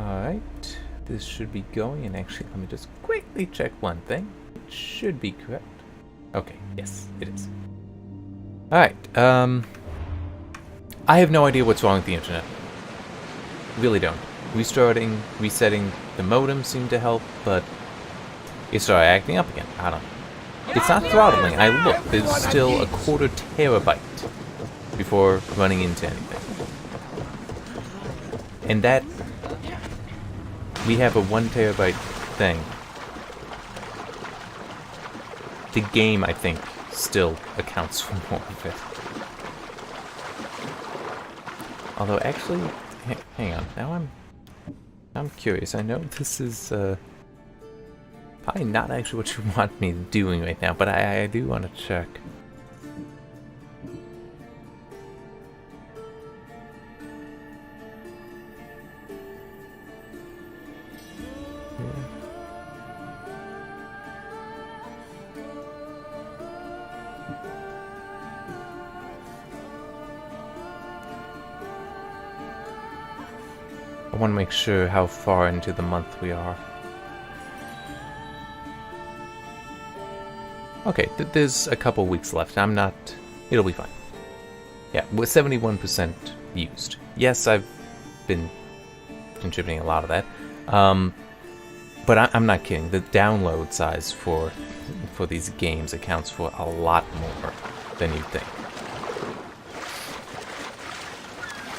Alright, this should be going, and actually, let me just quickly check one thing. It should be correct. Okay, yes, it is. Alright, I have no idea what's wrong with the internet. Really don't. Restarting, resetting the modem seemed to help, but it started acting up again. I don't know. It's not throttling. I looked. There's still a 1/4 terabyte before running into anything. And that... we have a 1 terabyte thing. The game, I think, still accounts for more of it. Although, actually... hang on. Now I'm curious. I know this is, probably not actually what you want me doing right now, but I do want to check. I want to make sure how far into the month we are. Okay, there's a couple weeks left. It'll be fine. Yeah, we're 71% used. Yes, I've been contributing a lot of that. But I'm not kidding. The download size for these games accounts for a lot more than you'd think.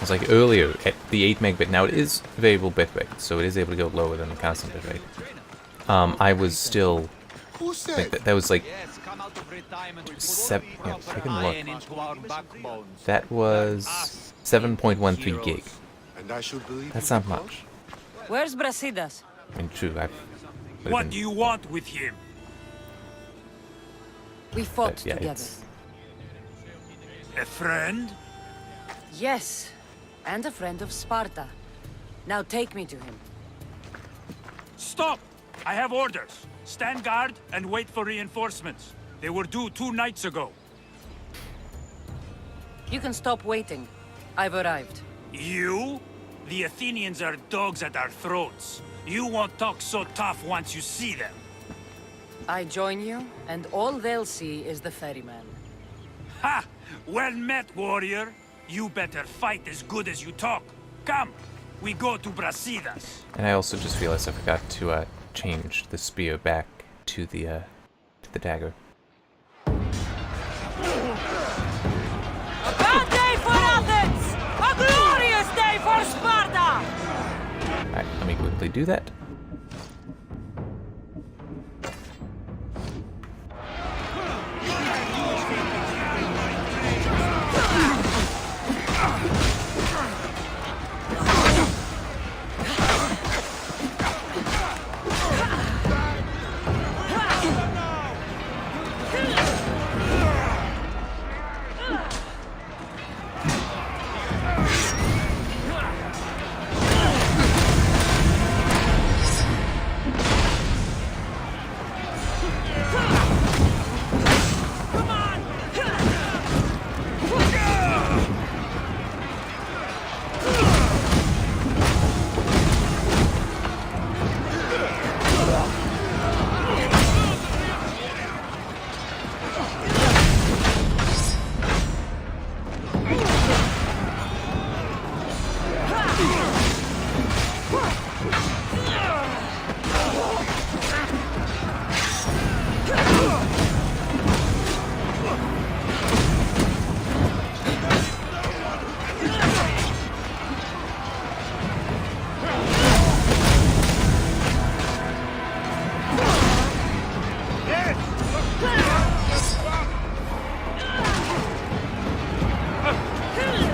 It's like earlier at the 8 megabit. Now it is variable bitrate, so it is able to go lower than the constant bitrate. I was still like that was like taking a look. That was 7.13 gig. That's not much. Where's Brasidas? I mean, true. What do you want with him? We fought yeah, together. A friend? Yes, and a friend of Sparta. Now take me to him. Stop! I have orders. Stand guard and wait for reinforcements. They were due 2 nights ago. You can stop waiting. I've arrived. You? The Athenians are dogs at our throats. You won't talk so tough once you see them. I join you, and all they'll see is the ferryman. Ha! Well met, warrior. You better fight as good as you talk. Come, we go to Brasidas. And I also just realized I forgot to change the spear back to the dagger. A bad day for Athens! A glorious day for Sparta! Alright, let me quickly do that.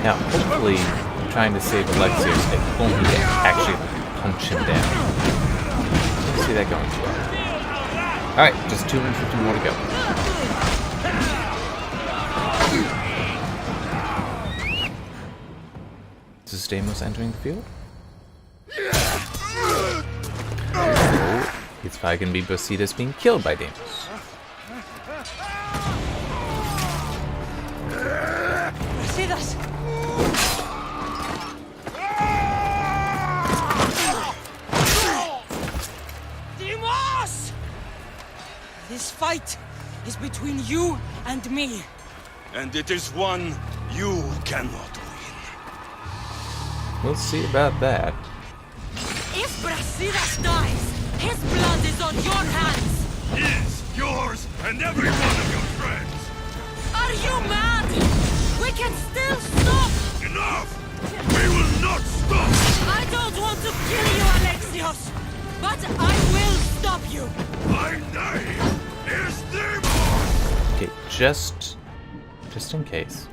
Now, hopefully, trying to save Alexios, it won't need to actually punch him down. Didn't see that going too well. Alright, just 250 more to go. Is Stamos entering the field? Oh, it's probably going to be Brasidas being killed by Deimos. Brasidas! fight is between you and me. And it is one you cannot win. We'll see about that. If Brasidas dies, his blood is on your hands. His, yours, and every one of your friends. Are you mad? We can still stop. Enough! We will not stop! I don't want to kill you, Alexios, but I will stop you. My name is Demos! Okay, just in case.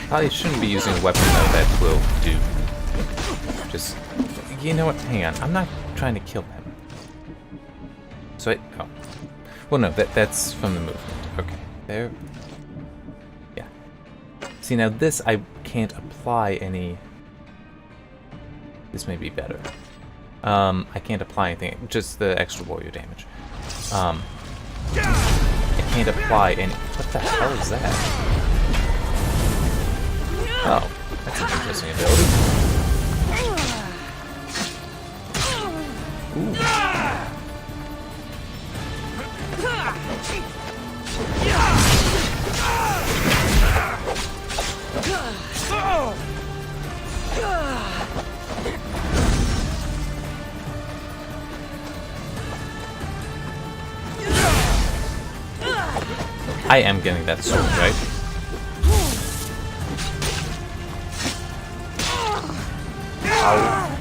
Probably shouldn't be using a weapon though that will do. Just, you know what? Hang on. I'm not trying to kill him. So oh, well no, that's from the movement. Okay, there. Yeah. See now this I can't apply any. This may be better. I can't apply anything. Just the extra warrior damage. I can't apply any. What the hell is that? Oh, that's an interesting ability. Ooh. I am getting that sword, right? Ow.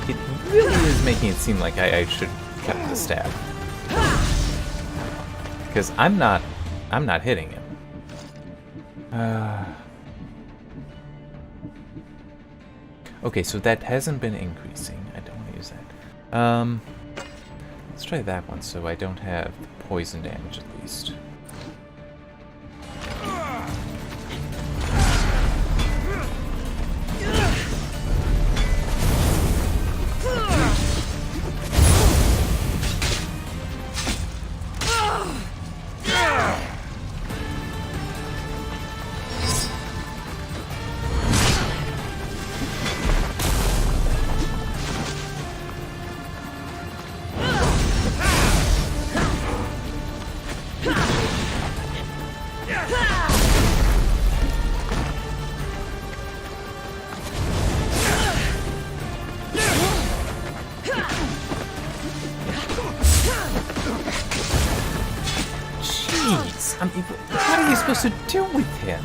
It really is making it seem like I should cut the stab. Because I'm not hitting him. Okay, so that hasn't been increasing. I don't want to use that. Let's try that one so I don't have the poison damage at least. Jeez, what are you supposed to do with him?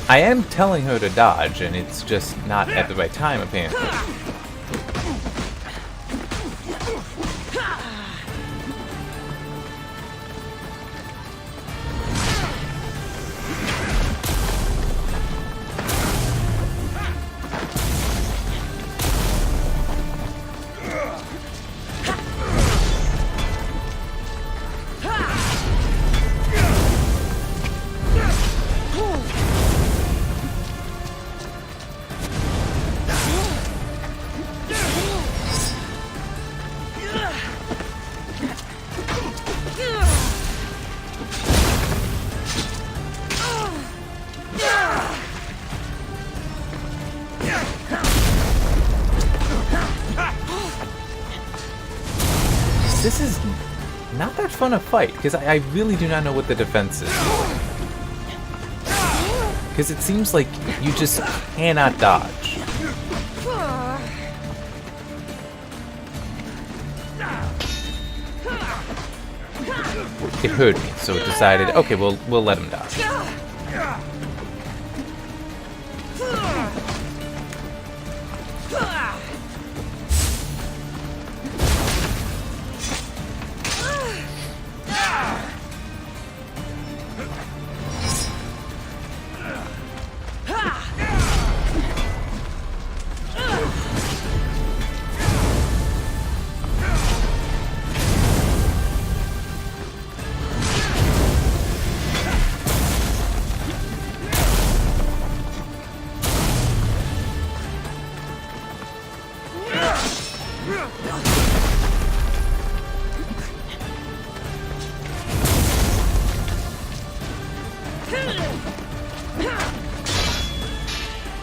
I am telling her to dodge, and it's just not at the right time, apparently. This is not that fun a fight, because I really do not know what the defense is. Because it seems like you just cannot dodge. it hurt me, so it decided, okay, we'll let him die.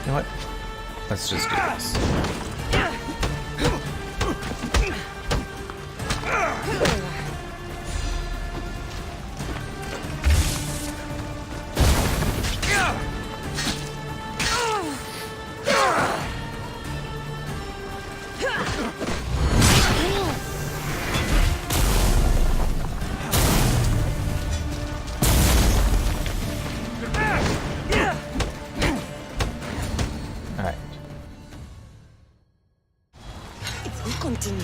You know what? Let's just do this. Continue.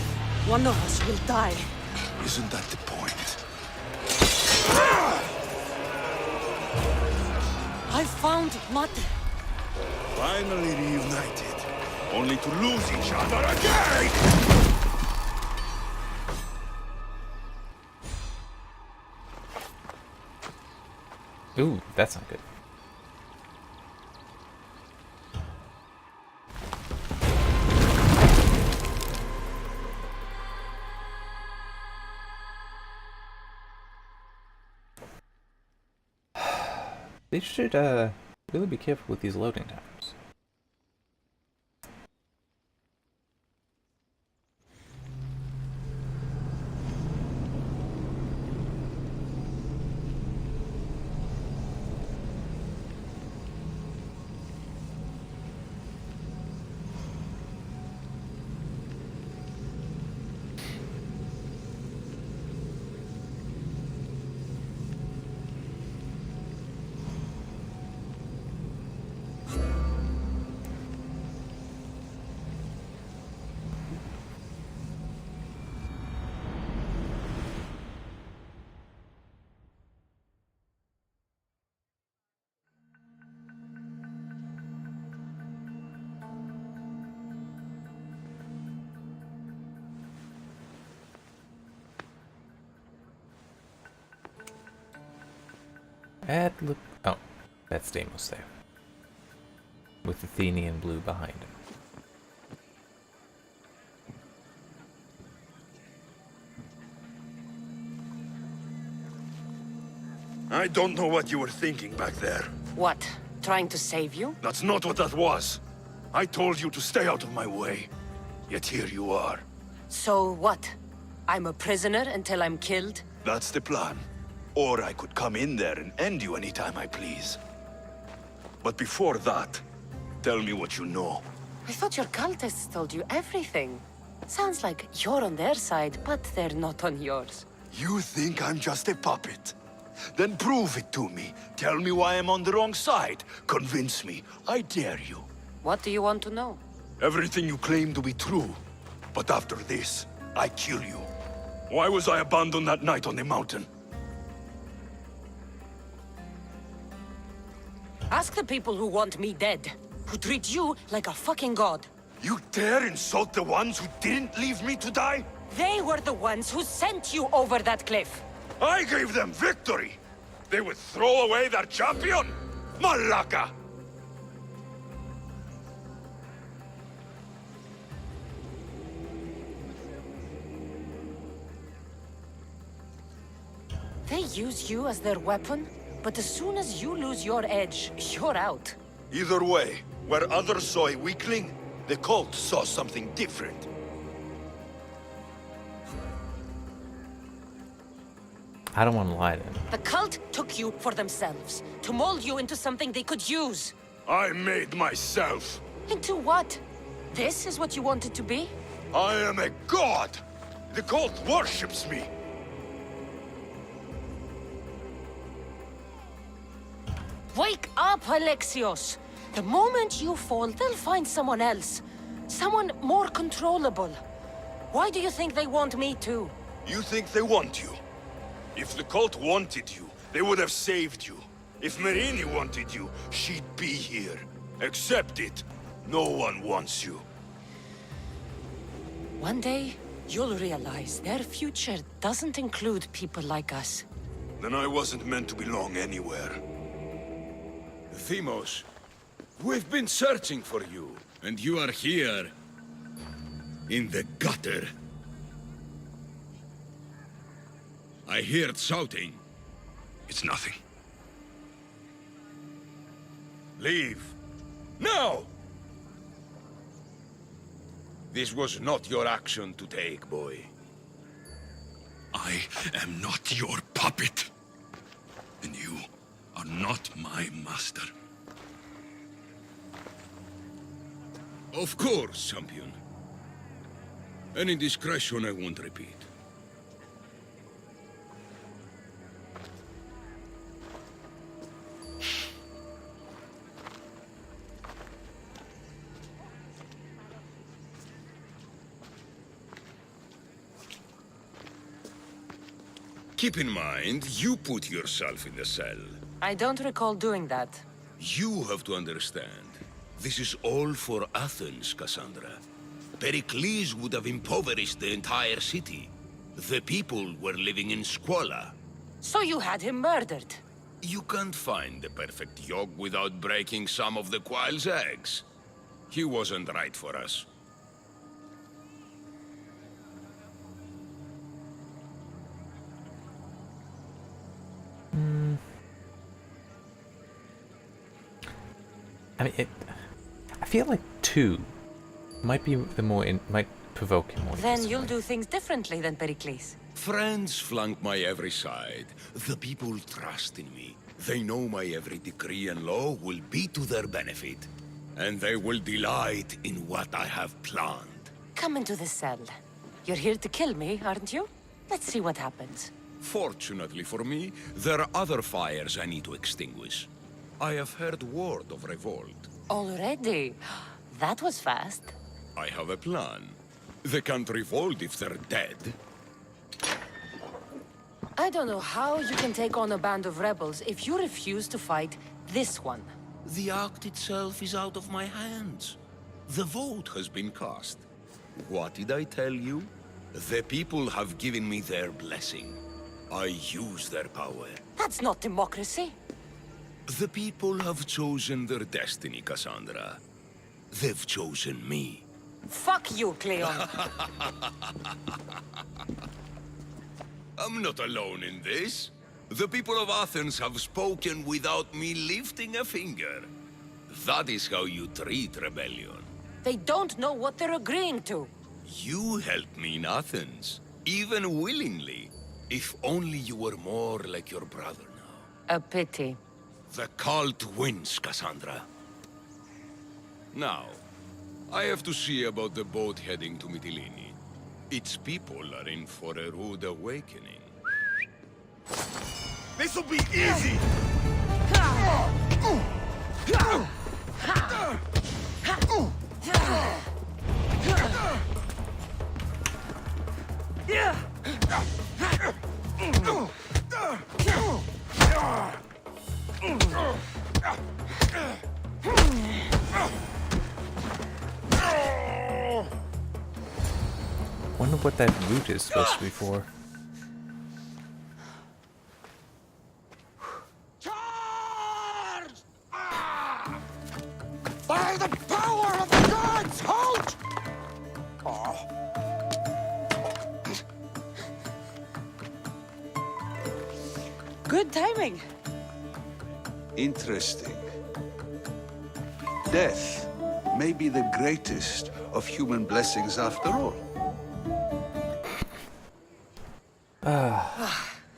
One of us will die. Isn't that the point? I found Mate. Finally reunited, only to lose each other again! Ooh, that's not good. They should really be careful with these loading times. Look. Oh, that's Deimos there. With Athenian blue behind him. I don't know what you were thinking back there. What? Trying to save you? That's not what that was. I told you to stay out of my way. Yet here you are. So what? I'm a prisoner until I'm killed? That's the plan. Or I could come in there and end you anytime I please. But before that, tell me what you know. I thought your cultists told you everything. Sounds like you're on their side, but they're not on yours. You think I'm just a puppet? Then prove it to me. Tell me why I'm on the wrong side. Convince me. I dare you. What do you want to know? Everything you claim to be true. But after this, I kill you. Why was I abandoned that night on the mountain? Ask the people who want me dead, who treat you like a fucking god. You dare insult the ones who didn't leave me to die? They were the ones who sent you over that cliff. I gave them victory! They would throw away their champion? Malaka! They use you as their weapon, but as soon as you lose your edge, you're out. Either way, where others saw a weakling, the cult saw something different. I don't want to lie to him. The cult took you for themselves, to mold you into something they could use. I made myself. Into what? This is what you wanted to be? I am a god! The cult worships me! Wake up, Alexios! The moment you fall, they'll find someone else. Someone more controllable. Why do you think they want me too? You think they want you? If the cult wanted you, they would have saved you. If Marini wanted you, she'd be here. Accept it. No one wants you. One day, you'll realize their future doesn't include people like us. Then I wasn't meant to belong anywhere. Themos, we've been searching for you, and you are here. In the gutter. I heard shouting. It's nothing. Leave. Now! This was not your action to take, boy. I am not your puppet. And you are not my master. Of course, champion. Any indiscretion I won't repeat. Keep in mind, you put yourself in the cell. I don't recall doing that. You have to understand. This is all for Athens, Kassandra. Pericles would have impoverished the entire city. The people were living in squalor. So you had him murdered? You can't find the perfect yolk without breaking some of the quail's eggs. He wasn't right for us. I mean, I feel like 2 might be the more might provoke him more. Then you'll do things differently than Pericles. Friends flank my every side. The people trust in me. They know my every decree and law will be to their benefit. And they will delight in what I have planned. Come into the cell. You're here to kill me, aren't you? Let's see what happens. Fortunately for me, there are other fires I need to extinguish. I have heard word of revolt. Already? That was fast. I have a plan. They can't revolt if they're dead. I don't know how you can take on a band of rebels if you refuse to fight this one. The act itself is out of my hands. The vote has been cast. What did I tell you? The people have given me their blessing. I use their power. That's not democracy. The people have chosen their destiny, Kassandra. They've chosen me. Fuck you, Cleon. I'm not alone in this. The people of Athens have spoken without me lifting a finger. That is how you treat rebellion. They don't know what they're agreeing to. You helped me in Athens, even willingly. If only you were more like your brother now. A pity. The cult wins, Kassandra. Now, I have to see about the boat heading to Mytilene. Its people are in for a rude awakening. This'll be easy! Wonder what that route is supposed to be for. Charge! By the power of the gods, halt! Good timing. Interesting. Death may be the greatest of human blessings after all.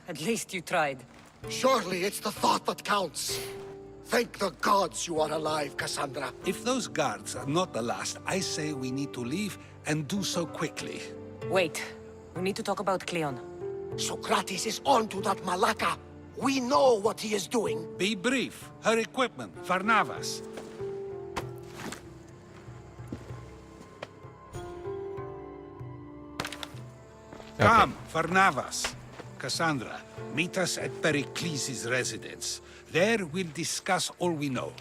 At least you tried. Surely it's the thought that counts. Thank the gods you are alive, Kassandra. If those guards are not the last, I say we need to leave and do so quickly. Wait. We need to talk about Cleon. Socrates is on to that Malaka. We know what he is doing. Be brief. Her equipment, Varnavas. Okay. Come, Varnavas. Kassandra, meet us at Pericles' residence. There we'll discuss all we know.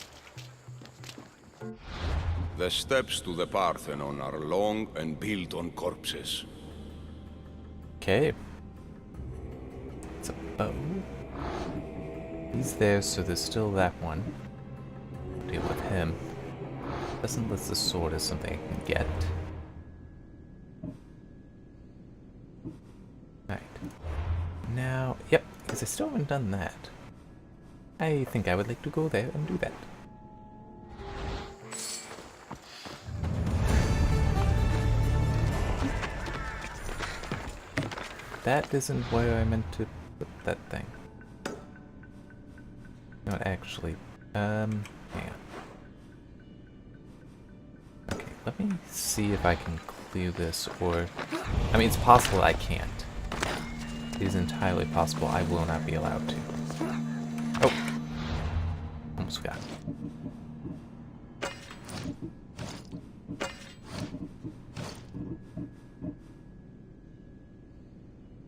The steps to the Parthenon are long and built on corpses. Okay. So, oh. He's there, so there's still that one. Deal with him. Doesn't list the sword as something I can get. Right. Now, yep, because I still haven't done that. I think I would like to go there and do that. That isn't where I meant to put that thing. No, actually, hang on. Okay, let me see if I can clear this, or... I mean, it's possible I can't. It is entirely possible I will not be allowed to. Oh! Almost got it.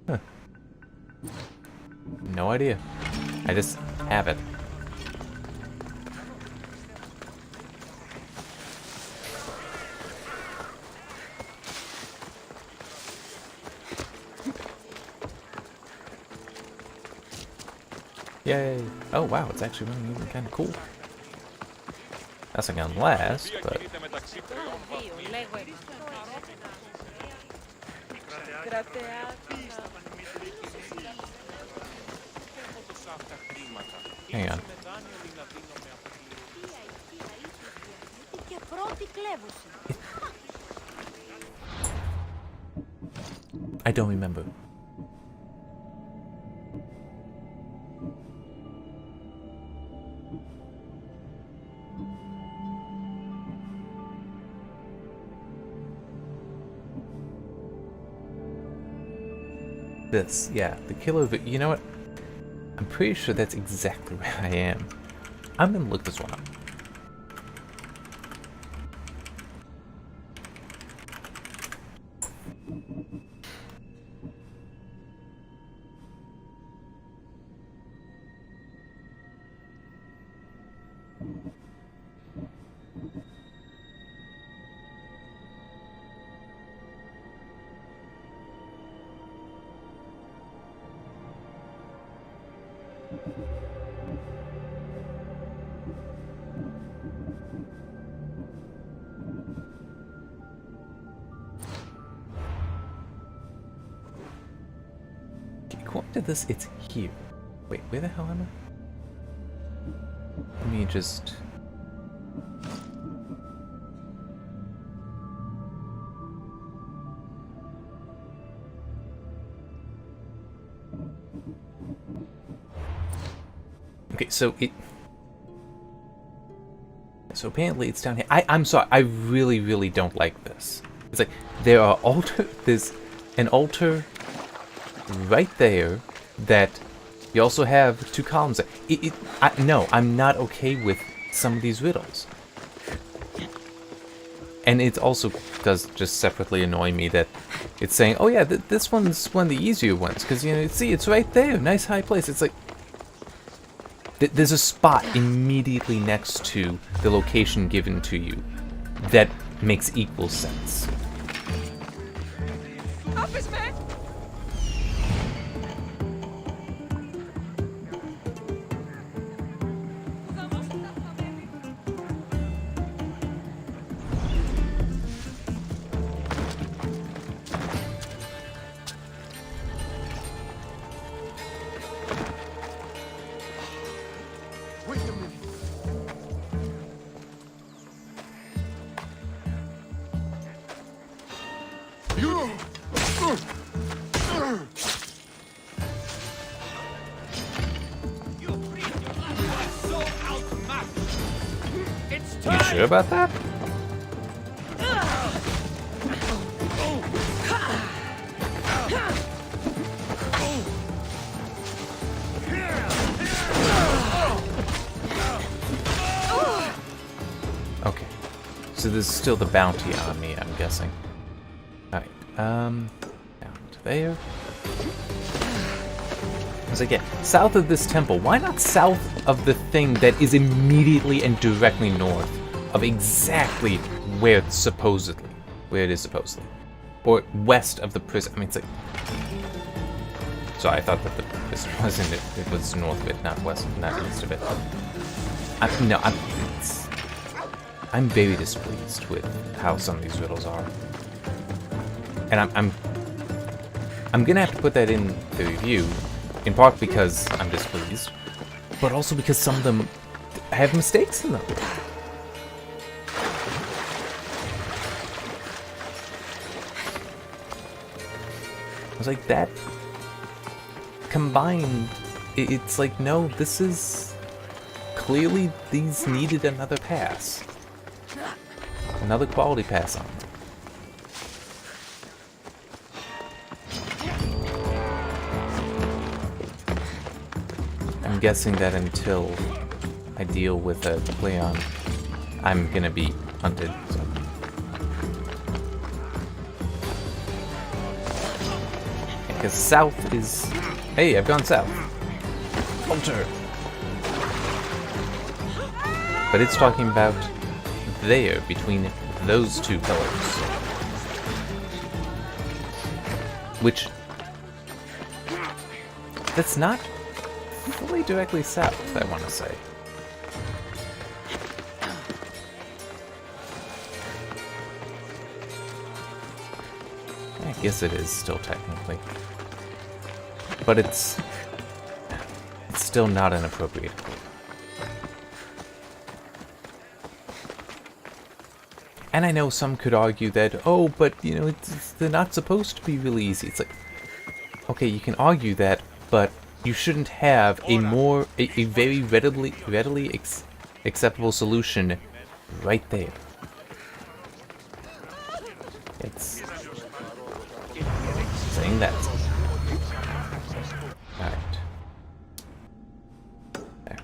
Huh. No idea. I just have it. Yay! Oh wow, it's actually running even kind of cool. That's not gonna last, but... Hang on. I don't remember. This, yeah, the killer of it. You know what? I'm pretty sure that's exactly where I am. I'm gonna look this one up. According to this, it's here. Wait, where the hell am I? Let me just... Okay, so it... So apparently it's down here. I'm sorry, I really, really don't like this. It's like, there are there's an altar right there that you also have two columns. No, I'm not okay with some of these riddles. And it also does just separately annoy me that it's saying, oh yeah, this one's one of the easier ones, because, you know, see, it's right there, nice high place. It's like, there's a spot immediately next to the location given to you that makes equal sense. You sure about that? So there's still the bounty on me, I'm guessing. Alright, down to there. So again, south of this temple. Why not south of the thing that is immediately and directly north of exactly where it is supposedly? Or west of the prison. I mean, it's like... So I thought that the prison wasn't it. It was north of it, not west, not east of it. I'm very displeased with how some of these riddles are. And I'm gonna have to put that in the review, in part because I'm displeased, but also because some of them have mistakes in them. I was like, that combined, it's like, no, this is clearly these needed another pass. Another quality pass on them. I'm guessing that until I deal with a Leon, I'm gonna be hunted, so. Because south is... Hey, I've gone south. Alter. But it's talking about there, between those two pillars. Which... That's not fully directly south, I want to say. I guess it is still technically. But it's still not an appropriate clue. And I know some could argue that, oh, but, you know, they're not supposed to be really easy. It's like, okay, you can argue that, but you shouldn't have a very readily acceptable solution right there. It's saying that. Alright. There.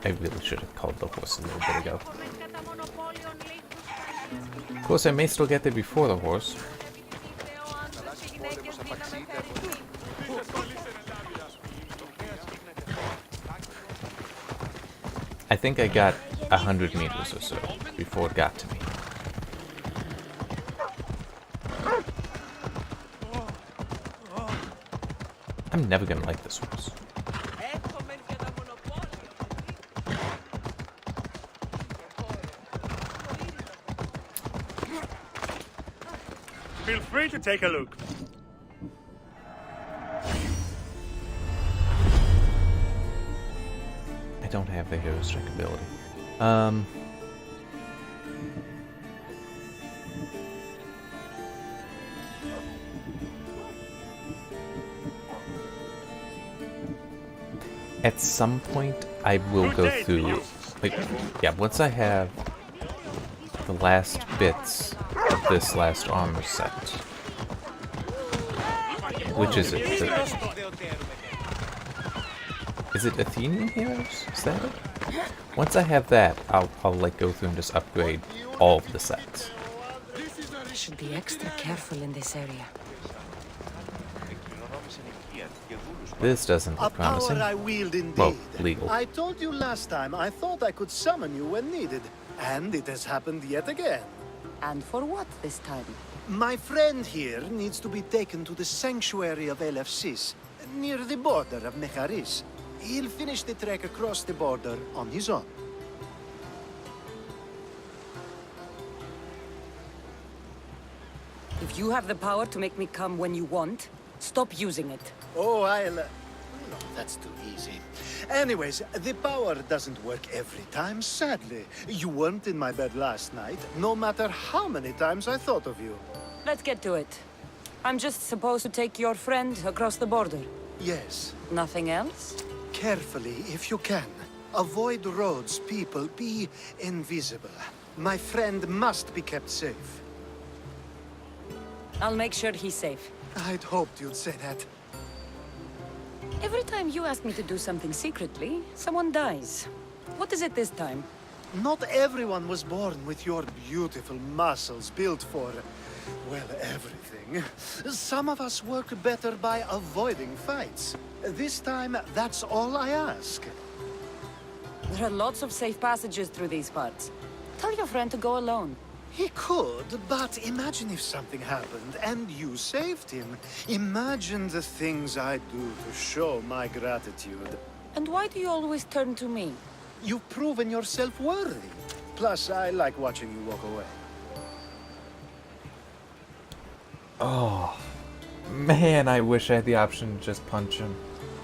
I really should have called the horse a little bit ago. Of course, I may still get there before the horse. I think I got 100 meters or so before it got to me. I'm never gonna like this horse. Feel free to take a look. I don't have the hero strike ability. At some point, I will go through, like, yeah, once I have the last bits of this last armor set. Which is it? Is it Athenian heroes? Is that it? Once I have that, I'll like go through and just upgrade all of the sets. I should be extra careful in this area. This doesn't A look power promising. I wield indeed. Well, legal. I told you last time I thought I could summon you when needed, and it has happened yet again. And for what this time? My friend here needs to be taken to the sanctuary of Elefsis, near the border of Mecharis. He'll finish the trek across the border on his own. If you have the power to make me come when you want, stop using it. Oh, I'll... No, that's too easy. Anyways, the power doesn't work every time, sadly. You weren't in my bed last night, no matter how many times I thought of you. Let's get to it. I'm just supposed to take your friend across the border. Yes. Nothing else? Carefully, if you can. Avoid roads, people. Be invisible. My friend must be kept safe. I'll make sure he's safe. I'd hoped you'd say that. Every time you ask me to do something secretly, someone dies. What is it this time? Not everyone was born with your beautiful muscles built for, well, everything. Some of us work better by avoiding fights. This time, that's all I ask. There are lots of safe passages through these parts. Tell your friend to go alone. He could, but imagine if something happened and you saved him. Imagine the things I'd do to show my gratitude. And why do you always turn to me? You've proven yourself worthy. Plus, I like watching you walk away. Oh, man, I wish I had the option to just punch him.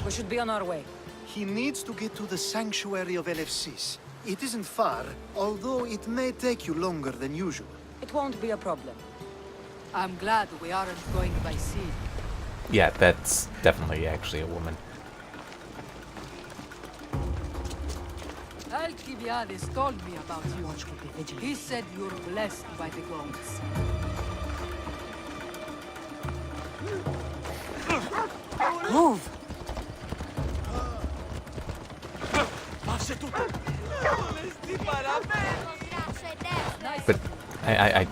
We should be on our way. He needs to get to the sanctuary of Elefsis. It isn't far, although it may take you longer than usual. It won't be a problem. I'm glad we aren't going by sea. Yeah, that's definitely actually a woman. Alcibiades told me about you. He said you're blessed by the gods. Move! But I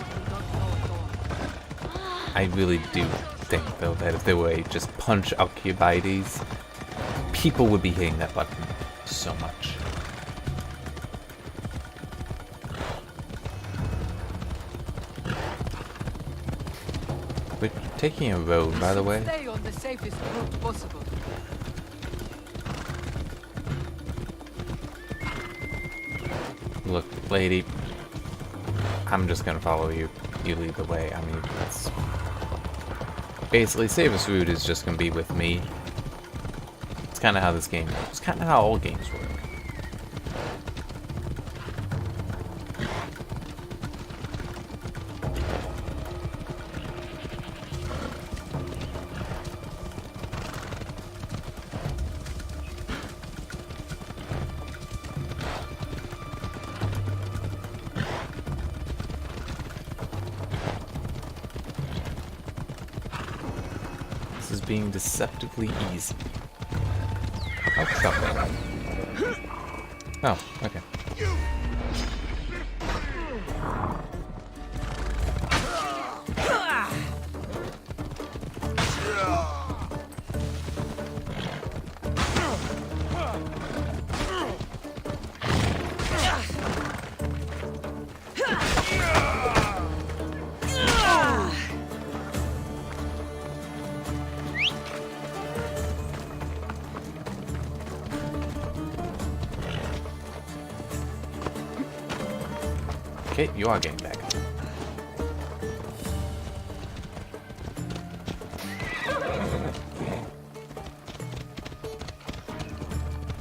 really do think, though, that if there were a just punch Alcibiades, people would be hitting that button so much. We're taking a road, by the way. Stay on the safest route possible. Look, lady, I'm just gonna follow you. You lead the way. I mean, that's basically safest route is just gonna be with me. It's kind of how this game works. It's kind of how all games work. This is being deceptively easy. Oh, stop that. Oh, okay. Okay, you are getting back.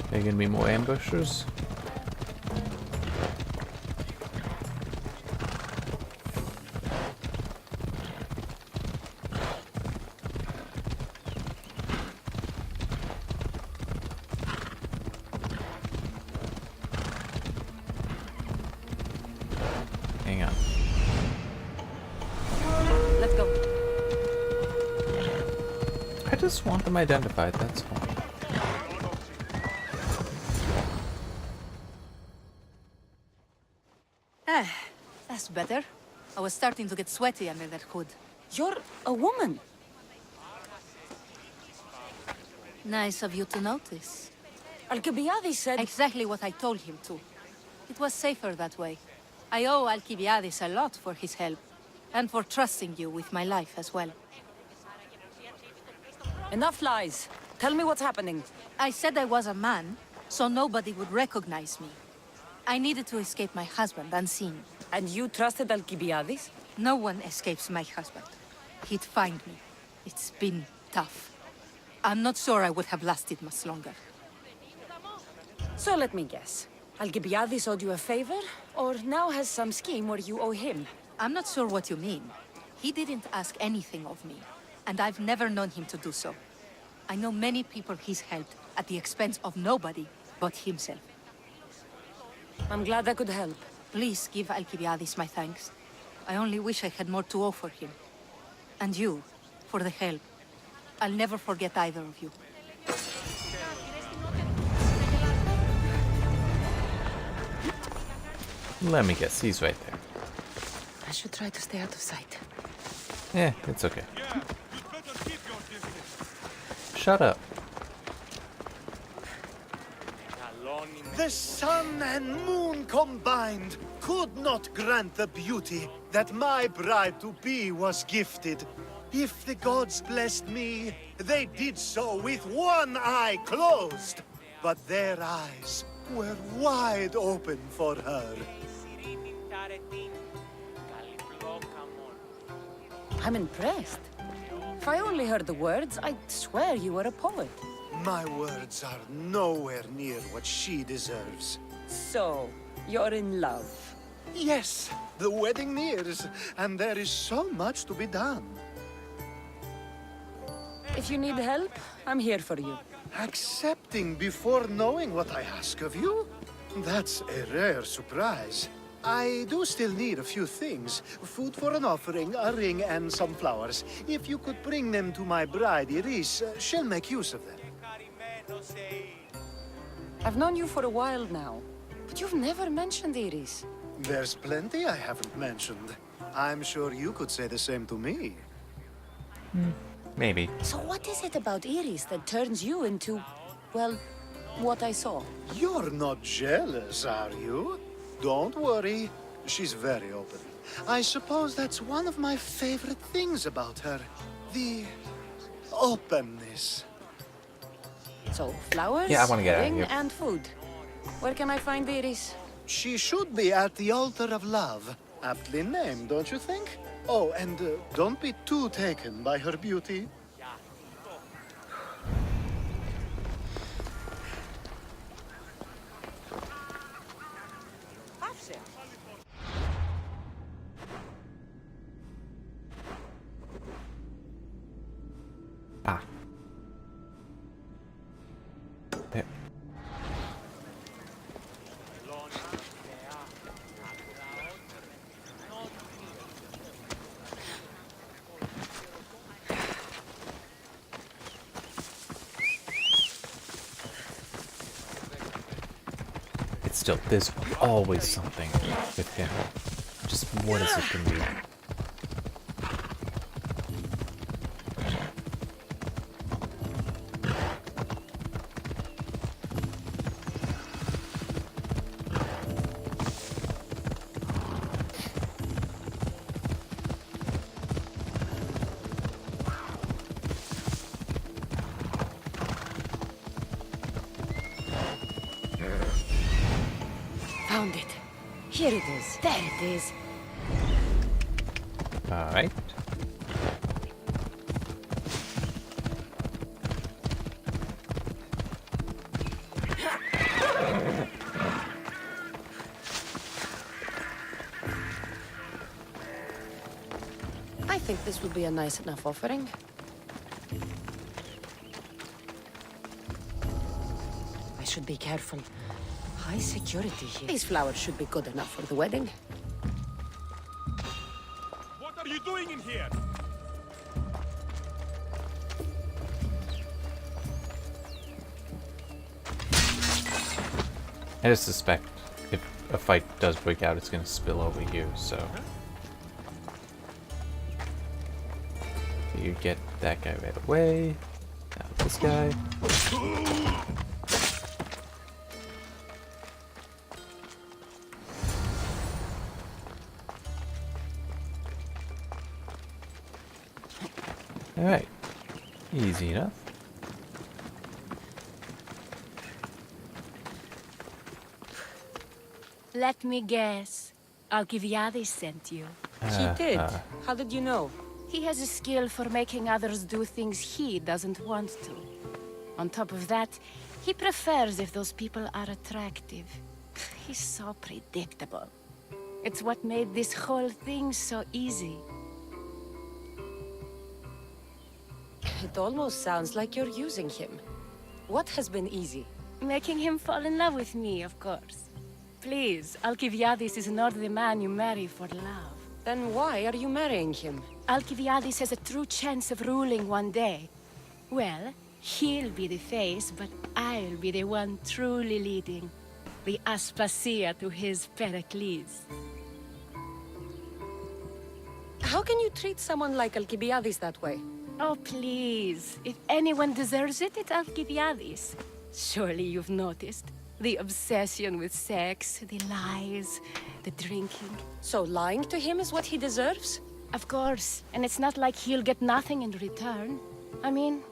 Are there gonna be more ambushers? Hang on. Let's go. I just want them identified, that's all. That's better. I was starting to get sweaty under that hood. You're a woman. Nice of you to notice. Alcibiades said... Exactly what I told him to. It was safer that way. I owe Alcibiades a lot for his help, and for trusting you with my life as well. Enough lies. Tell me what's happening. I said I was a man, so nobody would recognize me. I needed to escape my husband unseen. And you trusted Alcibiades? No one escapes my husband. He'd find me. It's been tough. I'm not sure I would have lasted much longer. So let me guess. Alcibiades owed you a favor, or now has some scheme where you owe him? I'm not sure what you mean. He didn't ask anything of me, and I've never known him to do so. I know many people he's helped at the expense of nobody but himself. I'm glad I could help. Please give Alcibiades my thanks. I only wish I had more to offer him. And you, for the help. I'll never forget either of you. Let me guess, he's right there. I should try to stay out of sight. Yeah, it's okay. Shut up. The sun and moon combined could not grant the beauty that my bride-to-be was gifted. If the gods blessed me, they did so with one eye closed. But their eyes were wide open for her. I'm impressed. If I only heard the words, I'd swear you were a poet. My words are nowhere near what she deserves. So, you're in love. Yes, the wedding nears, and there is so much to be done. If you need help, I'm here for you. Accepting before knowing what I ask of you? That's a rare surprise. I do still need a few things. Food for an offering, a ring, and some flowers. If you could bring them to my bride, Iris, she'll make use of them. I've known you for a while now, but you've never mentioned Iris. There's plenty I haven't mentioned. I'm sure you could say the same to me. Maybe. So what is it about Iris that turns you into, well, what I saw? You're not jealous, are you? Don't worry. She's very open. I suppose that's one of my favorite things about her. The openness. So, flowers, Yeah, I wanna get out of ring, here. and food. Where can I find Iris? She should be at the altar of love. Aptly named, don't you think? Oh, and don't be too taken by her beauty. Ah. There. It's still, there's always something with him. Just what is it gonna be? Found it. Here it is. There it is. Alright. I think this will be a nice enough offering. I should be careful. High security here. These flowers should be good enough for the wedding. What are you doing in here? I just suspect if a fight does break out, it's gonna spill over here, so. You get that guy right away. Now this guy. Alright. Easy enough. Let me guess. Alcibiades sent you. He did. How did you know? He has a skill for making others do things he doesn't want to. On top of that, he prefers if those people are attractive. He's so predictable. It's what made this whole thing so easy. It almost sounds like you're using him. What has been easy? Making him fall in love with me, of course. Please, Alcibiades is not the man you marry for love. Then why are you marrying him? Alcibiades has a true chance of ruling one day. Well, he'll be the face, but I'll be the one truly leading. The Aspasia to his Pericles. How can you treat someone like Alcibiades that way? Oh, please. If anyone deserves it, it's Alcibiades. Surely you've noticed. The obsession with sex, the lies, the drinking. So lying to him is what he deserves? Of course. And it's not like he'll get nothing in return. I mean,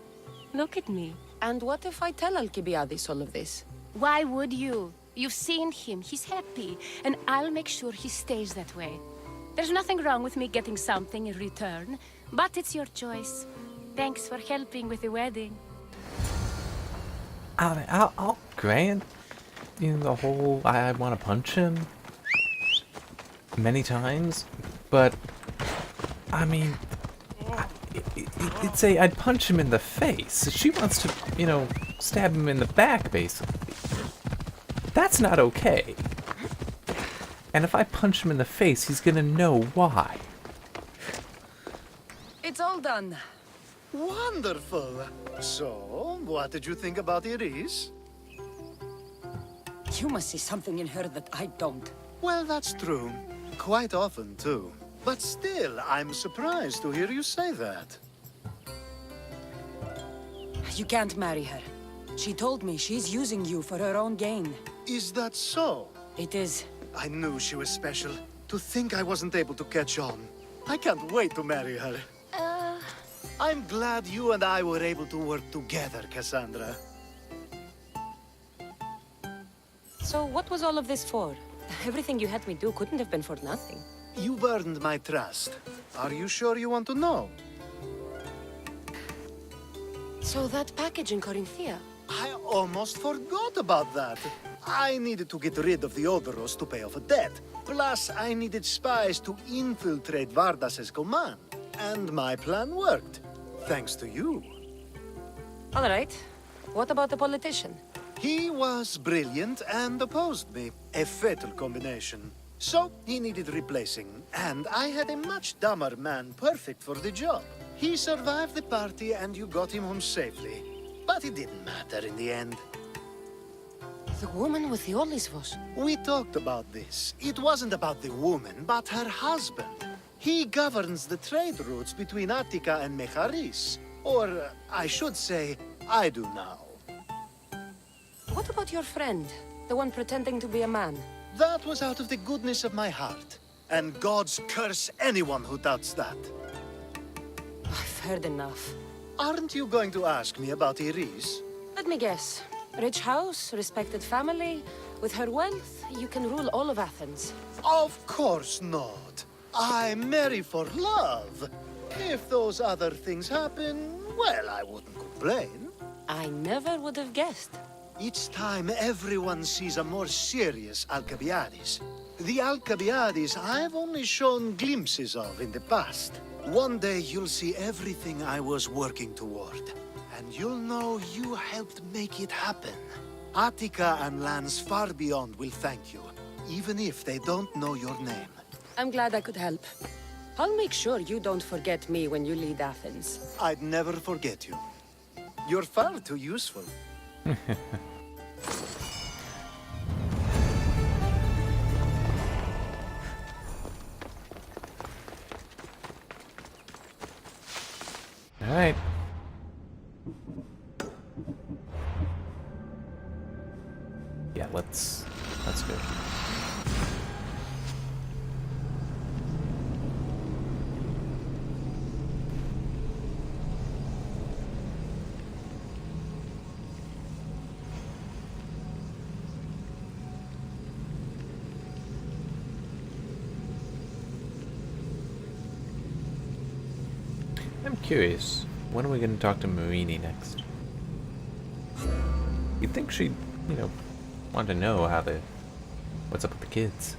look at me. And what if I tell Alcibiades all of this? Why would you? You've seen him. He's happy. And I'll make sure he stays that way. There's nothing wrong with me getting something in return. But it's your choice. Thanks for helping with the wedding. I'll grant, you know, the whole I want to punch him many times, but I mean, I'd punch him in the face. She wants to, you know, stab him in the back, basically. That's not okay. And if I punch him in the face, he's gonna know why. It's all done. Wonderful. So, what did you think about Iris? You must see something in her that I don't. Well, that's true. Quite often, too. But still, I'm surprised to hear you say that. You can't marry her. She told me she's using you for her own gain. Is that so? It is. I knew she was special. To think I wasn't able to catch on. I can't wait to marry her. I'm glad you and I were able to work together, Kassandra. So what was all of this for? Everything you had me do couldn't have been for nothing. You've earned my trust. Are you sure you want to know? So that package in Corinthia? I almost forgot about that. I needed to get rid of the Odoros to pay off a debt. Plus, I needed spies to infiltrate Vardas's command. And my plan worked. Thanks to you. All right. What about the politician? He was brilliant and opposed me. A fatal combination. So, he needed replacing. And I had a much dumber man perfect for the job. He survived the party and you got him home safely. But it didn't matter in the end. The woman with the Olisvos. We talked about this. It wasn't about the woman, but her husband. He governs the trade routes between Attica and Mecharis. Or, I should say, I do now. What about your friend? The one pretending to be a man? That was out of the goodness of my heart. And gods curse anyone who doubts that. I've heard enough. Aren't you going to ask me about Iris? Let me guess. Rich house, respected family. With her wealth, you can rule all of Athens. Of course not. I marry for love. If those other things happen, well, I wouldn't complain. I never would have guessed. Each time everyone sees a more serious Alcibiades. The Alcibiades I've only shown glimpses of in the past. One day you'll see everything I was working toward. And you'll know you helped make it happen. Attica and lands far beyond will thank you, even if they don't know your name. I'm glad I could help. I'll make sure you don't forget me when you lead Athens. I'd never forget you. You're far too useful. Alright. Yeah, let's go. I'm curious, when are we going to talk to Marini next? You'd think she'd, you know, want to know what's up with the kids.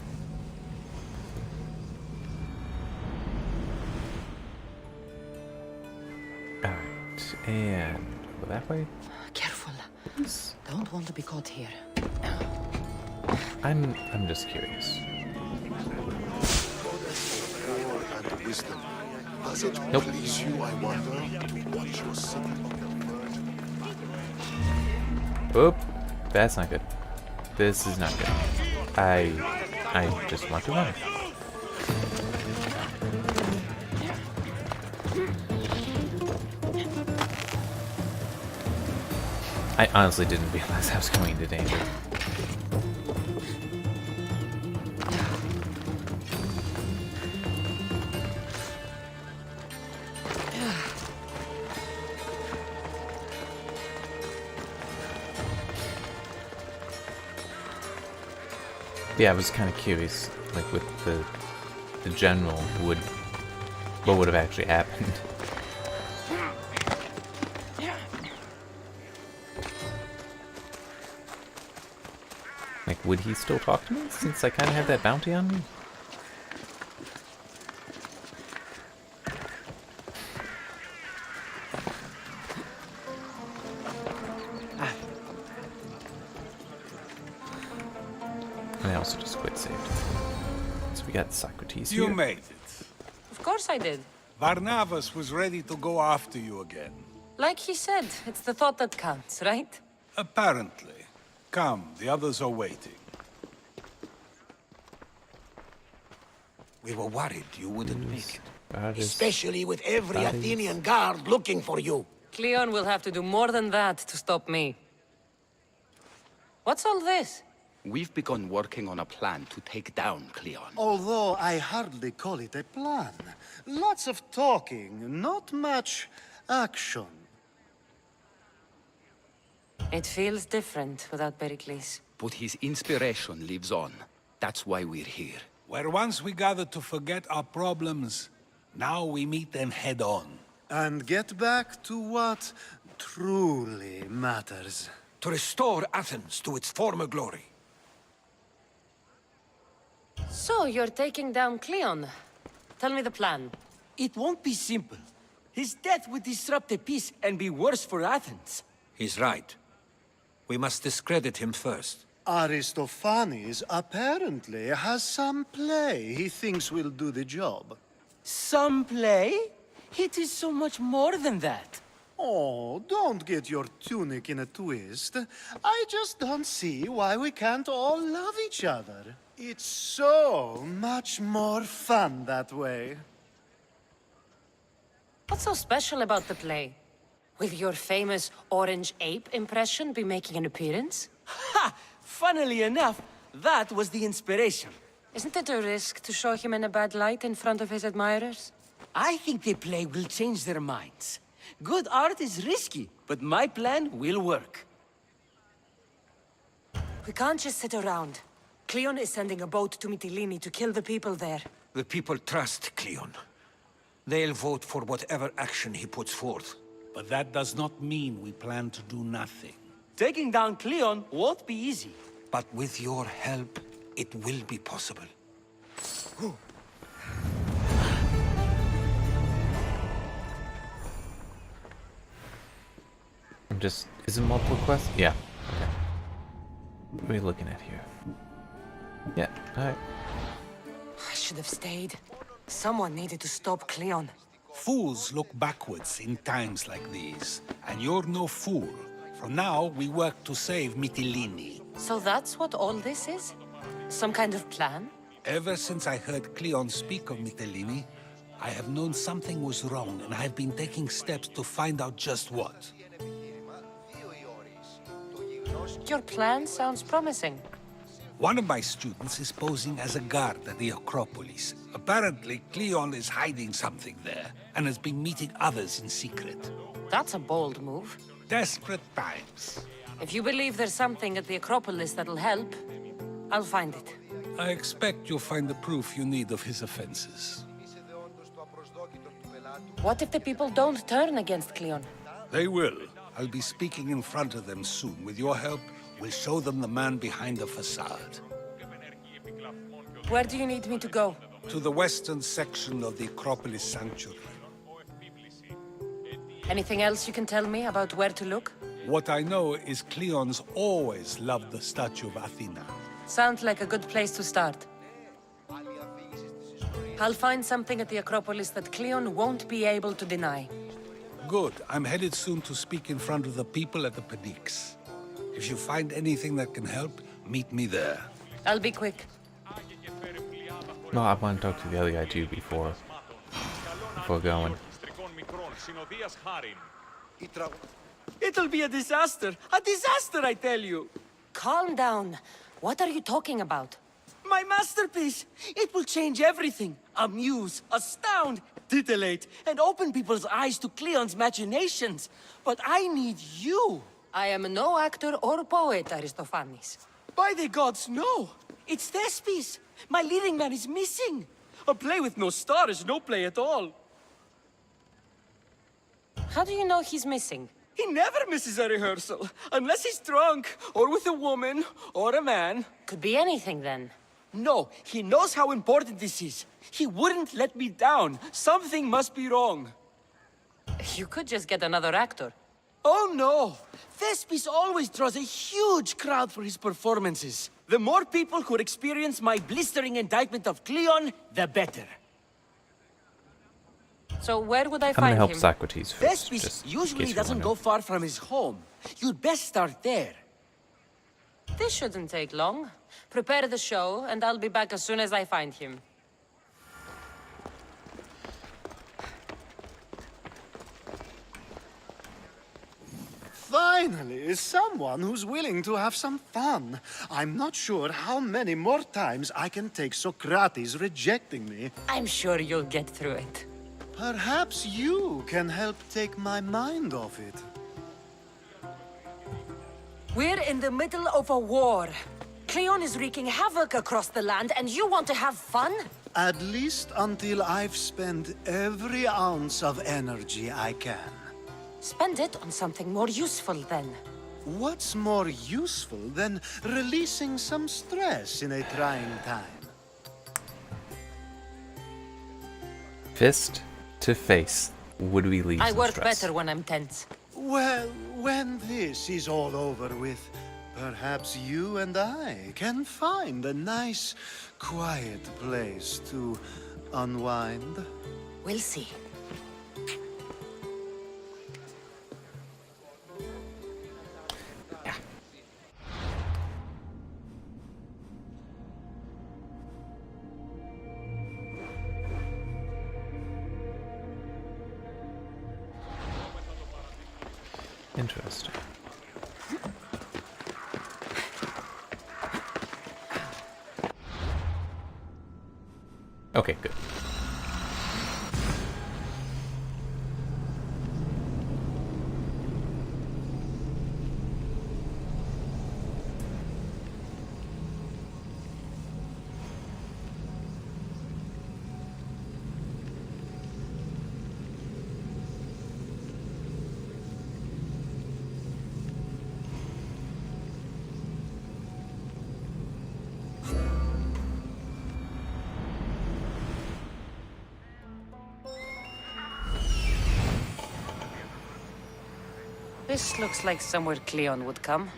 Alright, and go that way? Careful. Oops. Don't want to be caught here. I'm just curious. And wisdom. Does it Nope. please you, I wonder, to watch your city? Oop, that's not good. This is not good. I just want to run. I honestly didn't realize I was going into danger. Yeah, I was kind of curious, like with the general, what would have actually happened. Like, would he still talk to me since I kind of have that bounty on me? And I also just quit saved. So we got Socrates here. You made it. Of course I did. Barnabas was ready to go after you again. Like he said, it's the thought that counts, right? Apparently. Come, the others are waiting. We were worried you wouldn't make it. Especially with every Bodies. Athenian guard looking for you. Cleon will have to do more than that to stop me. What's all this? We've begun working on a plan to take down Cleon. Although I hardly call it a plan. Lots of talking, not much action. It feels different without Pericles. But his inspiration lives on. That's why we're here. Where once we gathered to forget our problems, now we meet them head on. And get back to what truly matters. To restore Athens to its former glory. So, you're taking down Cleon. Tell me the plan. It won't be simple. His death would disrupt the peace and be worse for Athens. He's right. We must discredit him first. Aristophanes apparently has some play he thinks will do the job. Some play? It is so much more than that. Oh, don't get your tunic in a twist. I just don't see why we can't all love each other. It's so much more fun that way. What's so special about the play? Will your famous orange ape impression be making an appearance? Ha! Funnily enough, that was the inspiration. Isn't it a risk to show him in a bad light in front of his admirers? I think the play will change their minds. Good art is risky, but my plan will work. We can't just sit around. Cleon is sending a boat to Mytilene to kill the people there. The people trust Cleon. They'll vote for whatever action he puts forth. But that does not mean we plan to do nothing. Taking down Cleon won't be easy. But with your help, it will be possible. Is it multiple quests? Yeah. Okay. What are we looking at here? Yeah, alright. I should have stayed. Someone needed to stop Cleon. Fools look backwards in times like these, and you're no fool. From now, we work to save Mytilene. So that's what all this is? Some kind of plan? Ever since I heard Cleon speak of Mytilene, I have known something was wrong, and I have been taking steps to find out just what. Your plan sounds promising. One of my students is posing as a guard at the Acropolis. Apparently, Cleon is hiding something there, and has been meeting others in secret. That's a bold move. Desperate times. If you believe there's something at the Acropolis that'll help, I'll find it. I expect you'll find the proof you need of his offenses. What if the people don't turn against Cleon? They will. I'll be speaking in front of them soon. With your help, we'll show them the man behind the facade. Where do you need me to go? To the western section of the Acropolis Sanctuary. Anything else you can tell me about where to look? What I know is Cleon's always loved the statue of Athena. Sounds like a good place to start. I'll find something at the Acropolis that Cleon won't be able to deny. Good. I'm headed soon to speak in front of the people at the Pnyx. If you find anything that can help, meet me there. I'll be quick. No, I want to talk to the other guy too before going. It'll be a disaster! A disaster, I tell you! Calm down. What are you talking about? My masterpiece! It will change everything. Amuse, astound, titillate, and open people's eyes to Cleon's machinations. But I need you! I am no actor or poet, Aristophanes. By the gods, no! It's Thespis! My leading man is missing! A play with no star is no play at all. How do you know he's missing? He never misses a rehearsal, unless he's drunk, or with a woman, or a man. Could be anything then. No, he knows how important this is. He wouldn't let me down. Something must be wrong. You could just get another actor. Oh no! Thespis always draws a huge crowd for his performances. The more people who experience my blistering indictment of Cleon, the better. So where would I I'm find gonna help him? Socrates first. Thespis just in usually case you doesn't wanna- go far from his home. You'd best start there. This shouldn't take long. Prepare the show, and I'll be back as soon as I find him. Finally, someone who's willing to have some fun. I'm not sure how many more times I can take Socrates rejecting me. I'm sure you'll get through it. Perhaps you can help take my mind off it. We're in the middle of a war. Cleon is wreaking havoc across the land, and you want to have fun? At least until I've spent every ounce of energy I can. Spend it on something more useful, then. What's more useful than releasing some stress in a trying time? Fist to face. Would we leave I some work stress? better when I'm tense. Well, when this is all over with, perhaps you and I can find a nice, quiet place to unwind. We'll see. Interesting. Okay, good. This looks like somewhere Cleon would come.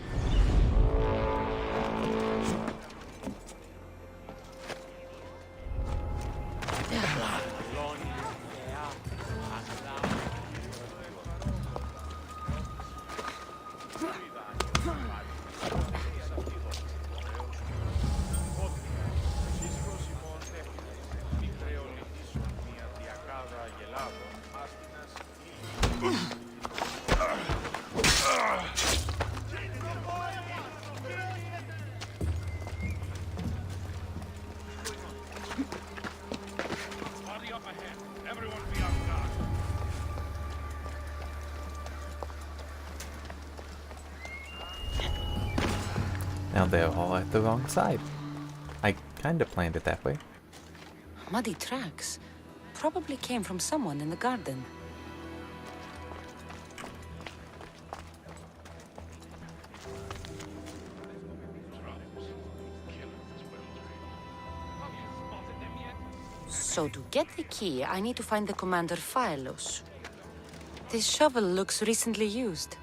Now they're all at the wrong side. I kinda planned it that way. Muddy tracks. Probably came from someone in the garden. So to get the key, I need to find the Commander Phylos. This shovel looks recently used.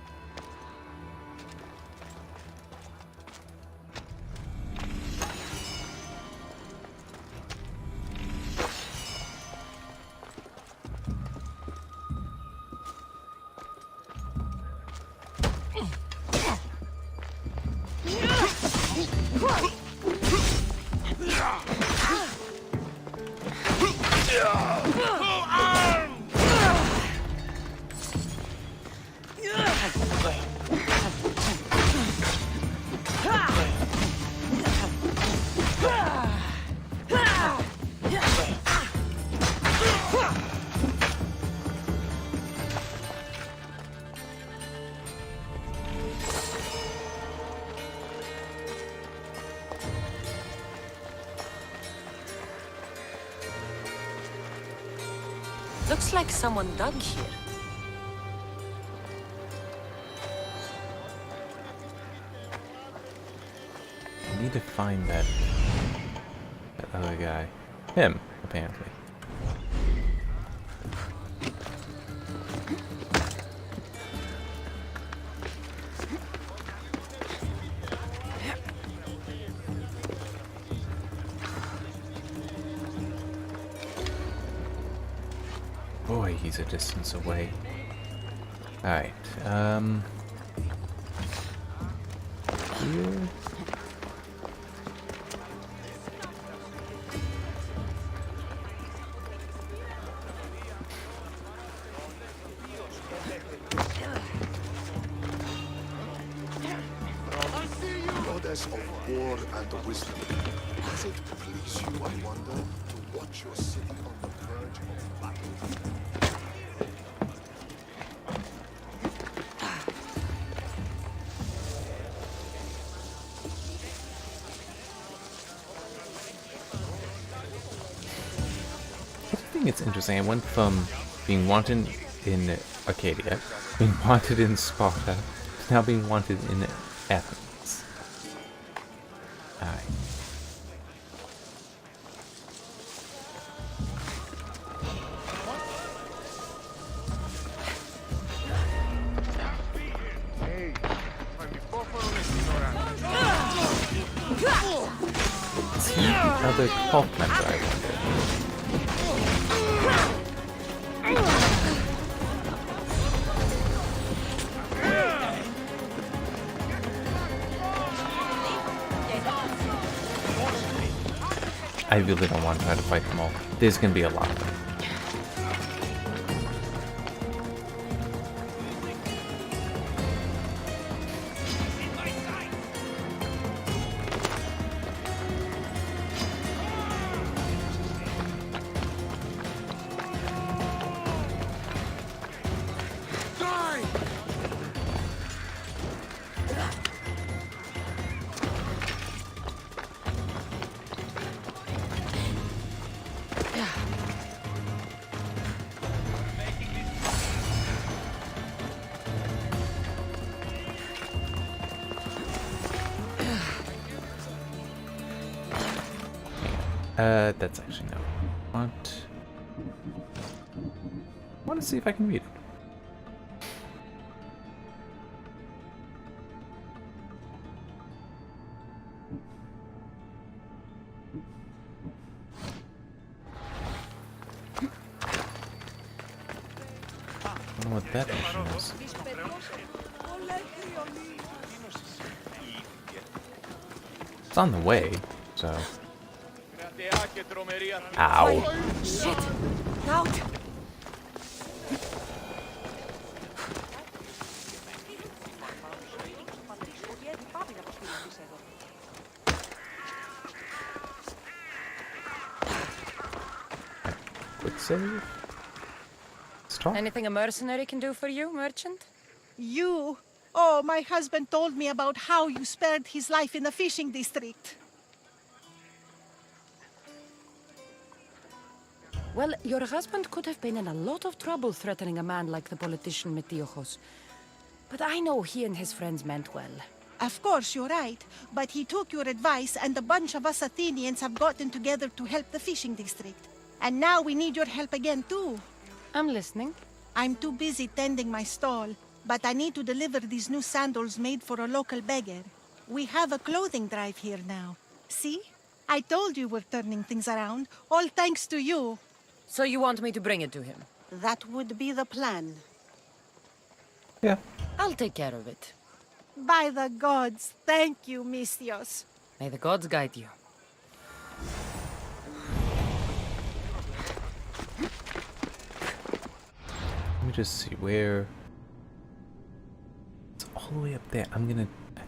Looks like someone dug here. I need to find that other guy. Him, apparently. Boy, he's a distance away. Alright, here. Goddess of war and wisdom, does it please you, I wonder, to watch your city on the verge of battle? I think it's interesting. I went from being wanted in Arcadia, being wanted in Sparta, to now being wanted in Athens. Alright. Is he the other cult member, I wonder? I really don't want to try to fight them all. There's gonna be a lot of them. That's actually no. I want to see if I can read it. I don't know what that mission is. It's on the way, so. Ow. Shit! Out! Quick save. Stop. Anything a mercenary can do for you, merchant? You Oh, my husband told me about how you spared his life in the fishing district. Well, your husband could have been in a lot of trouble threatening a man like the politician Metiojos. But I know he and his friends meant well. Of course, you're right. But he took your advice, and a bunch of us Athenians have gotten together to help the fishing district. And now we need your help again, too. I'm listening. I'm too busy tending my stall, but I need to deliver these new sandals made for a local beggar. We have a clothing drive here now. See? I told you we're turning things around, all thanks to you. So you want me to bring it to him? That would be the plan. Yeah. I'll take care of it. By the gods, thank you, Misthios. May the gods guide you. Let me just see where... It's all the way up there. I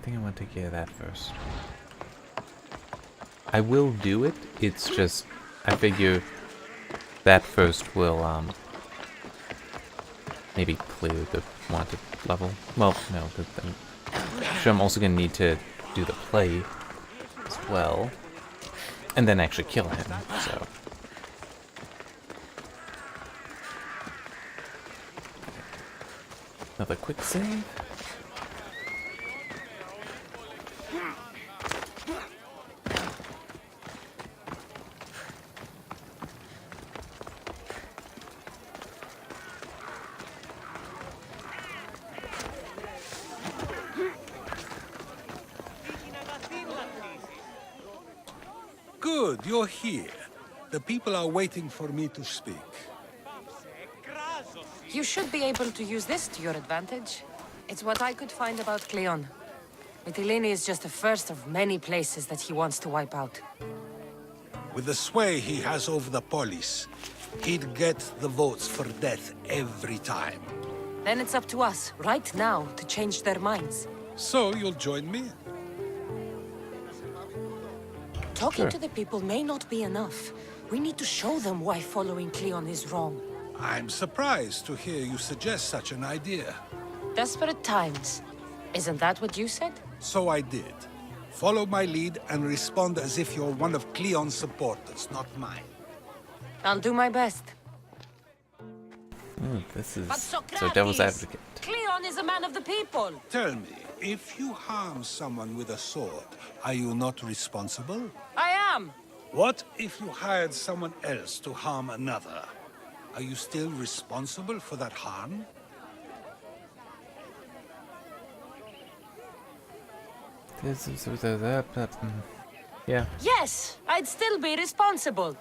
think I want to take care of that first. I will do it, it's just... I figure that first will, maybe clear the wanted level. Well, no, I'm sure I'm also gonna need to do the play as well. And then actually kill him, so... Another quick save. Good, you're here. The people are waiting for me to speak. You should be able to use this to your advantage. It's what I could find about Cleon. Mytilene is just the first of many places that he wants to wipe out. With the sway he has over the police, he'd get the votes for death every time. Then it's up to us, right now, to change their minds. So you'll join me? Talking to the people may not be enough. We need to show them why following Cleon is wrong. I'm surprised to hear you suggest such an idea. Desperate times. Isn't that what you said? So I did. Follow my lead and respond as if you're one of Cleon's supporters, not mine. I'll do my best. This is... But So Socrates, devil's advocate. Cleon is a man of the people. Tell me, if you harm someone with a sword, are you not responsible? I am. What if you hired someone else to harm another? Are you still responsible for that harm? Yeah. Yes, I'd still be responsible.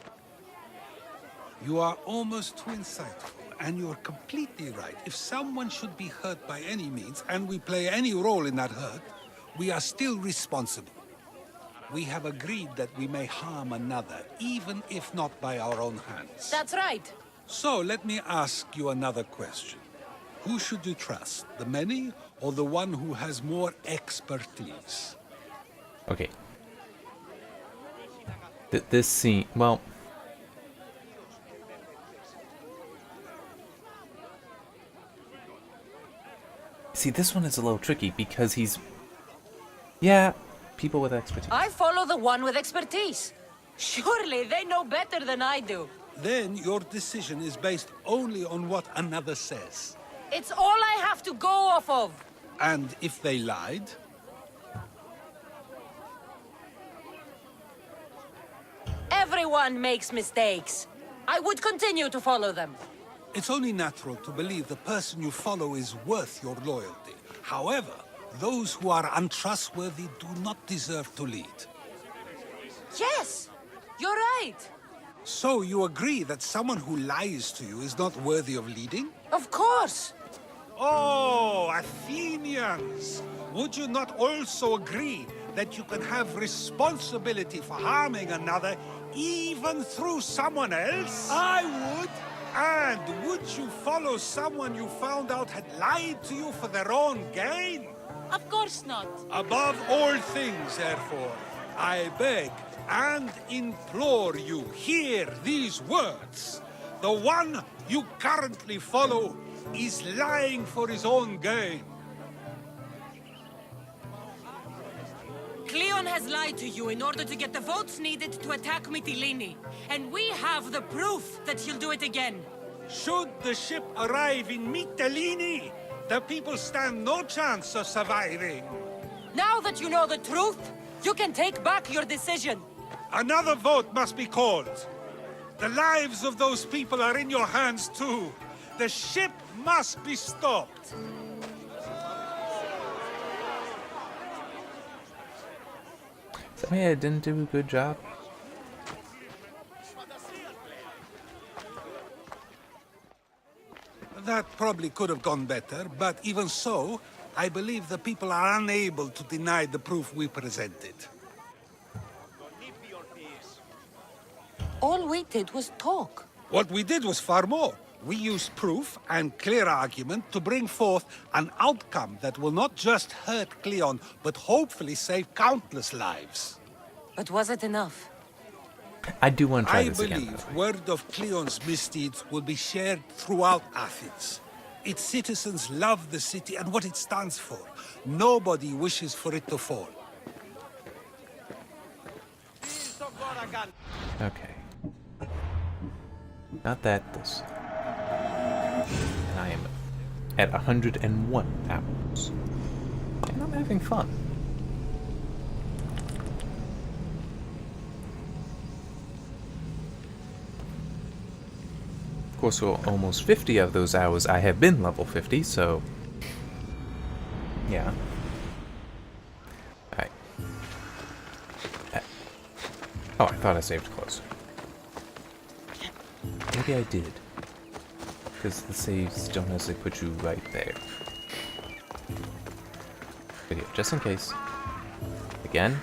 You are almost too insightful, and you're completely right. If someone should be hurt by any means, and we play any role in that hurt, we are still responsible. We have agreed that we may harm another, even if not by our own hands. That's right. So, let me ask you another question. Who should you trust, the many or the one who has more expertise? Okay. This scene, well... See, this one is a little tricky because he's... Yeah, people with expertise. I follow the one with expertise. Surely they know better than I do. Then your decision is based only on what another says. It's all I have to go off of. And if they lied? Everyone makes mistakes. I would continue to follow them. It's only natural to believe the person you follow is worth your loyalty. However, those who are untrustworthy do not deserve to lead. Yes, you're right. So you agree that someone who lies to you is not worthy of leading? Of course. Oh, Athenians! Would you not also agree that you can have responsibility for harming another even through someone else? I would. And would you follow someone you found out had lied to you for their own gain? Of course not. Above all things, therefore, I beg and implore you, hear these words. The one you currently follow is lying for his own gain. Cleon has lied to you in order to get the votes needed to attack Mytilene. And we have the proof that he'll do it again. Should the ship arrive in Mytilene, the people stand no chance of surviving. Now that you know the truth, you can take back your decision. Another vote must be called. The lives of those people are in your hands too. The ship must be stopped. Tell me I didn't do a good job. That probably could have gone better, but even so, I believe the people are unable to deny the proof we presented. All we did was talk. What we did was far more. We used proof and clear argument to bring forth an outcome that will not just hurt Cleon, but hopefully save countless lives. But was it enough? I do want to try I this again. believe word of Cleon's misdeeds will be shared throughout Athens. Its citizens love the city and what it stands for. Nobody wishes for it to fall. Okay. Not that, this. And I am at 101 hours. And I'm having fun. Of course, for almost 50 of those hours, I have been level 50, so... yeah. Alright. Oh, I thought I saved close. Maybe I did. Because the saves don't necessarily put you right there. But yeah, just in case. Again.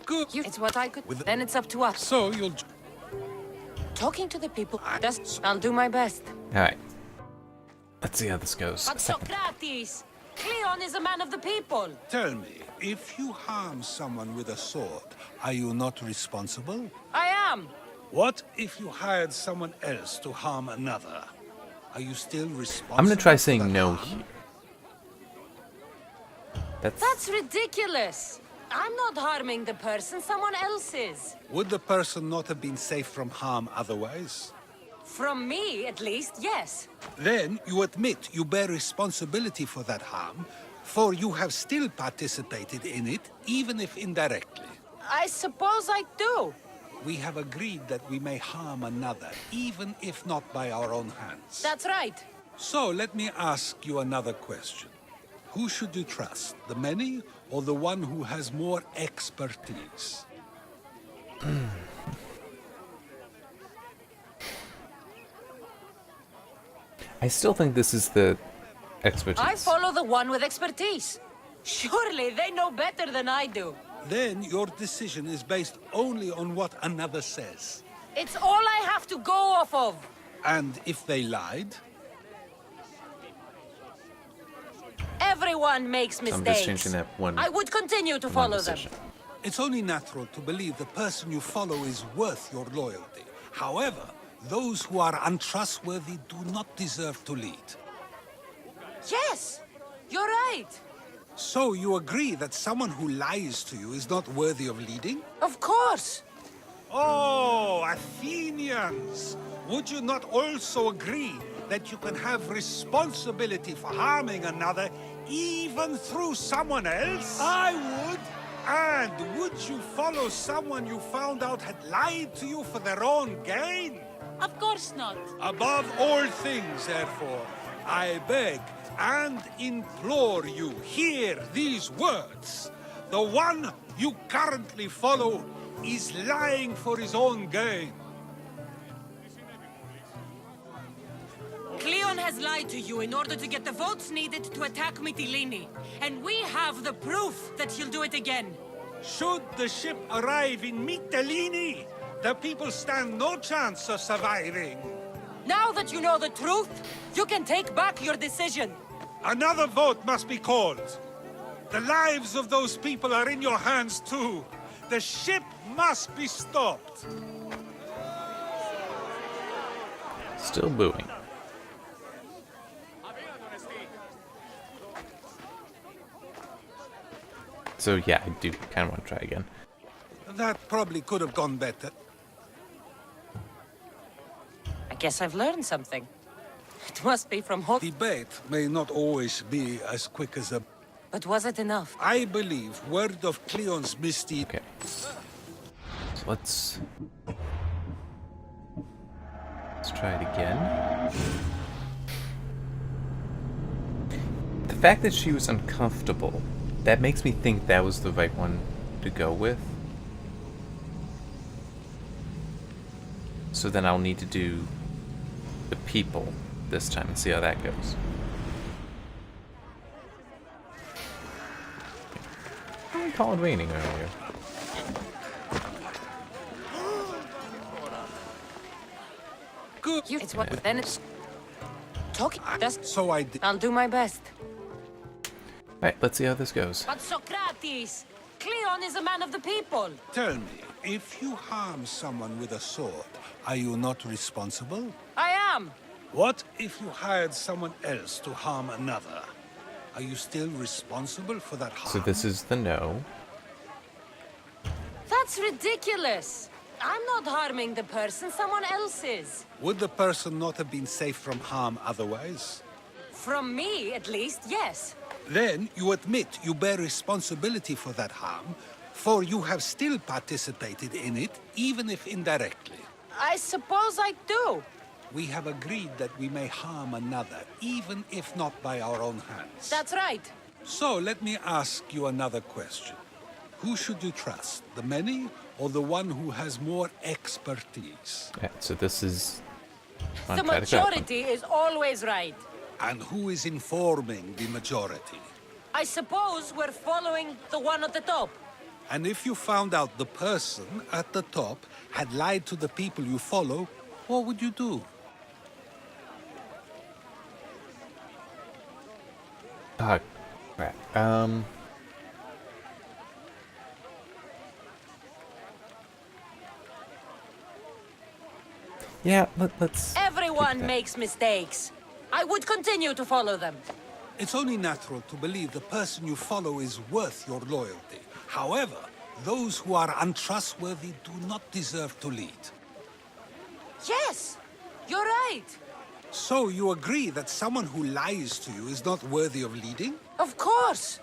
Good. It's what I could. Then it's up to us. So you'll... Talking to the people. I'll do my best. Alright. Let's see how this goes. But Socrates! Cleon is a man of the people! Tell me, if you harm someone with a sword, are you not responsible? I am! What if you hired someone else to harm another? Are you still responsible? I'm gonna try saying no here. That's ridiculous! I'm not harming the person, someone else is. Would the person not have been safe from harm otherwise? From me, at least, yes. Then you admit you bear responsibility for that harm, for you have still participated in it, even if indirectly. I suppose I do. We have agreed that we may harm another, even if not by our own hands. That's right. So let me ask you another question. Who should you trust, the many or the one who has more expertise? I still think this is the expertise. I follow the one with expertise. Surely they know better than I do. Then your decision is based only on what another says. It's all I have to go off of. And if they lied? Everyone makes So I'm mistakes. just changing that one. I would continue to follow them. It's only natural to believe the person you follow is worth your loyalty. However, those who are untrustworthy do not deserve to lead. Yes, you're right. So you agree that someone who lies to you is not worthy of leading? Of course. Oh, Athenians! Would you not also agree that you can have responsibility for harming another even through someone else? I would. And would you follow someone you found out had lied to you for their own gain? Of course not. Above all things, therefore, I beg and implore you, hear these words. The one you currently follow is lying for his own gain. Cleon has lied to you in order to get the votes needed to attack Mytilene. And we have the proof that he'll do it again. Should the ship arrive in Mytilene, the people stand no chance of surviving. Now that you know the truth, you can take back your decision. Another vote must be called. The lives of those people are in your hands too. The ship must be stopped. Still booing. So yeah, I do kind of want to try again. That probably could have gone better. I guess I've learned something. It must be from Hot. Debate may not always be as quick as a... But was it enough? I believe word of Cleon's misdeed... Okay. So let's try it again. The fact that she was uncomfortable, that makes me think that was the right one to go with. So then I'll need to do the people this time and see how that goes. I called it raining earlier. Good. It's what then it's talking. So I did. I'll do my best. Alright, let's see how this goes. But Socrates, Cleon is a man of the people. Tell me, if you harm someone with a sword, are you not responsible? I am. What if you hired someone else to harm another? Are you still responsible for that harm? So this is the no. That's ridiculous. I'm not harming the person, someone else is. Would the person not have been safe from harm otherwise? From me, at least, yes. Then you admit you bear responsibility for that harm, for you have still participated in it, even if indirectly. I suppose I do. We have agreed that we may harm another, even if not by our own hands. That's right. So let me ask you another question. Who should you trust, the many or the one who has more expertise? Yeah, so this is... The majority is always right. And who is informing the majority? I suppose we're following the one at the top. And if you found out the person at the top had lied to the people you follow, what would you do? Crap. Yeah, let's... Everyone makes mistakes. I would continue to follow them. It's only natural to believe the person you follow is worth your loyalty. However, those who are untrustworthy do not deserve to lead. Yes, you're right. So you agree that someone who lies to you is not worthy of leading? Of course.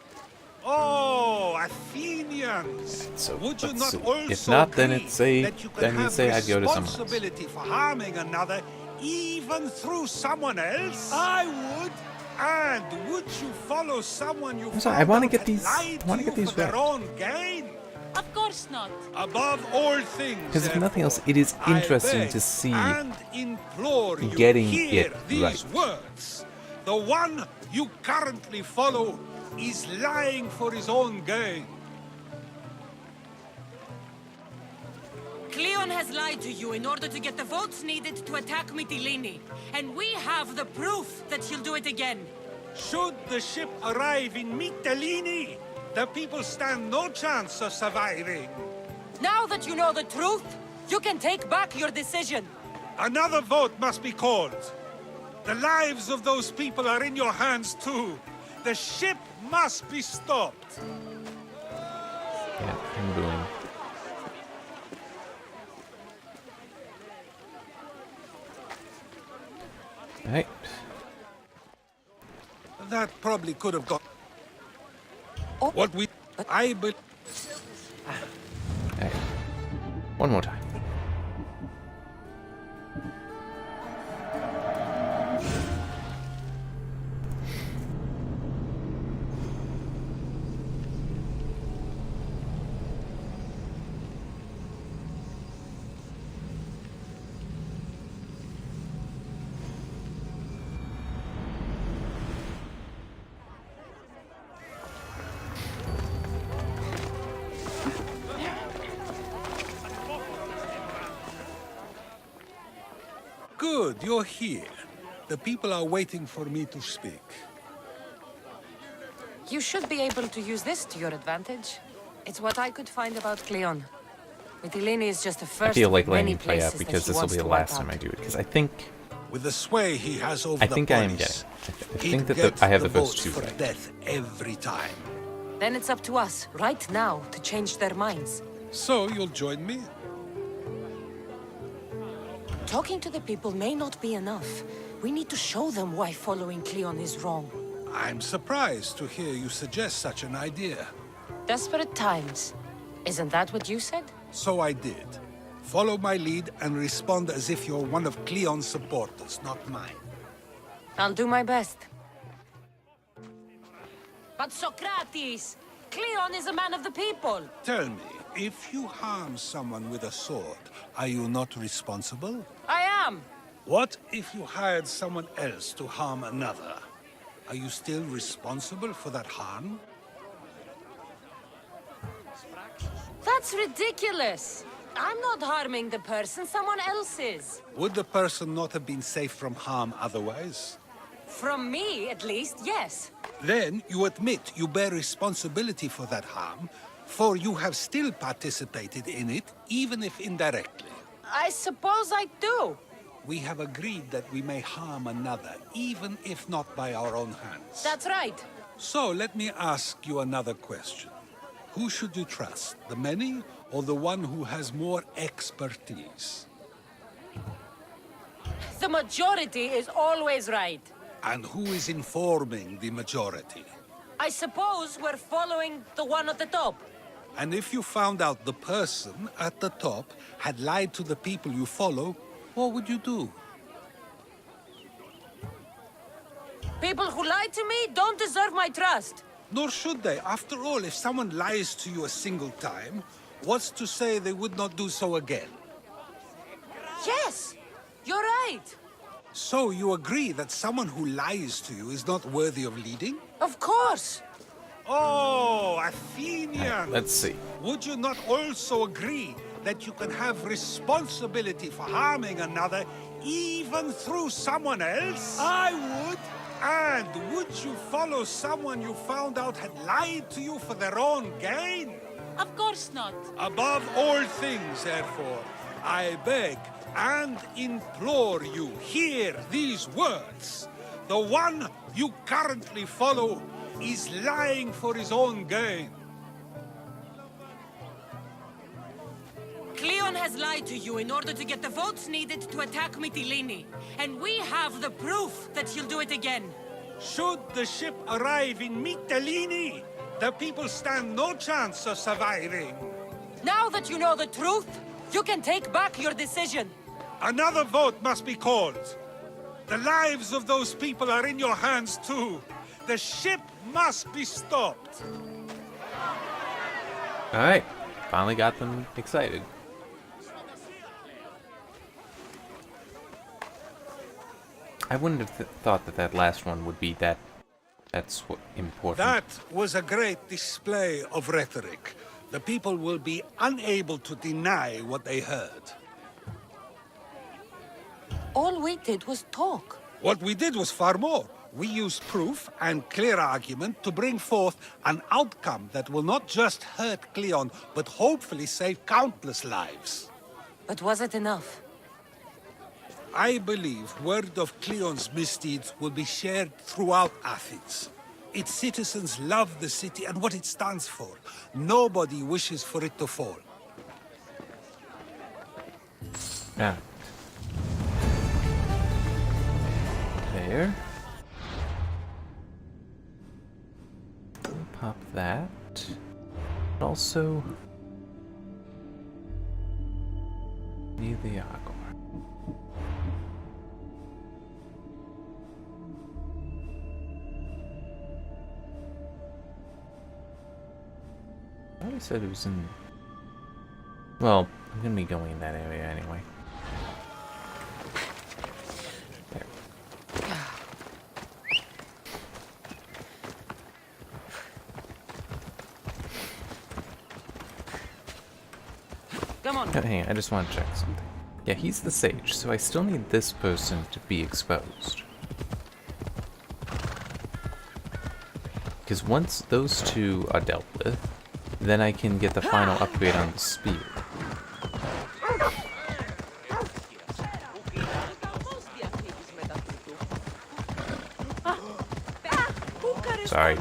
Oh, Athenians! So would you let's not see. also If not, then agree it's a... that you can then you have say I'd go to someone else. responsibility for harming another, even through someone else? I would. And would you follow someone you I'm sorry, I want to get these. lied I want to get these for their right. own gain? Of course not. Above all things, Because if nothing else, therefore, it is I interesting beg to see and implore you getting hear it these right. words. The one you currently follow is lying for his own gain. Cleon has lied to you in order to get the votes needed to attack Mytilene. And we have the proof that he'll do it again. Should the ship arrive in Mytilene, the people stand no chance of surviving. Now that you know the truth, you can take back your decision. Another vote must be called. The lives of those people are in your hands too. The ship must be stopped. Yeah, I'm doing. Right. That probably could have gone. What we... I believe... Right. One more time. Good, you're here. The people are waiting for me to speak. You should be able to use this to your advantage. It's what I could find about Cleon. Mytilene is just the first I feel like of many letting it play out places because that he this will wants be the to wipe last time out. I do it. Because I think... With the sway he has over I the think I am police, getting. I he'd think that get I have the votes first two for right. death every time. Then it's up to us, right now, to change their minds. So you'll join me? Talking to the people may not be enough. We need to show them why following Cleon is wrong. I'm surprised to hear you suggest such an idea. Desperate times. Isn't that what you said? So I did. Follow my lead and respond as if you're one of Cleon's supporters, not mine. I'll do my best. But Socrates! Cleon is a man of the people! Tell me, if you harm someone with a sword, are you not responsible? I am! What if you hired someone else to harm another? Are you still responsible for that harm? That's ridiculous! I'm not harming the person, someone else is. Would the person not have been safe from harm otherwise? From me, at least, yes. Then you admit you bear responsibility for that harm, for you have still participated in it, even if indirectly. I suppose I do. We have agreed that we may harm another, even if not by our own hands. That's right. So let me ask you another question. Who should you trust, the many or the one who has more expertise? The majority is always right. And who is informing the majority? I suppose we're following the one at the top. And if you found out the person at the top had lied to the people you follow, what would you do? People who lie to me don't deserve my trust. Nor should they. After all, if someone lies to you a single time, what's to say they would not do so again? Yes, you're right. So you agree that someone who lies to you is not worthy of leading? Of course. Oh, Athenian! Let's see. Would you not also agree that you can have responsibility for harming another even through someone else? I would. And would you follow someone you found out had lied to you for their own gain? Of course not. Above all things, therefore, I beg and implore you, hear these words. The one you currently follow is lying for his own gain. Cleon has lied to you in order to get the votes needed to attack Mytilene. And we have the proof that he'll do it again. Should the ship arrive in Mytilene, the people stand no chance of surviving. Now that you know the truth, you can take back your decision. Another vote must be called. The lives of those people are in your hands too. The ship must be stopped. All right, finally got them excited. I wouldn't have thought that that last one would be that's what important. That was a great display of rhetoric. The people will be unable to deny what they heard. All we did was talk. What we did was far more. We used proof and clear argument to bring forth an outcome that will not just hurt Cleon, but hopefully save countless lives. But was it enough? I believe word of Cleon's misdeeds will be shared throughout Athens. Its citizens love the city and what it stands for. Nobody wishes for it to fall. Yeah. There. Pop that. Also, need the Agor. I always said it was in. Well, I'm gonna be going in that area anyway. There. Come on. Hang on, I just want to check something. Yeah, he's the sage, so I still need this person to be exposed. Because once those two are dealt with, then I can get the final upgrade on the spear. Sorry.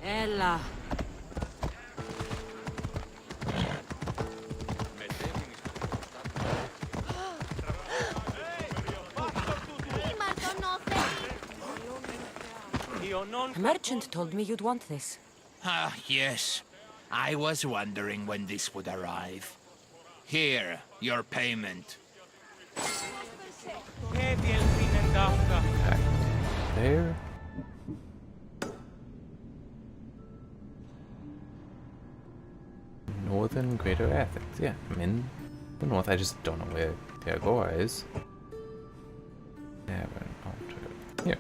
Ella. A merchant told me you'd want this. Ah, yes. I was wondering when this would arrive. Here, your payment. There. Northern Greater Athens. Yeah, I'm in the north. I just don't know where the Agora is. Tavern altar. Here.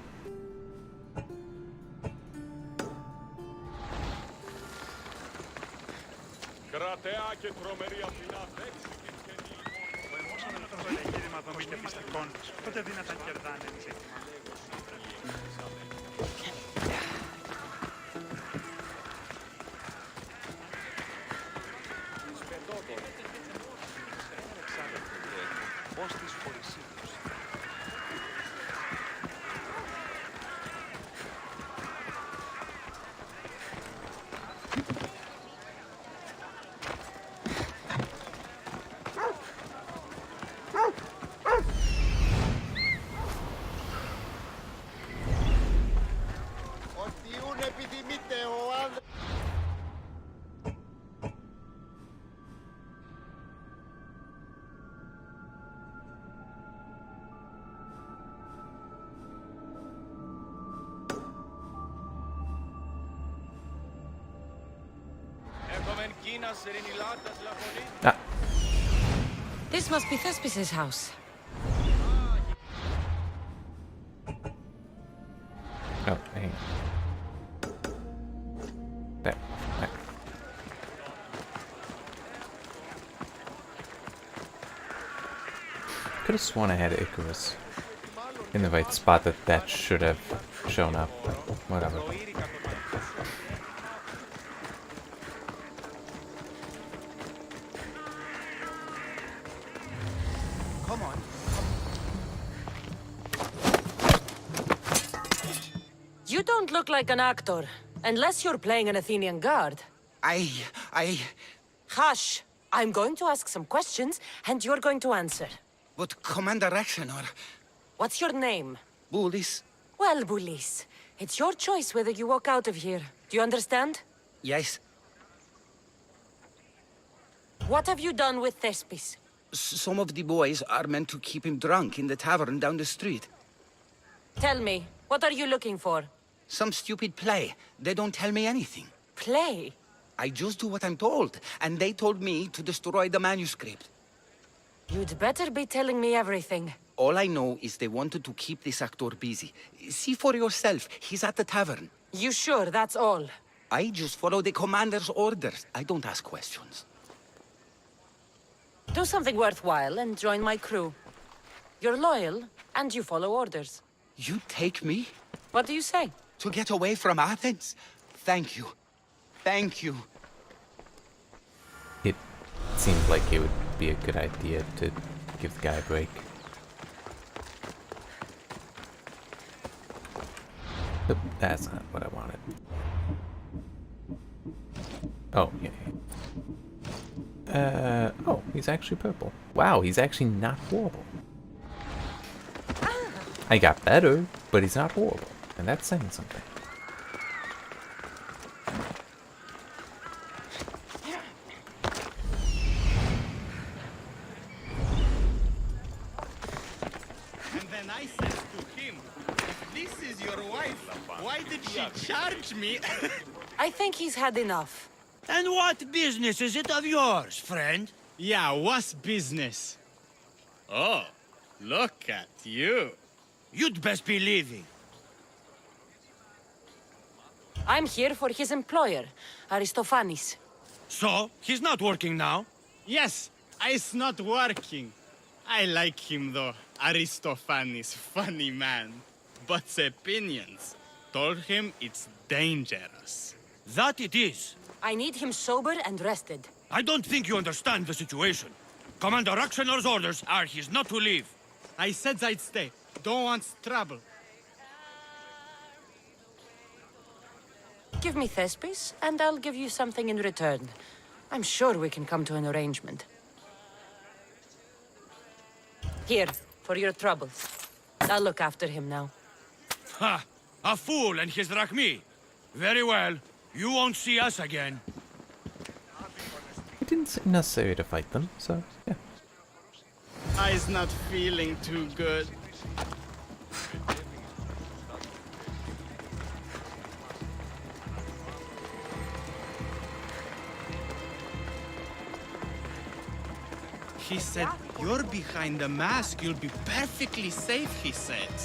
Ah. This must be Thespis' house. Oh, hang on. There. There. Could have sworn I had Icarus in the right spot. That should have shown up, but whatever. Come on. You don't look like an actor, unless you're playing an Athenian guard. Hush! I'm going to ask some questions, and you're going to answer. But Commander Raxenor... What's your name? Bulis? Well, Bulis, it's your choice whether you walk out of here. Do you understand? Yes. What have you done with Thespis? Some of the boys are meant to keep him drunk in the tavern down the street. Tell me, what are you looking for? Some stupid play. They don't tell me anything. Play? I just do what I'm told, and they told me to destroy the manuscript. You'd better be telling me everything. All I know is they wanted to keep this actor busy. See for yourself, he's at the tavern. You sure that's all? I just follow the commander's orders. I don't ask questions. Do something worthwhile and join my crew. You're loyal, and you follow orders. You take me? What do you say? To get away from Athens? Thank you. Thank you. It seemed like it would be a good idea to give the guy a break. But that's not what I wanted. Oh, yeah. Oh, he's actually purple. Wow, he's actually not horrible. I got better, but he's not horrible. And that's saying something. And then I said to him, if this is your wife, why did she charge me? I think he's had enough. And what business is it of yours, friend? Yeah, what's business? Oh, look at you. You'd best be leaving. I'm here for his employer, Aristophanes. So, he's not working now? Yes, it's not working. I like him though, Aristophanes, funny man. But opinions told him it's dangerous. That it is. I need him sober and rested. I don't think you understand the situation. Commander Raxenor's orders are he's not to leave. I said I'd stay. Don't want trouble. Give me Thespis, and I'll give you something in return. I'm sure we can come to an arrangement. Here, for your troubles. I'll look after him now. Ha! A fool and his drachmi! Very well. You won't see us again. It didn't seem necessary to fight them, so yeah. I's not feeling too good. He said, "You're behind the mask. You'll be perfectly safe," he said.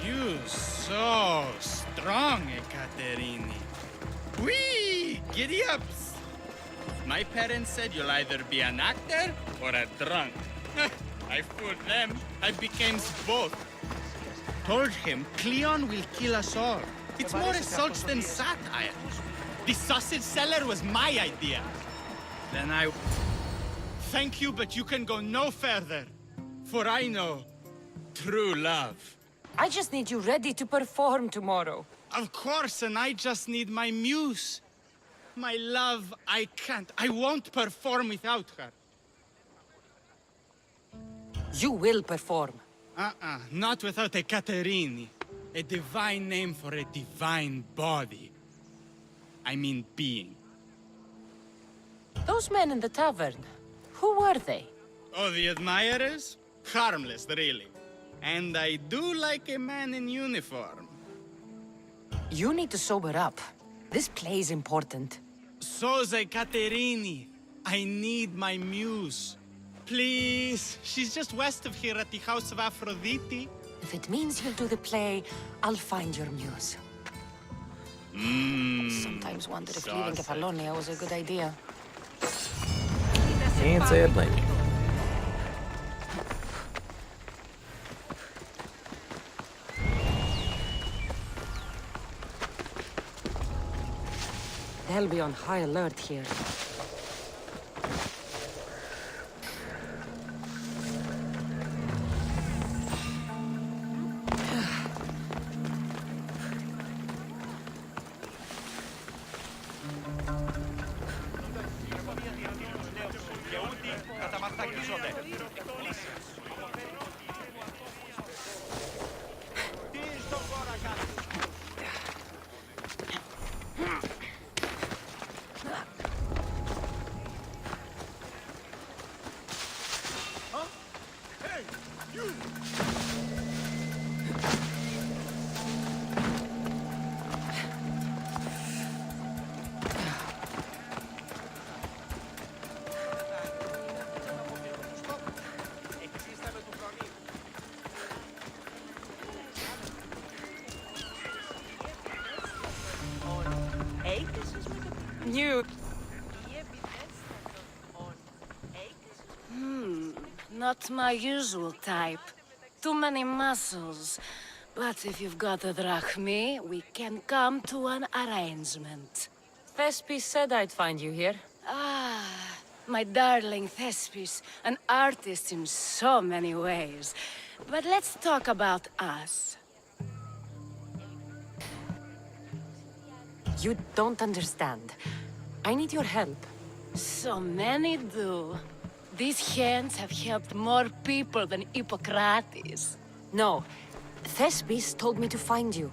You so strong, Ekaterini. Whee! Giddy-ups! My parents said you'll either be an actor or a drunk. I fooled them. I became both. Told him Cleon will kill us all. It's more assaults than satire. The sausage seller was my idea. Then I... Thank you, but you can go no further. For I know true love. I just need you ready to perform tomorrow. Of course, and I just need my muse. My love, I can't. I won't perform without her. You will perform. Not without a Caterini. A divine name for a divine body. I mean being. Those men in the tavern, who were they? Oh, the admirers? Harmless, really. And I do like a man in uniform. You need to sober up. This play is important. Soze Caterini. I need my muse. Please. She's just west of here at the House of Aphrodite. If it means you'll do the play, I'll find your muse. Sometimes wonder if leaving Kefalonia was a good idea. Can't say I blame you. They'll be on high alert here. You. Not my usual type. Too many muscles. But if you've got a drachmi, we can come to an arrangement. Thespis said I'd find you here. Ah, my darling Thespis, an artist in so many ways. But let's talk about us. You don't understand. I need your help. So many do. These hands have helped more people than Hippocrates. No, Thespis told me to find you.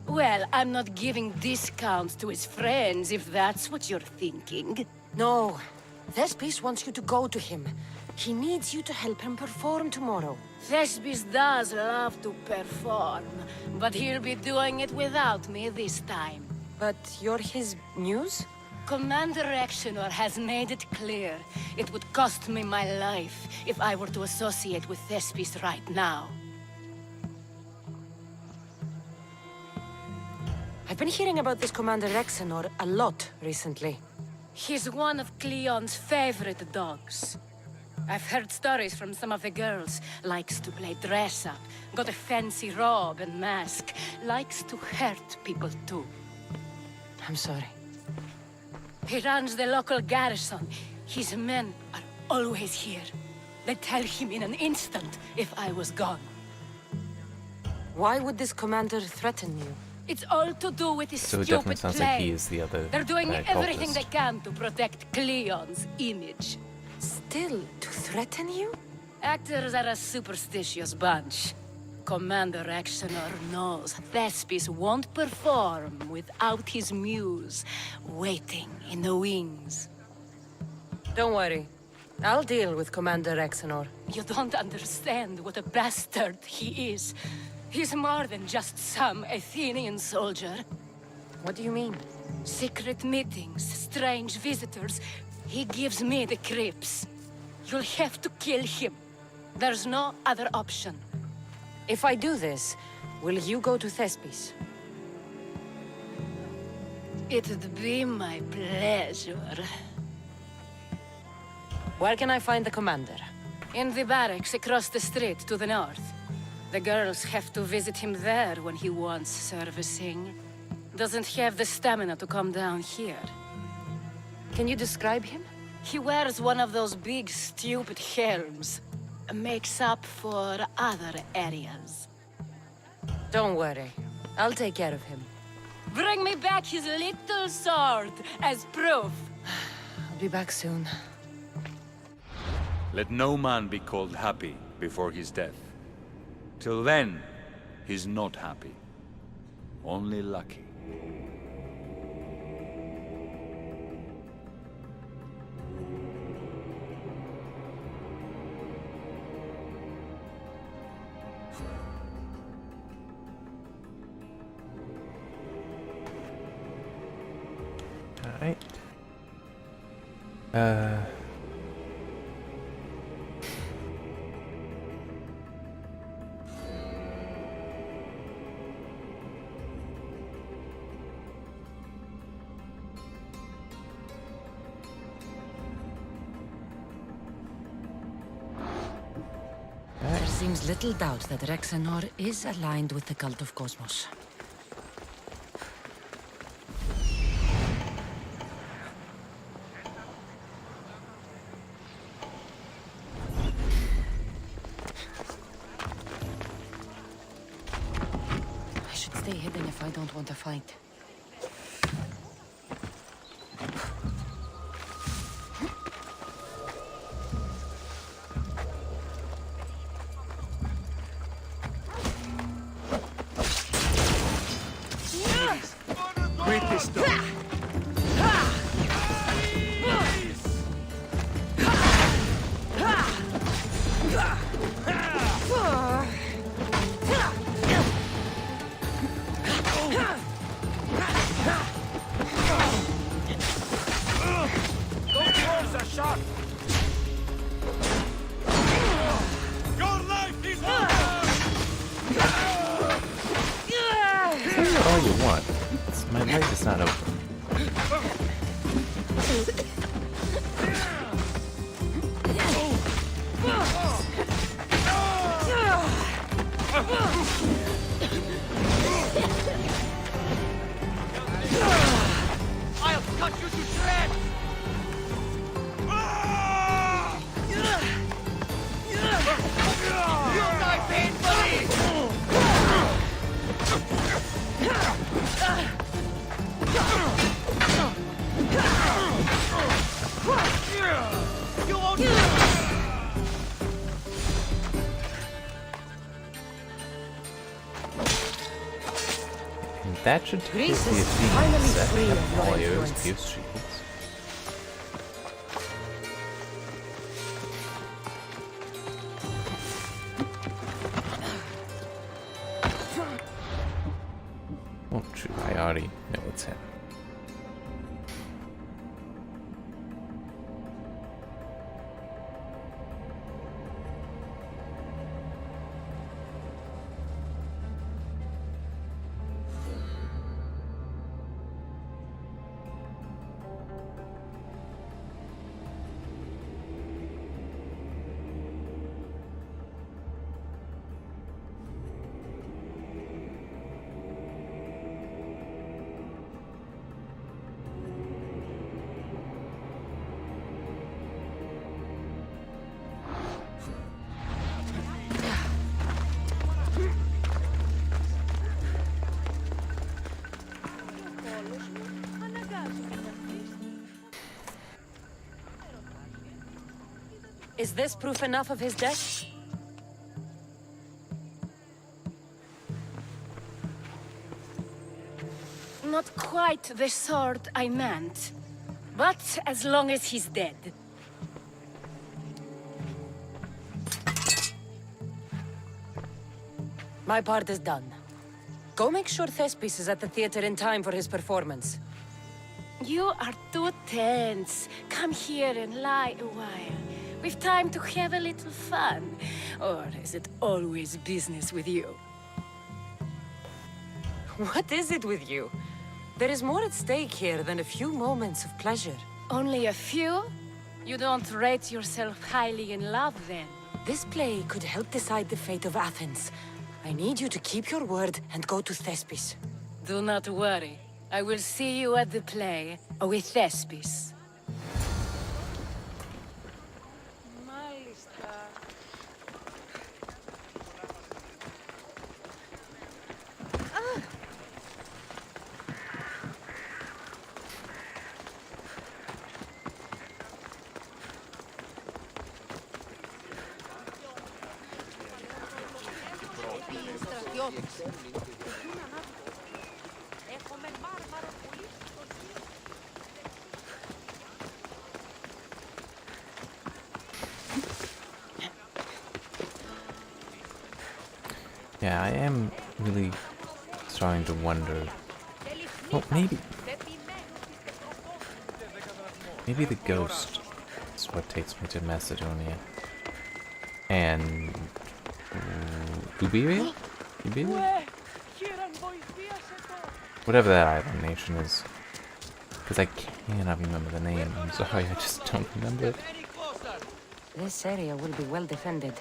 Well, I'm not giving discounts to his friends, if that's what you're thinking. No, Thespis wants you to go to him. He needs you to help him perform tomorrow. Thespis does love to perform, but he'll be doing it without me this time. But you're his muse? Commander Rexenor has made it clear it would cost me my life if I were to associate with Thespis right now. I've been hearing about this Commander Rexenor a lot recently. He's one of Cleon's favorite dogs. I've heard stories from some of the girls. Likes to play dress-up, got a fancy robe and mask. Likes to hurt people too. I'm sorry. He runs the local garrison. His men are always here. They'd tell him in an instant if I was gone. Why would this commander threaten you? It's all to do with this So it stupid definitely sounds play. like he is the other They're doing bad everything cultist. they can to protect Cleon's image. Still, to threaten you? Actors are a superstitious bunch. Commander Exenor knows Thespis won't perform without his muse waiting in the wings. Don't worry. I'll deal with Commander Exenor. You don't understand what a bastard he is. He's more than just some Athenian soldier. What do you mean? Secret meetings, strange visitors. He gives me the creeps. You'll have to kill him. There's no other option. If I do this, will you go to Thespis? It'd be my pleasure. Where can I find the commander? In the barracks across the street to the north. The girls have to visit him there when he wants servicing. Doesn't have the stamina to come down here. Can you describe him? He wears one of those big, stupid helms. Makes up for other areas. Don't worry. I'll take care of him. Bring me back his little sword as proof. I'll be back soon. Let no man be called happy before his death. Till then, he's not happy. Only lucky. Alright. There seems little doubt that Rexenor is aligned with the cult of Cosmos. I should stay hidden if I don't want to fight. All you want. My knife is not open. I'll cut you to shreds! You'll die painfully! You won't. And that should take Greece the is Athenian finally set free of of your warriors, influence. gift shields. Oh, true. I already know it's him. Is this proof enough of his death? Not quite the sort I meant. But as long as he's dead. My part is done. Go make sure Thespis is at the theater in time for his performance. You are too tense. Come here and lie a while. We've time to have a little fun. Or is it always business with you? What is it with you? There is more at stake here than a few moments of pleasure. Only a few? You don't rate yourself highly in love, then? This play could help decide the fate of Athens. I need you to keep your word and go to Thespis. Do not worry. I will see you at the play with Thespis. Yeah, I am really starting to wonder. Well, maybe the ghost is what takes me to Macedonia. And Uberia? Whatever that island nation is. Because I cannot remember the name. I'm sorry, I just don't remember it. This area will be well defended.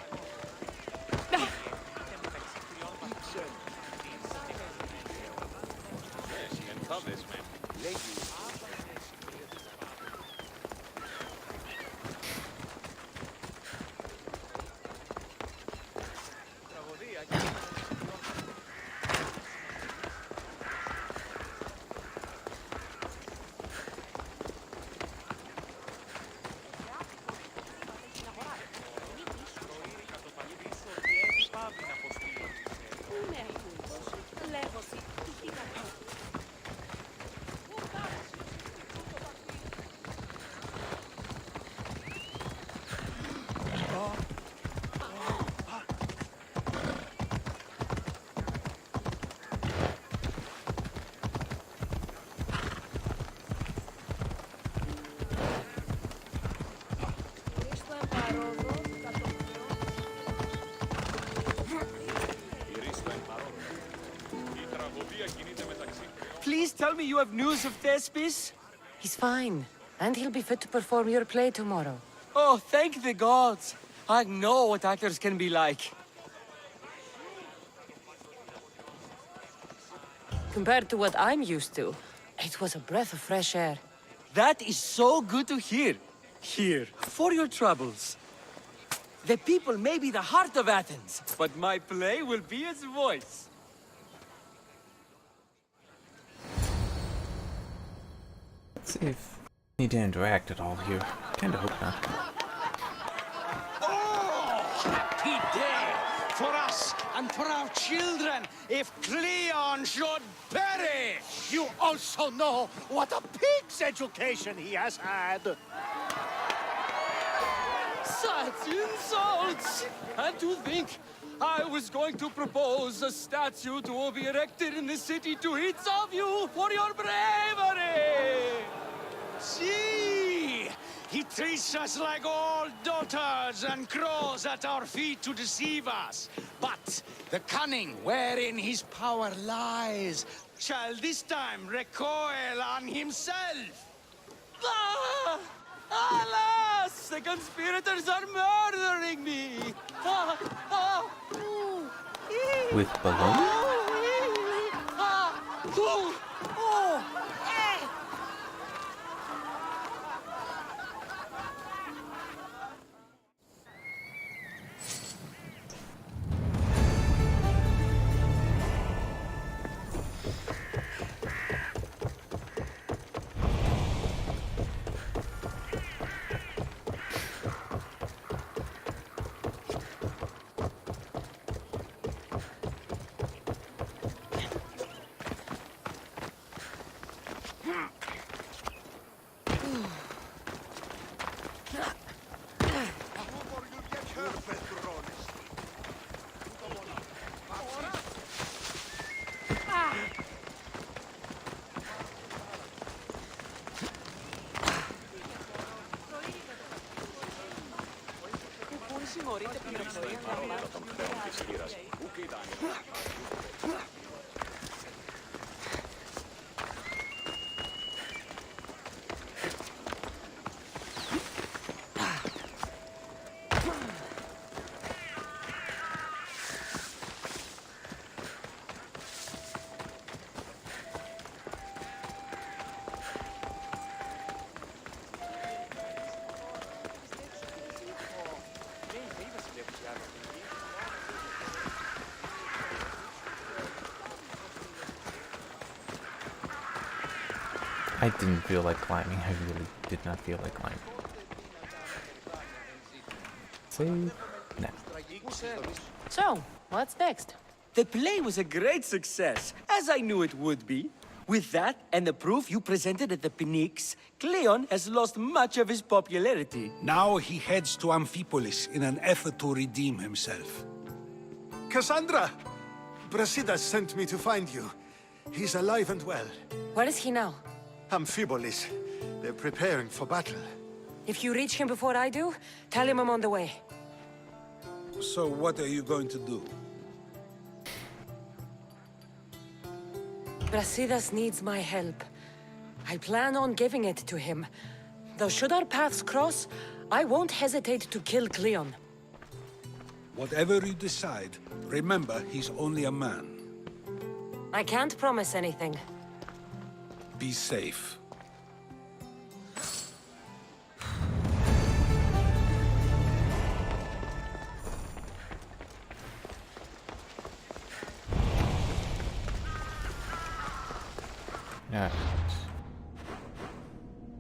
Please tell me you have news of Thespis? He's fine, and he'll be fit to perform your play tomorrow. Oh, thank the gods. I know what actors can be like. Compared to what I'm used to, it was a breath of fresh air. That is so good to hear. Here, for your troubles. The people may be the heart of Athens, but my play will be its voice. Let's see if we need to interact at all here. Kinda hope not. Happy day for us and for our children if Cleon should perish! You also know what a pig's education he has had. Such insults! And to think I was going to propose a statue to be erected in the city to each of you for your bravery! See! He treats us like old dotards and crawls at our feet to deceive us. But the cunning wherein his power lies shall this time recoil on himself. Ah! Alas! The conspirators are murdering me! With balloons? I didn't feel like climbing. I really did not feel like climbing. Save now. So, what's next? The play was a great success, as I knew it would be. With that, and the proof you presented at the Phoenix, Cleon has lost much of his popularity. Now he heads to Amphipolis in an effort to redeem himself. Kassandra! Brasida sent me to find you. He's alive and well. Where is he now? Amphipolis. They're preparing for battle. If you reach him before I do, tell him I'm on the way. So what are you going to do? Brasidas needs my help. I plan on giving it to him. Though should our paths cross, I won't hesitate to kill Cleon. Whatever you decide, remember he's only a man. I can't promise anything. Be safe. Alright.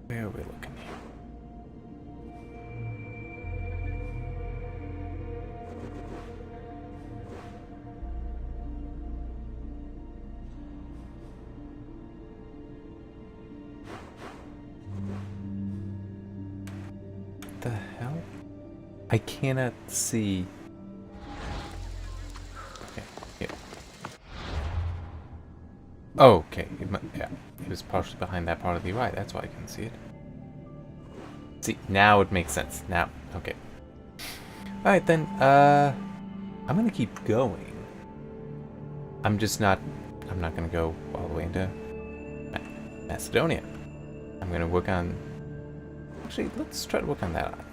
Where are we looking here? What the hell? I cannot see. Okay, here. Oh, okay. Yeah, it was partially behind that part of the UI. That's why I couldn't see it. See, now it makes sense. Now, okay. All right then. I'm gonna keep going. I'm not gonna go all the way into Macedonia. I'm gonna work on. Actually, let's try to work on that island.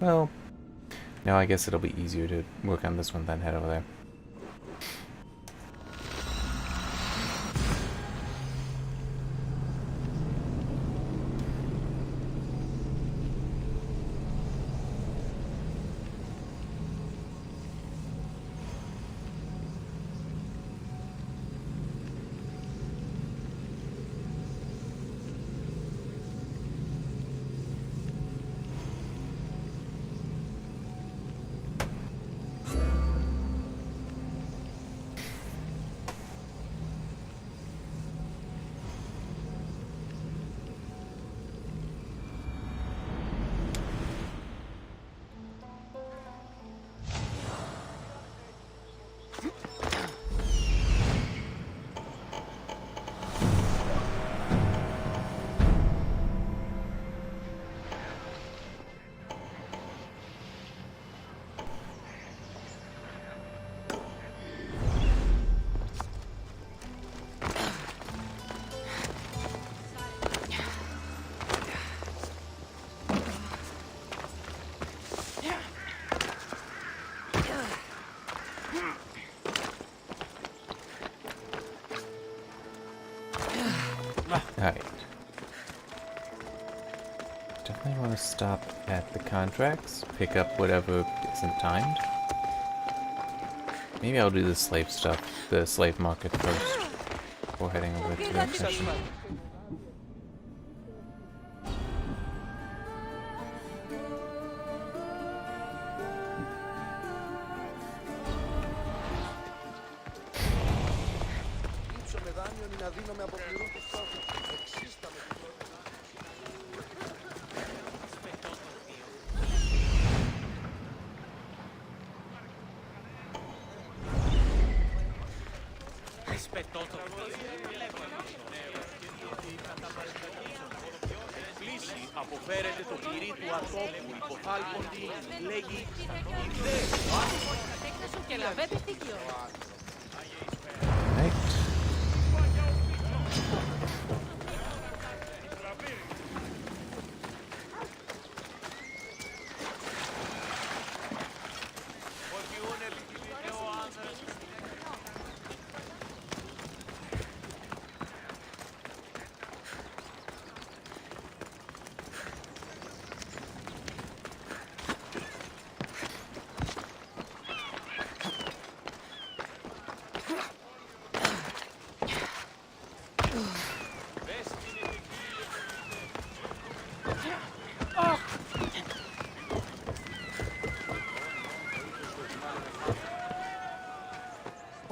Well, no, I guess it'll be easier to work on this one than head over there. Alright. Definitely want to stop at the contracts, pick up whatever isn't timed. Maybe I'll do the slave stuff, the slave market first, before heading over to that mission. αποφέρεται το τυρί του ατόπου υποθάλποντι, λέγει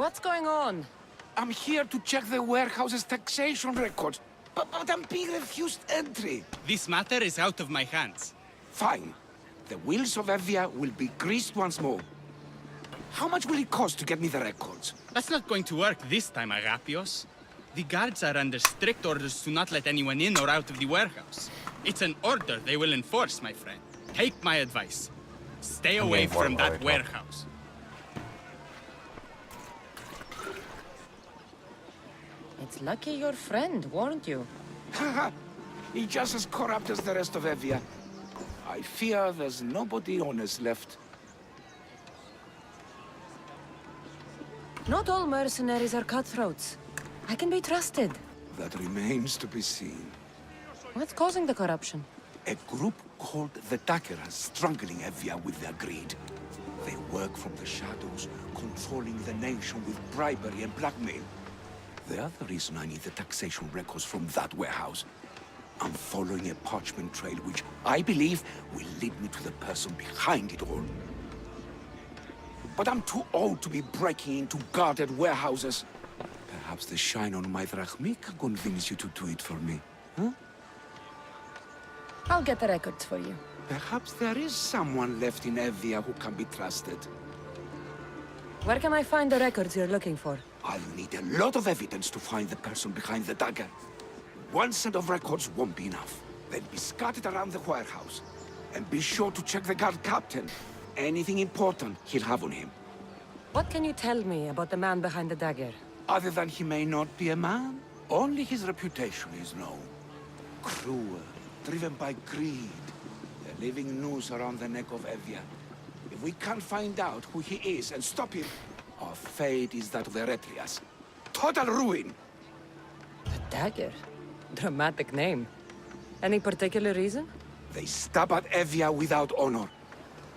What's going on? I'm here to check the warehouse's taxation records, but I'm being refused entry. This matter is out of my hands. Fine. The wheels of Evia will be greased once more. How much will it cost to get me the records? That's not going to work this time, Agapios. The guards are under strict orders to not let anyone in or out of the warehouse. It's an order they will enforce, my friend. Take my advice. Stay away from that warehouse. It's lucky your friend warned you. Haha! He's just as corrupt as the rest of Evia. I fear there's nobody honest left. Not all mercenaries are cutthroats. I can be trusted. That remains to be seen. What's causing the corruption? A group called the Daggers strangling Evia with their greed. They work from the shadows, controlling the nation with bribery and blackmail. The other reason I need the taxation records from that warehouse. I'm following a parchment trail which I believe will lead me to the person behind it all. But I'm too old to be breaking into guarded warehouses. Perhaps the shine on my drachmi can convince you to do it for me, huh? I'll get the records for you. Perhaps there is someone left in Evia who can be trusted. Where can I find the records you're looking for? I'll need a lot of evidence to find the person behind the dagger. One set of records won't be enough. They'll be scattered around the warehouse. And be sure to check the guard captain. Anything important he'll have on him. What can you tell me about the man behind the dagger? Other than he may not be a man, only his reputation is known. Cruel, driven by greed. A living noose around the neck of Evia. If we can't find out who he is and stop him, our fate is that of the Eretrias. Total ruin! The dagger? Dramatic name. Any particular reason? They stab at Evia without honor.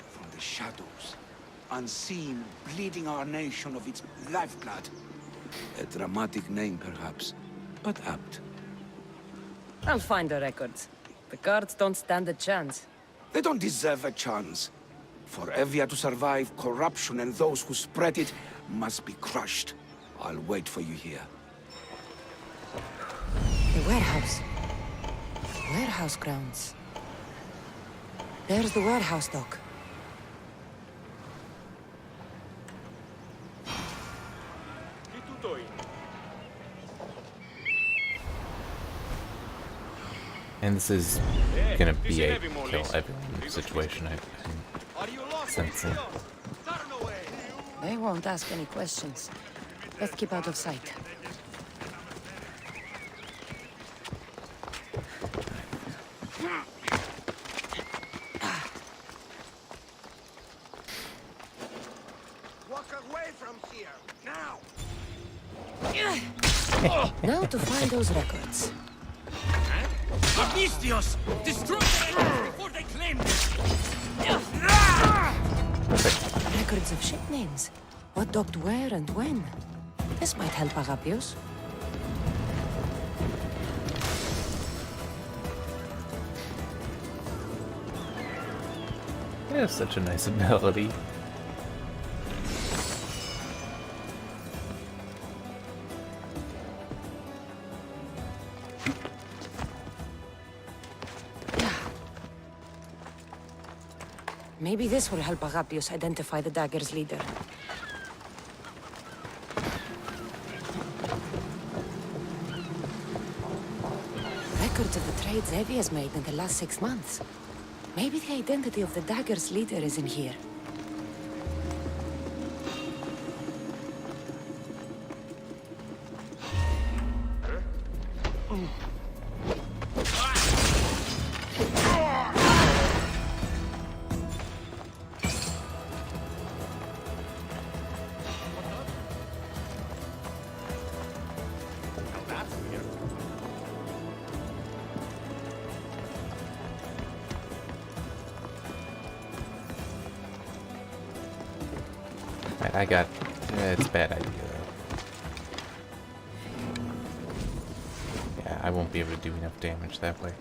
From the shadows. Unseen, bleeding our nation of its lifeblood. A dramatic name, perhaps, but apt. I'll find the records. The guards don't stand a chance. They don't deserve a chance. For Evia to survive, corruption and those who spread it must be crushed. I'll wait for you here. The warehouse. Warehouse grounds. There's the warehouse dock. And this is gonna be a kill everyone situation, I'm sensing. They won't ask any questions. Let's keep out of sight. Walk away from here, now! Now to find those records. Avistios! Destroy the records before they claim them! Records of ship names. What docked where and when. This might help Agapios. Yeah, such a nice ability. Maybe this will help Agapios identify the dagger's leader. records of the trades Evie has made in the last 6 months. Maybe the identity of the dagger's leader is in here. I got... it's a bad idea, though. Yeah, I won't be able to do enough damage that way.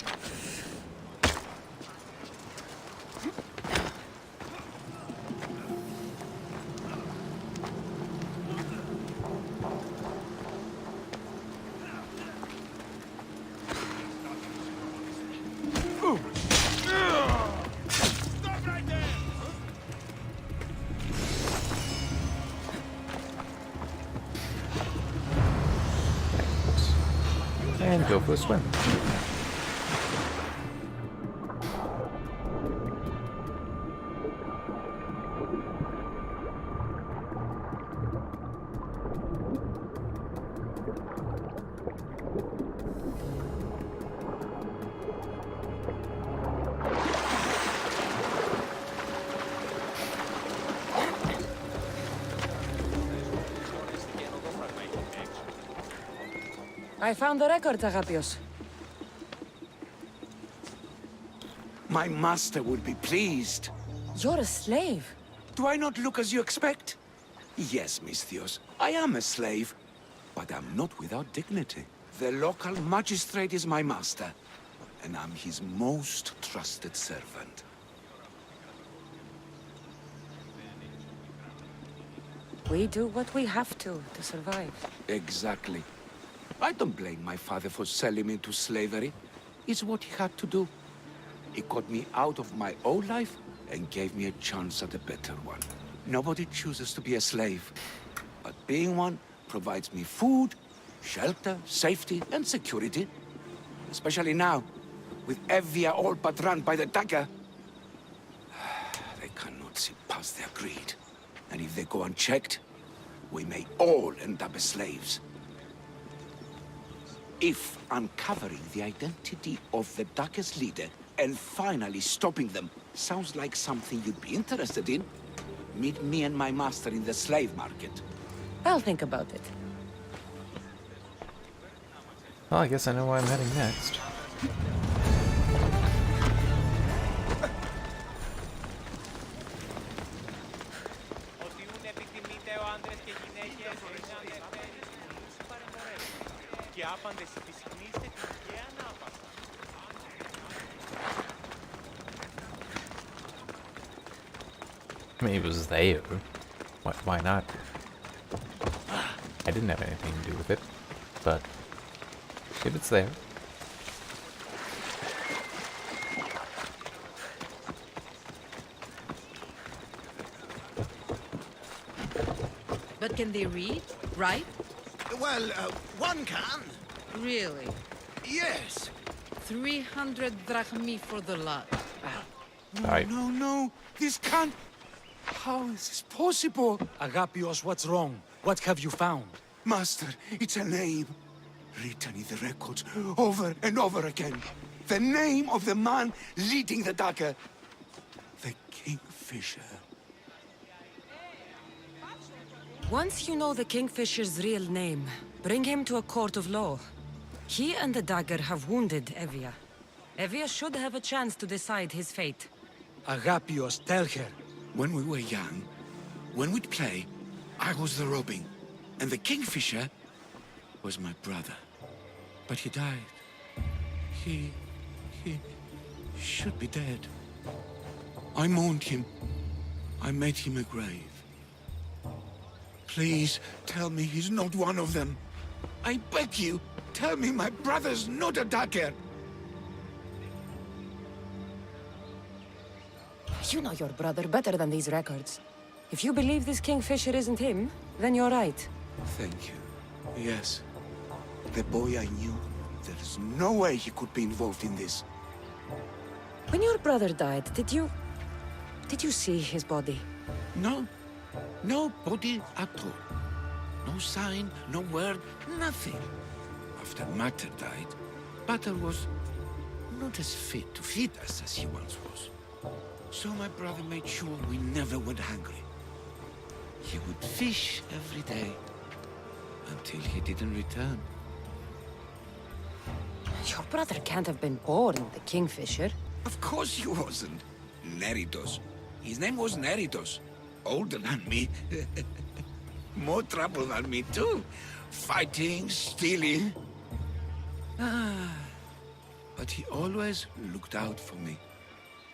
And go for a swim. I found the record, Agapios. My master would be pleased. You're a slave. Do I not look as you expect? Yes, Misthios, I am a slave, but I'm not without dignity. The local magistrate is my master, and I'm his most trusted servant. We do what we have to survive. Exactly. I don't blame my father for selling me into slavery. It's what he had to do. He got me out of my old life and gave me a chance at a better one. Nobody chooses to be a slave, but being one provides me food, shelter, safety, and security. Especially now, with Evia all but run by the dagger. They cannot see past their greed. And if they go unchecked, we may all end up as slaves. If uncovering the identity of the dagger's leader and finally stopping them sounds like something you'd be interested in, meet me and my master in the slave market. I'll think about it. Well, I guess I know where I'm heading next. I mean, it was there. Why not? I didn't have anything to do with it, but if it's there. But can they read, write? Well, one can. Really? Yes. 300 drachmi for the lot. No, this can't... How is this possible? Agapios, what's wrong? What have you found? Master, it's a name. Written in the records over and over again. The name of the man leading the dagger. The Kingfisher. Once you know the Kingfisher's real name, bring him to a court of law. He and the dagger have wounded Evia. Evia should have a chance to decide his fate. Agapios, tell her. When we were young, when we'd play, I was the robin, and the Kingfisher was my brother. But he died. He should be dead. I mourned him. I made him a grave. Please, tell me he's not one of them. I beg you, tell me my brother's not a dagger. You know your brother better than these records. If you believe this Kingfisher isn't him, then you're right. Thank you. Yes. The boy I knew, There's no way he could be involved in this. When your brother died, did you see his body? No. No body at all. No sign, no word, nothing. After Mater died, Butter was not as fit to feed us as he once was. So my brother made sure we never went hungry. He would fish every day until he didn't return. Your brother can't have been born the Kingfisher. Of course he wasn't. Neritos. His name was Neritos. Older than me. More trouble than me too. Fighting, stealing. But he always looked out for me.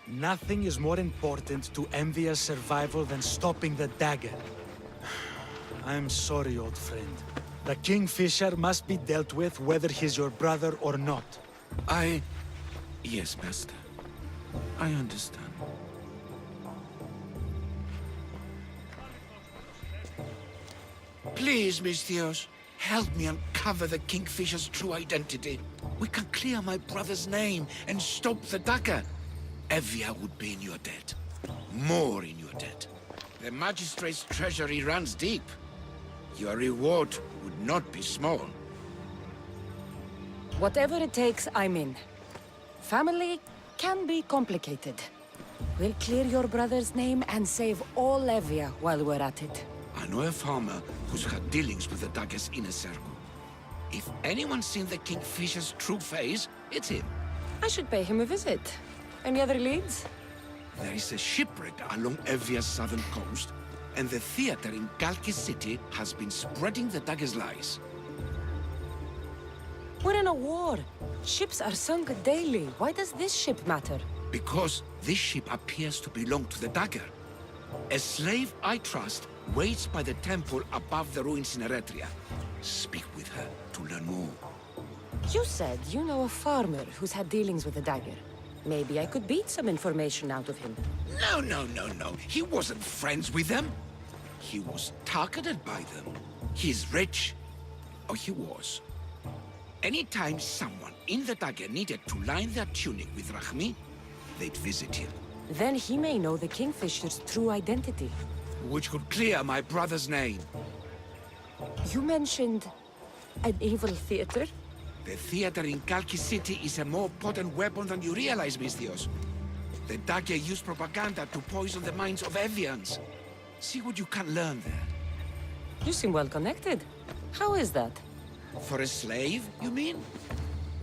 Nothing is more important to Envia's survival than stopping the dagger. I'm sorry, old friend. The Kingfisher must be dealt with whether he's your brother or not. Yes, Master. I understand. Please, Misthios, help me uncover the Kingfisher's true identity. We can clear my brother's name and stop the dagger. Evia would be in your debt. More in your debt. The Magistrate's treasury runs deep. Your reward would not be small. Whatever it takes, I'm in. Family can be complicated. We'll clear your brother's name and save all Evia while we're at it. I know a farmer who's had dealings with the dagger's inner circle. If anyone's seen the Kingfisher's true face, it's him. I should pay him a visit. Any other leads? There is a shipwreck along Evia's southern coast, and the theater in Kalki City has been spreading the dagger's lies. We're in a war. Ships are sunk daily. Why does this ship matter? Because this ship appears to belong to the dagger. A slave I trust waits by the temple above the ruins in Eretria. Speak with her to learn more. You said you know a farmer who's had dealings with the dagger. Maybe I could beat some information out of him. No. He wasn't friends with them. He was targeted by them. He's rich. Or he was. Anytime someone in the dagger needed to line their tunic with Rahmi, they'd visit him. Then he may know the Kingfisher's true identity. Which could clear my brother's name. You mentioned an evil theater? The theater in Kalki City is a more potent weapon than you realize, Misthios. The dagger used propaganda to poison the minds of Evians. See what you can learn there. You seem well connected. How is that? For a slave, you mean?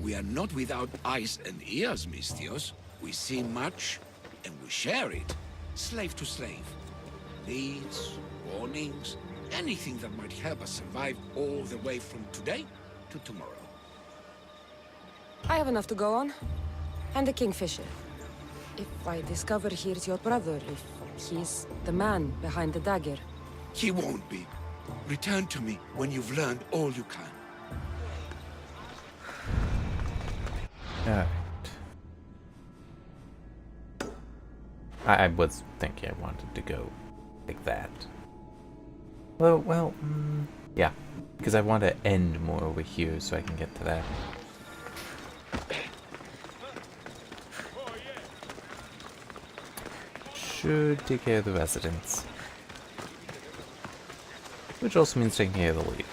We are not without eyes and ears, Misthios. We see much, and we share it. Slave to slave. Leads, warnings, anything that might help us survive all the way from today to tomorrow. I have enough to go on. And the Kingfisher. If I discover he's your brother, if he's the man behind the dagger. He won't be. Return to me when you've learned all you can. Alright. I was thinking I wanted to go like that. Well, yeah. Because I want to end more over here so I can get to that. Should take care of the residents. Which also means taking care of the lead.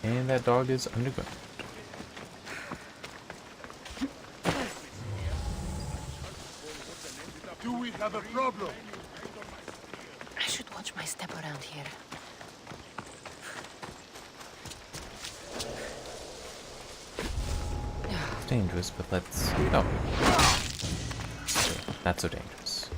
And that dog is underground. Do we have a problem? I should watch my step around here. It's dangerous, but let's... Oh. Not so dangerous.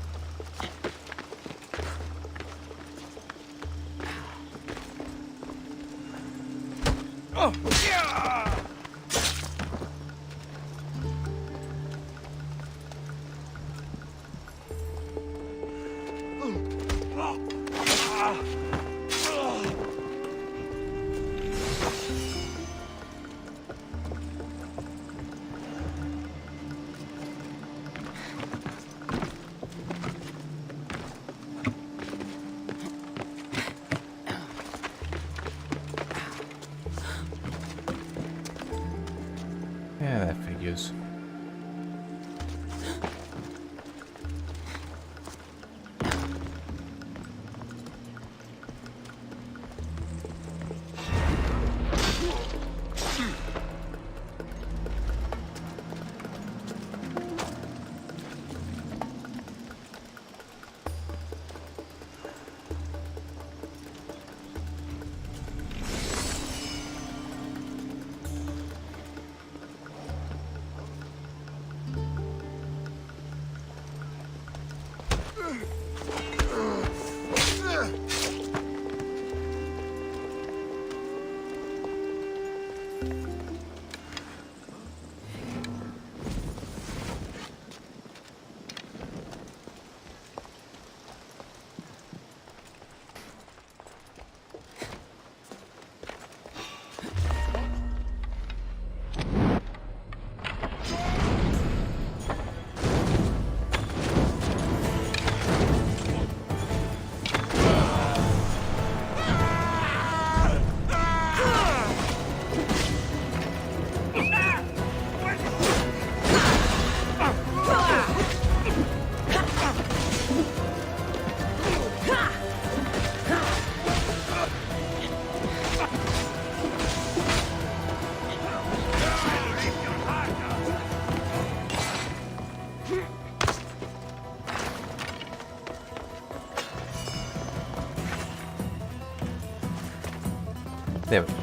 Yeah, that figures. There we go.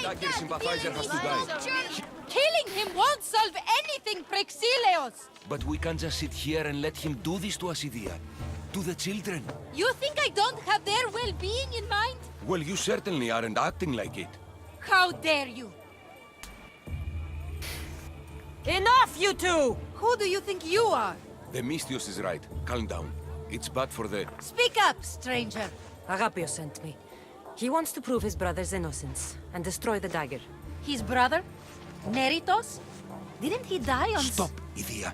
Dagger sympathizer has to die. Killing him won't solve anything, Prexileos! But we can't just sit here and let him do this to us, Idia. To the children. You think I don't have their well-being in mind? Well, you certainly aren't acting like it. How dare you! Enough, you two! Who do you think you are? The Mystios is right. Calm down. It's bad for the... Speak up, stranger. Agapio sent me. He wants to prove his brother's innocence and destroy the dagger. His brother? Neritos? Didn't he die on... Stop, Idia.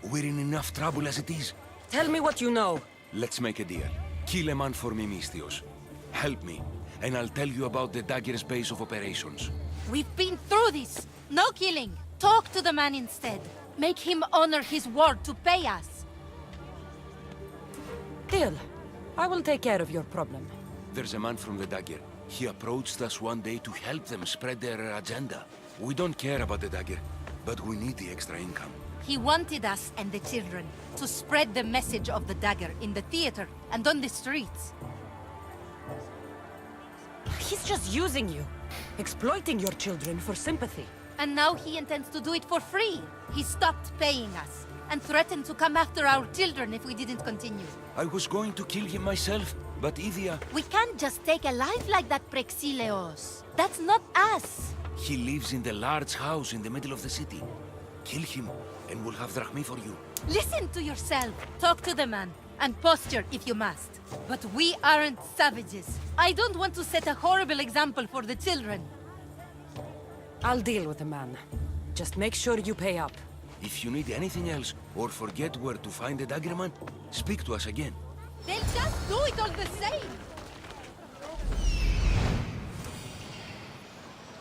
We're in enough trouble as it is. Tell me what you know. Let's make a deal. Kill a man for me, Mystios. Help me, and I'll tell you about the dagger's base of operations. We've been through this. No killing. Talk to the man instead. Make him honor his word to pay us. Deal. I will take care of your problem. There's a man from the dagger. He approached us one day to help them spread their agenda. We don't care about the dagger, but we need the extra income. He wanted us and the children to spread the message of the dagger in the theater and on the streets. He's just using you, exploiting your children for sympathy. And now he intends to do it for free. He stopped paying us and threatened to come after our children if we didn't continue. I was going to kill him myself, but Idia... We can't just take a life like that, Prexileos. That's not us. He lives in the large house in the middle of the city. Kill him, and we'll have drachmi for you. Listen to yourself. Talk to the man, and posture if you must. But we aren't savages. I don't want to set a horrible example for the children. I'll deal with the man. Just make sure you pay up. If you need anything else, or forget where to find the daggerman, speak to us again. They'll just do it all the same!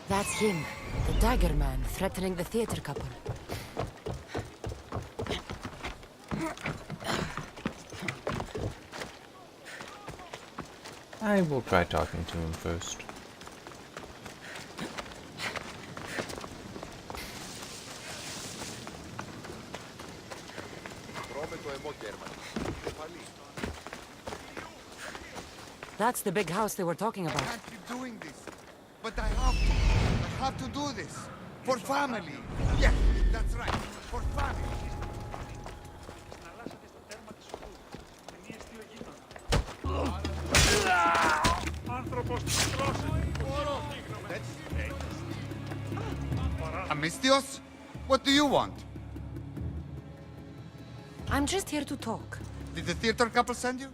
That's him, the dagger man threatening the theater couple. I will try talking to him first. Prometo That's the big house they were talking about. I can't keep doing this, but I have to. I have to do this. For family. Yes, that's right. For family. Amistios? What do you want? I'm just here to talk. Did the theater couple send you?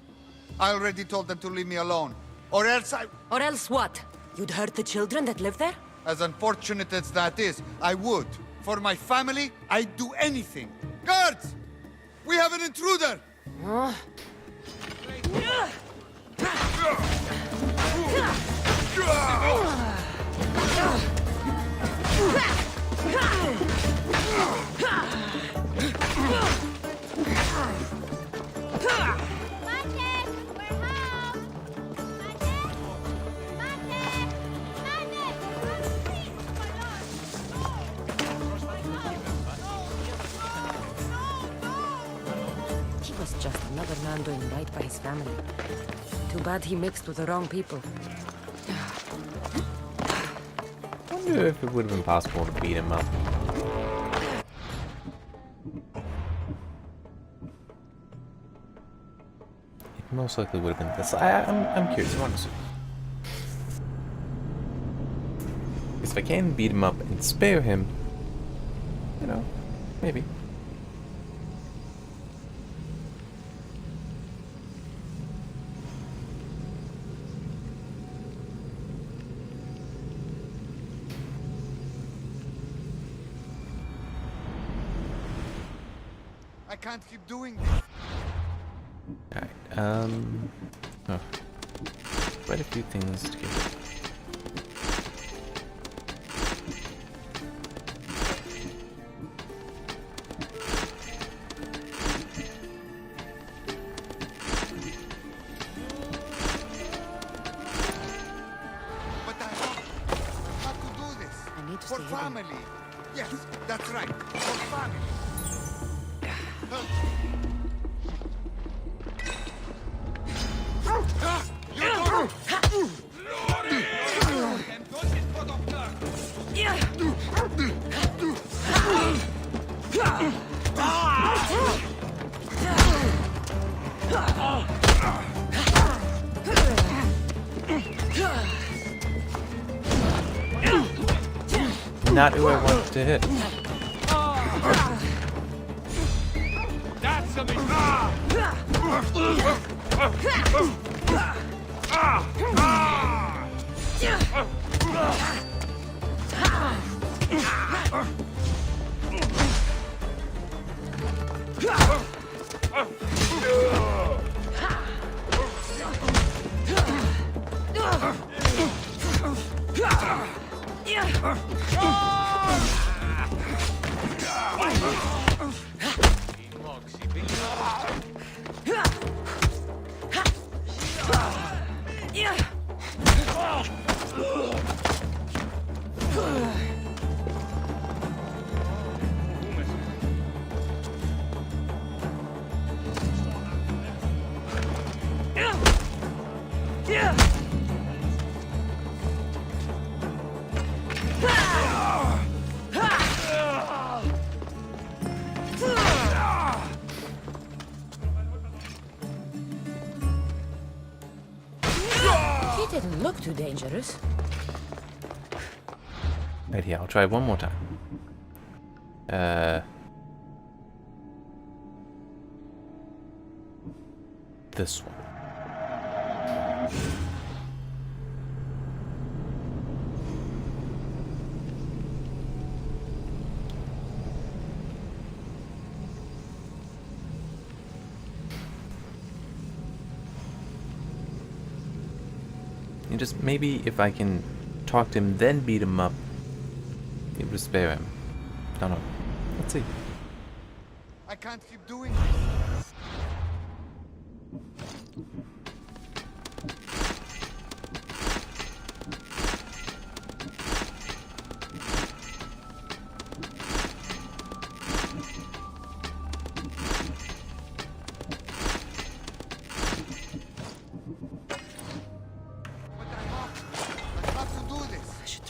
I already told them to leave me alone. Or else I... Or else what? You'd hurt the children that live there? As unfortunate as that is, I would. For my family, I'd do anything. Guards! We have an intruder! He was just another man doing right by his family. Too bad he mixed with the wrong people. I wonder if it would have been possible to beat him up. It most likely would have been this. I'm curious. I want to see. Because if I can beat him up and spare him, you know, maybe. I can't keep doing this. Alright, oh. Quite a few things to get. But I have to do this. I need to For stay hidden. family. Yes, that's right. For family. Not who I wanted to hit. That's something. He didn't look too dangerous. Right here, I'll try one more time. This one. And just maybe if I can talk to him, then beat him up, it would spare him. Don't know. Let's see. I can't keep doing this.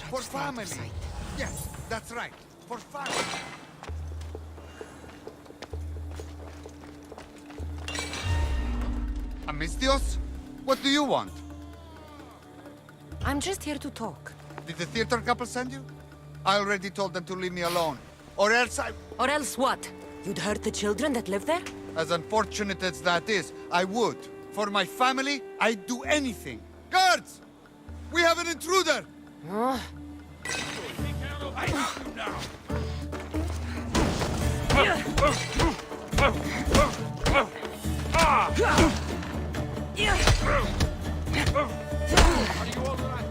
For family. Yes, that's right. For family. Amistios? What do you want? I'm just here to talk. Did the theater couple send you? I already told them to leave me alone. Or else I... Or else what? You'd hurt the children that live there? As unfortunate as that is, I would. For my family, I'd do anything. Guards! We have an intruder! I have you now. Are you all right?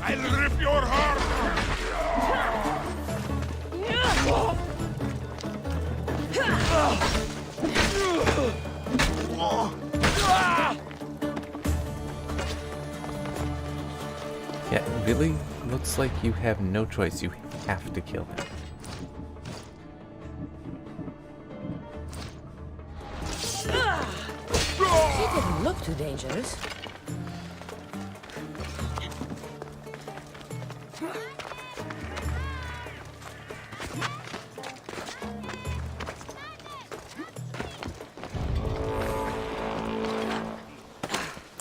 I'll rip your heart. Yeah, it really looks like you have no choice. You have to kill him. He didn't look too dangerous.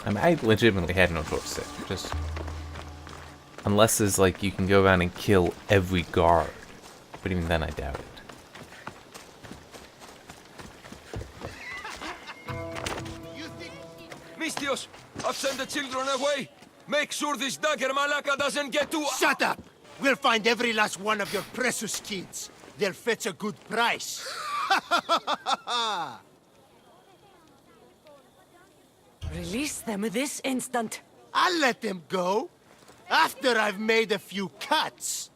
I mean, I legitimately had no choice there. Just... Unless there's like, you can go around and kill every guard. But even then, I doubt it. Mistios, I've sent the children away. Make sure this dagger malaka doesn't get to... Shut up! We'll find every last one of your precious kids. They'll fetch a good price. Release them this instant. I'll let them go. After I've made a few cuts.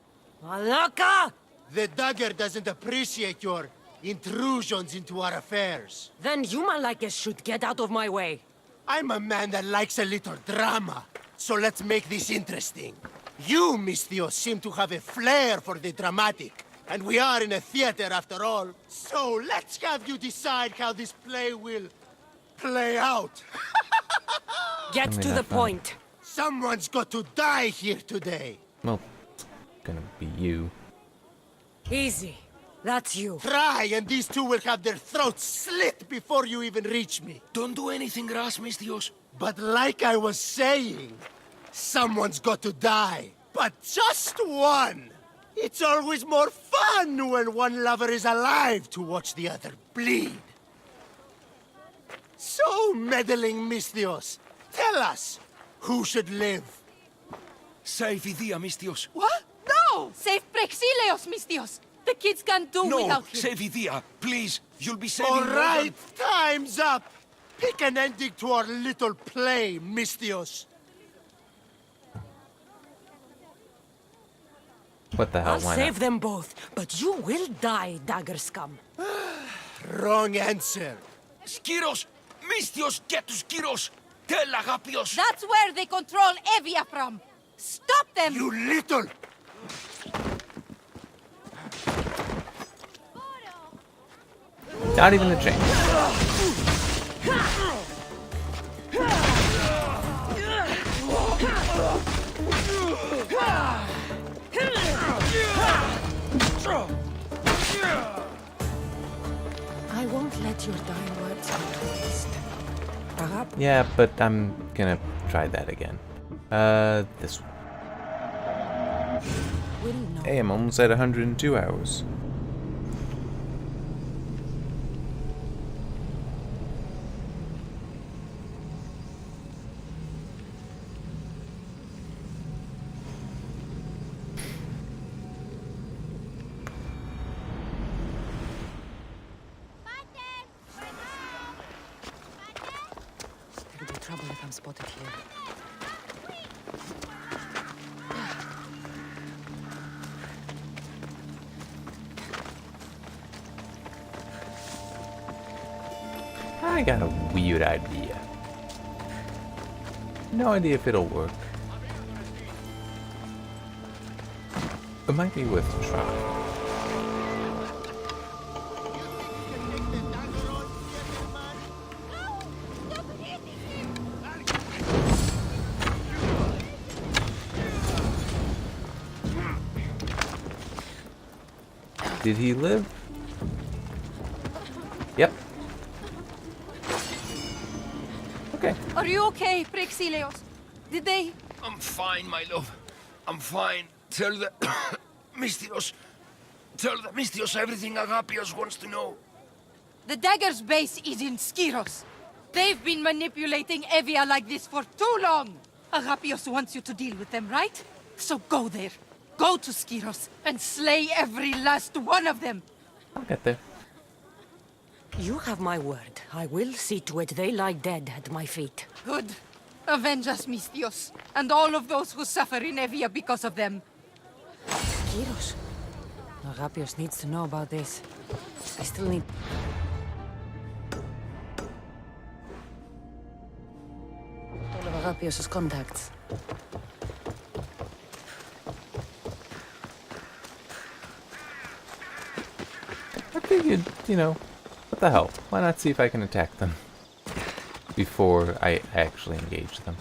Malaka! The dagger doesn't appreciate your intrusions into our affairs. Then you, Malakis, should get out of my way. I'm a man that likes a little drama. So let's make this interesting. You, Mistios, seem to have a flair for the dramatic. And we are in a theater after all. So let's have you decide how this play will play out. Get to the point. Someone's got to die here today. Well, it's gonna be you. Easy. That's you. Try, and these two will have their throats slit before you even reach me. Don't do anything rash, Mistios. But like I was saying, someone's got to die. But just one. It's always more fun when one lover is alive to watch the other bleed. So, meddling Mistios, tell us, who should live? Save Idia, Mistios. What? No! Save Prexileos, Mistios! The kids can't do without him. Save Idia, please. You'll be saving All more right, time's up. Pick an ending to our little play, Mistios. What the hell, I'll why save not? them both, but you will die, dagger scum. Wrong answer. Skiros! Mistios, get to Skiros! Tell Agapios! That's where they control Evia from. Stop them! You little... Not even a chance. I won't let your dying words go to waste. Perhaps. Yeah, but I'm gonna try that again. This one. Hey, I'm almost at 102 hours. There'll be trouble if I'm spotted here. I got a weird idea. No idea if it'll work. It might be worth a try. Did he live? Yep. Okay. Are you okay, Prexilios? Did they... I'm fine, my love. I'm fine. Tell the... Mystios. Tell the Mystios everything Agapios wants to know. The Dagger's base is in Skiros. They've been manipulating Evia like this for too long. Agapios wants you to deal with them, right? So go there. Go to Skiros and slay every last one of them. I'll get there. You have my word. I will see to it they lie dead at my feet. Good. Avenge us, Mystios, and all of those who suffer in Evia because of them. Skiros. Agapios needs to know about this. I still need... all of Agapios' contacts. I figured, you know, what the hell? Why not see if I can attack them before I actually engage them?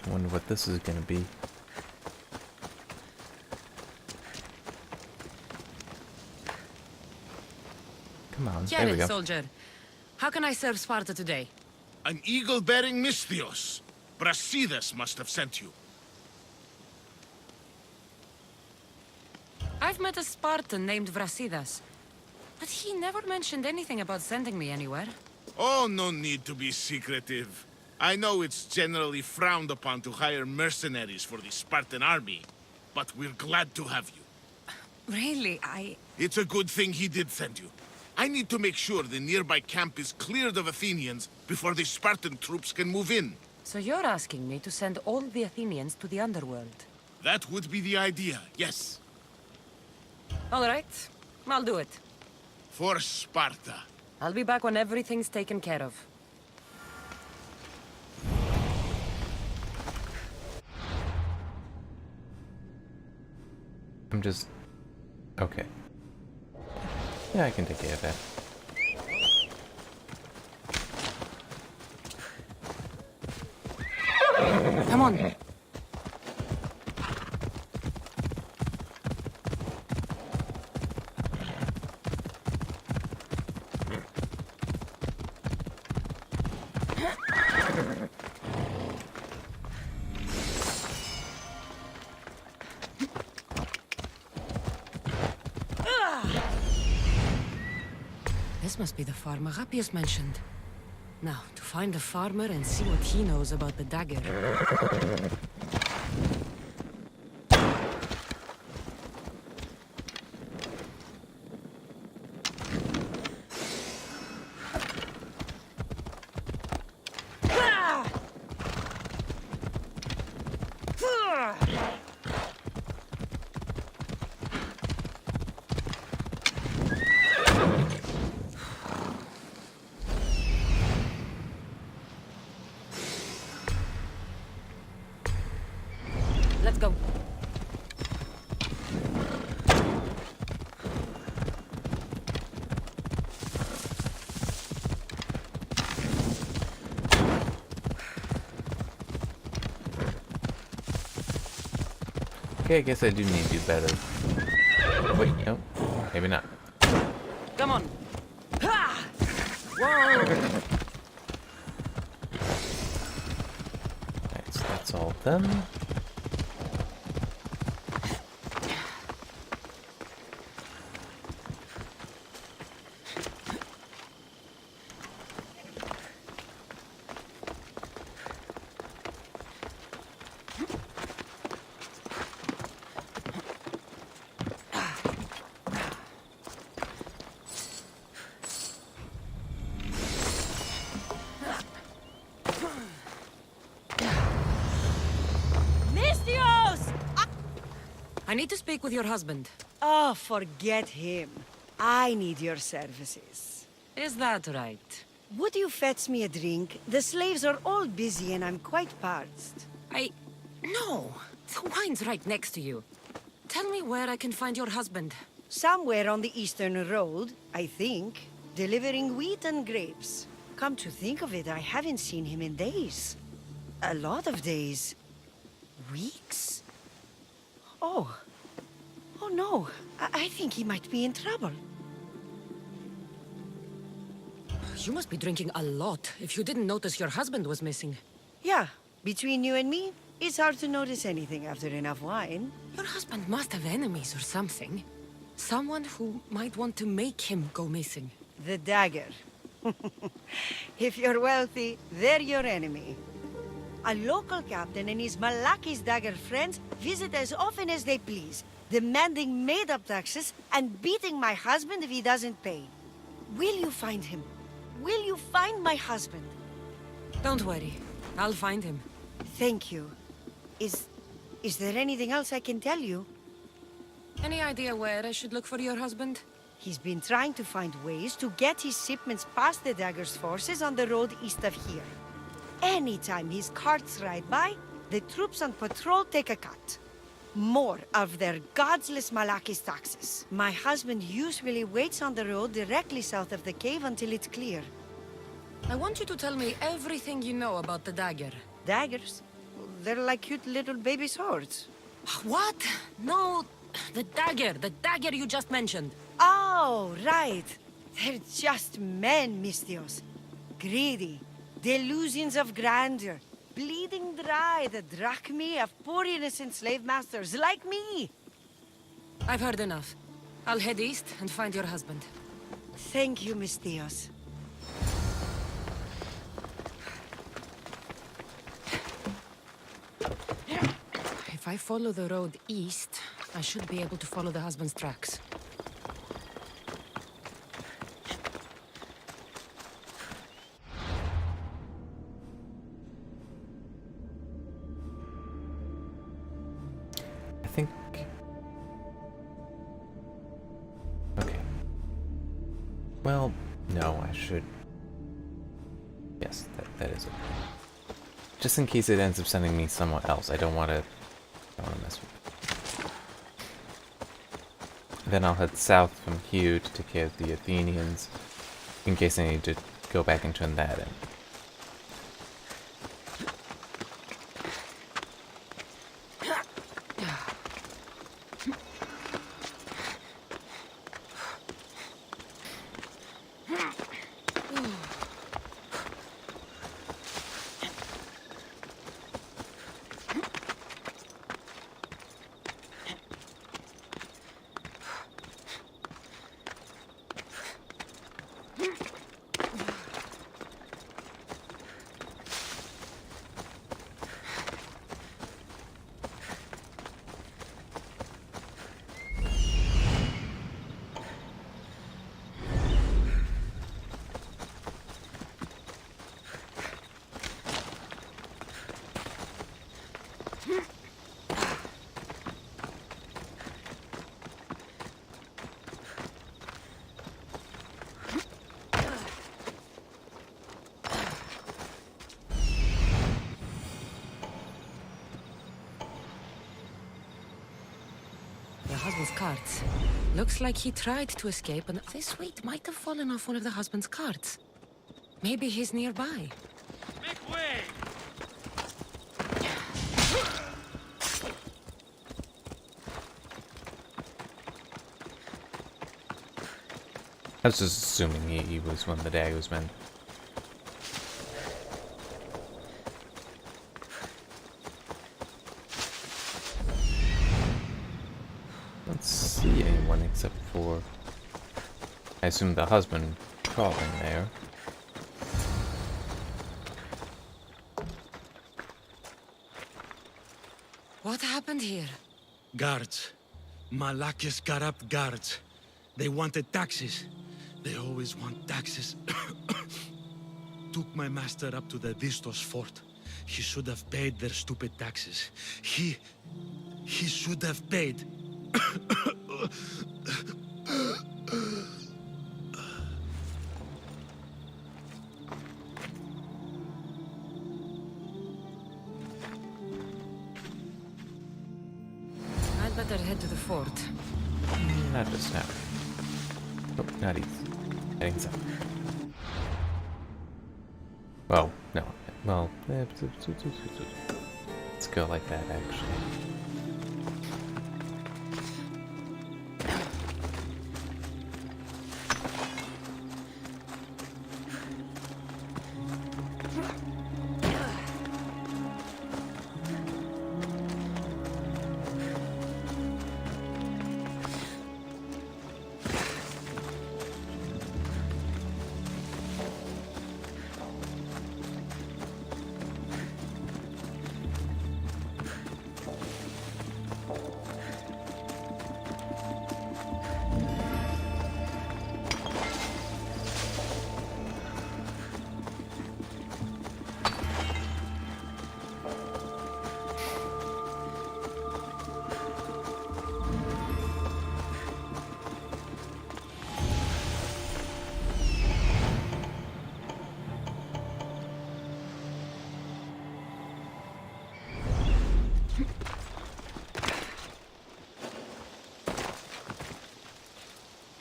I wonder what this is going to be. Come on, there we go. Soldier. How can I serve Sparta today? An eagle-bearing Mystios. Brasidas must have sent you. I've met a Spartan named Brasidas, but he never mentioned anything about sending me anywhere. Oh, no need to be secretive. I know it's generally frowned upon to hire mercenaries for the Spartan army, but we're glad to have you. Really, It's a good thing he did send you. I need to make sure the nearby camp is cleared of Athenians before the Spartan troops can move in. So you're asking me to send all the Athenians to the underworld? That would be the idea, yes. All right, I'll do it. For Sparta. I'll be back when everything's taken care of. I'm just... okay. Yeah, I can take care of that. Come on. This must be the farm Agapios mentioned. Now, to find the farmer and see what he knows about the dagger. Let's go. Okay, I guess I do need to do better. Wait, no, maybe not. Come on. Ha! Whoa! Alright, so that's all done. I need to speak with your husband. Oh, forget him. I need your services. Is that right? Would you fetch me a drink? The slaves are all busy and I'm quite parched. No. The wine's right next to you. Tell me where I can find your husband. Somewhere on the Eastern Road, I think. Delivering wheat and grapes. Come to think of it, I haven't seen him in days. A lot of days. Weeks? Oh. Oh no. I think he might be in trouble. You must be drinking a lot if you didn't notice your husband was missing. Yeah, between you and me, it's hard to notice anything after enough wine. Your husband must have enemies or something. Someone who might want to make him go missing. The dagger. If you're wealthy, they're your enemy. A local captain and his Malaki's dagger friends visit as often as they please, demanding made-up taxes and beating my husband if he doesn't pay. Will you find him? Will you find my husband? Don't worry. I'll find him. Thank you. Is there anything else I can tell you? Any idea where I should look for your husband? He's been trying to find ways to get his shipments past the Dagger's forces on the road east of here. Anytime his carts ride by, the troops on patrol take a cut. More of their godless Malaki's taxes. My husband usually waits on the road directly south of the cave until it's clear. I want you to tell me everything you know about the dagger. Daggers? They're like cute little baby swords. What? No, the dagger you just mentioned. Oh, right. They're just men, Mistios. Greedy. Delusions of grandeur. Bleeding dry the drachmae of poor innocent slave masters like me. I've heard enough. I'll head east and find your husband. Thank you, Mistios. If I follow the road east, I should be able to follow the husband's tracks. I think... Okay. Well, no, I should... Yes, that is okay. Just in case it ends up sending me somewhere else, I don't want to mess with it. Then I'll head south from here to take care of the Athenians, in case I need to go back and turn that in. Husband's carts. Looks like he tried to escape and this weight might have fallen off one of the husband's carts. Maybe he's nearby. Make way! I was just assuming he was one of the daggers men. See anyone except for, I assume, the husband crawling there. What happened here? Guards. Malaki's corrupt guards. They wanted taxes. They always want taxes. Took my master up to the Vistos fort. He should have paid their stupid taxes. He should have paid. I'd better head to the fort. Not just now. Oh, not east. Heading south. Well, no. Well, let's go like that, actually.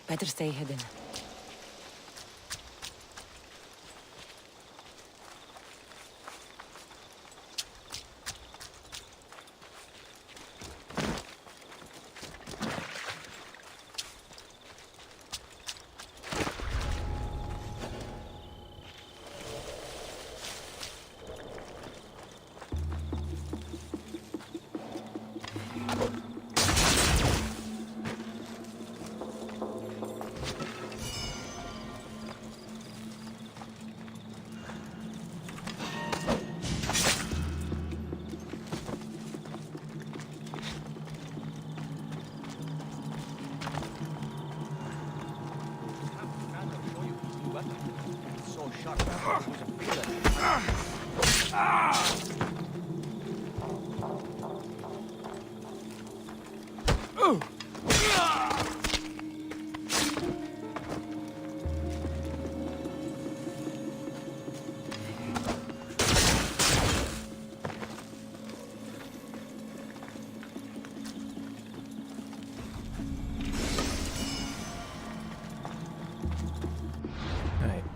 Better stay hidden.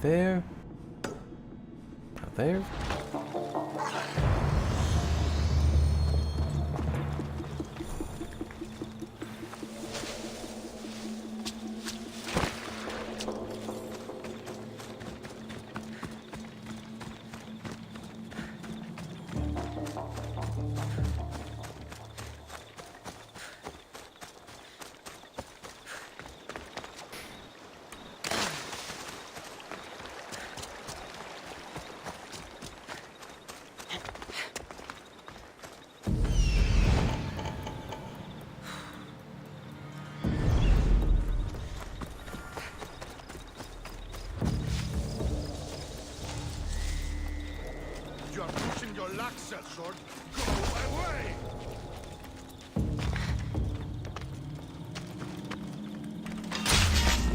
There. There. You are pushing your luck, sellsword. Go my way!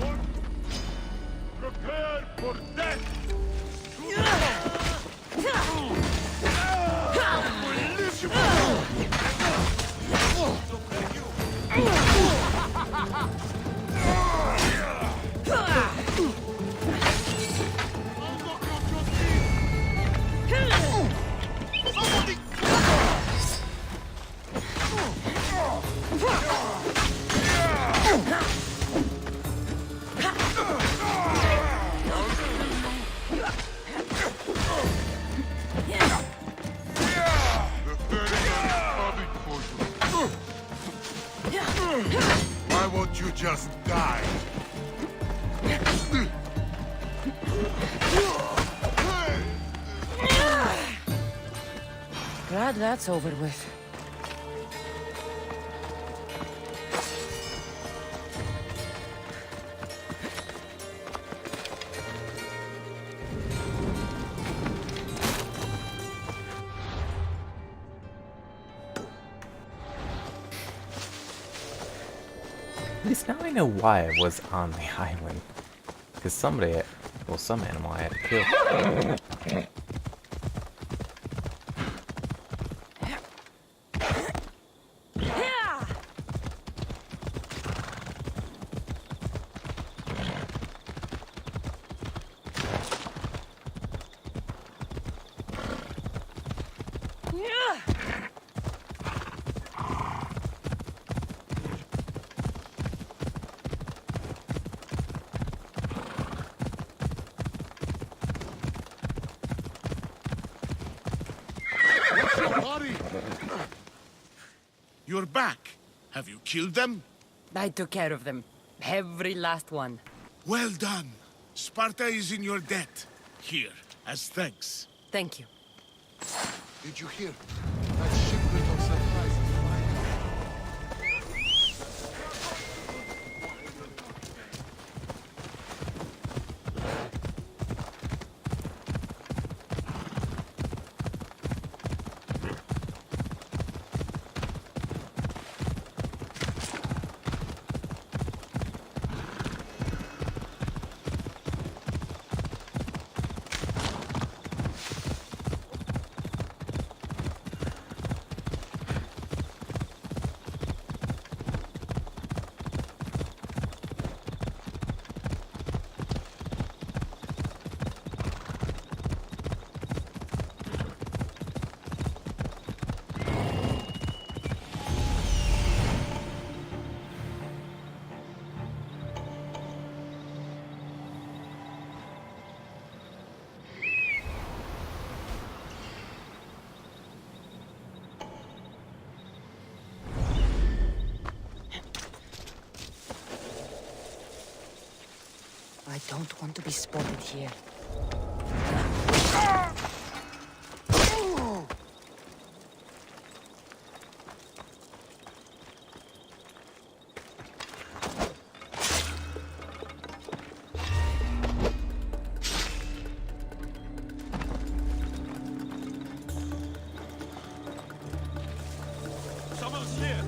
What? Prepare for death! Why won't you just die? Glad that's over with. least now I know why I was on the island. Because somebody, well, some animal I had to kill. You're back. Have you killed them? I took care of them. Every last one. Well done. Sparta is in your debt. Here, as thanks. Thank you. Did you hear? That shipment of supplies. I don't want to be spotted here. Someone's here!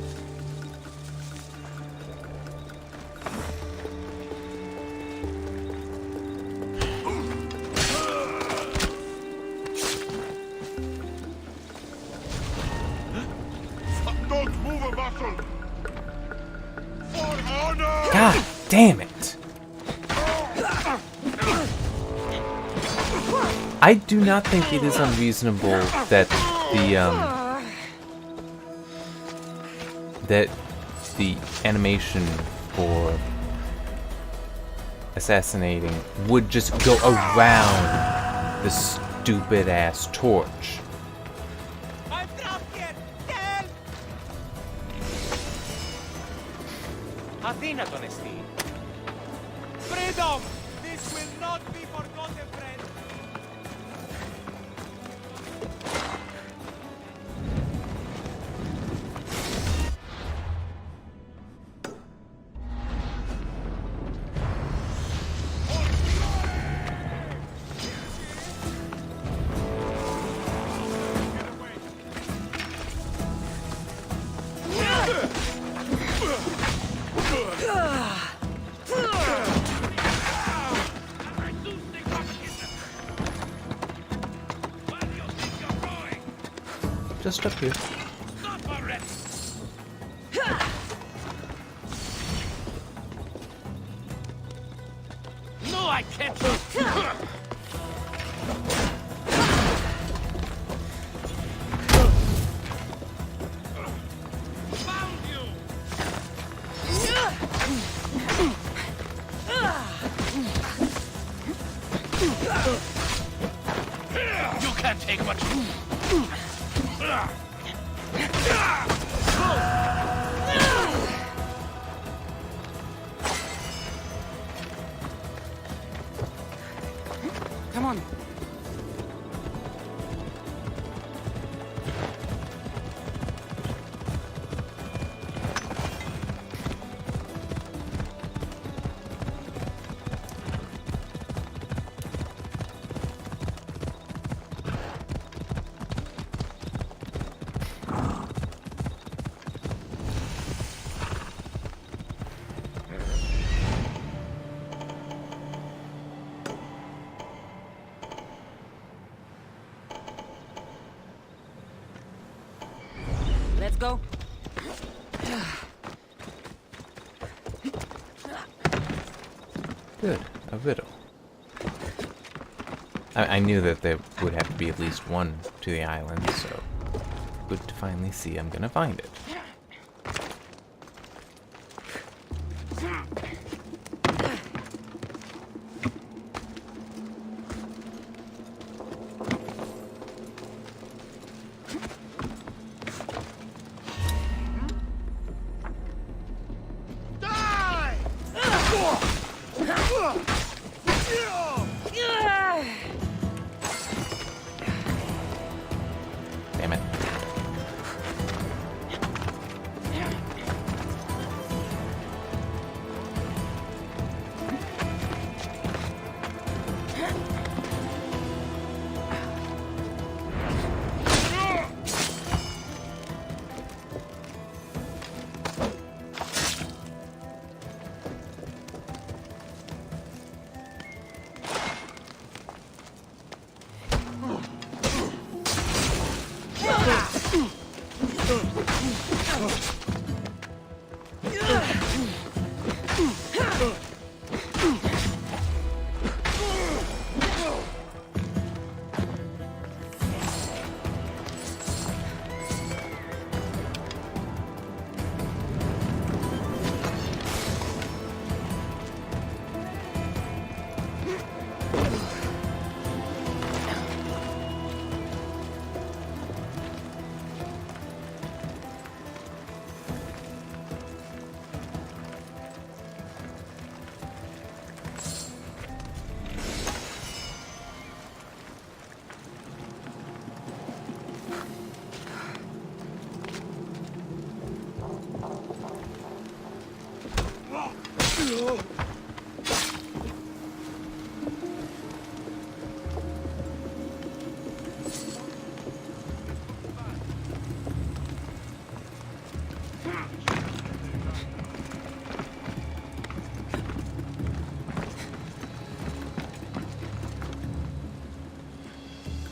Don't move a muscle! For honor! God damn it! I do not think it is unreasonable that the animation for assassinating would just go around the stupid ass torch. I'm trapped here! Help! Athena, Honesty. Freedom! This will not be forgotten, friend! Just up here. No, I can't! Found you! You can't take much. Come on. go. Good, a riddle. I knew that there would have to be at least one to the island, so good to finally see I'm gonna find it. Damn it.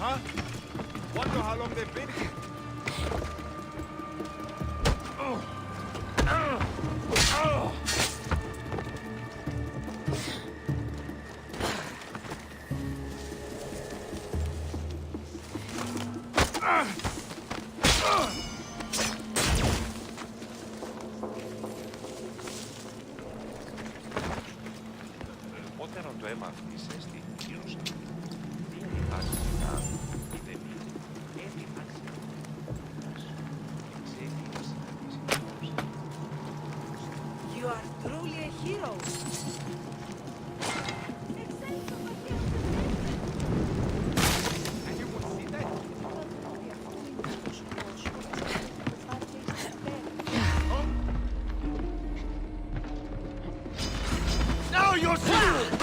Huh? Wonder how long they've been here. Πότερο το έμαθησε στην κύρωση. Τι animals να είτε μη, animals You are truly a hero. Now you're serious!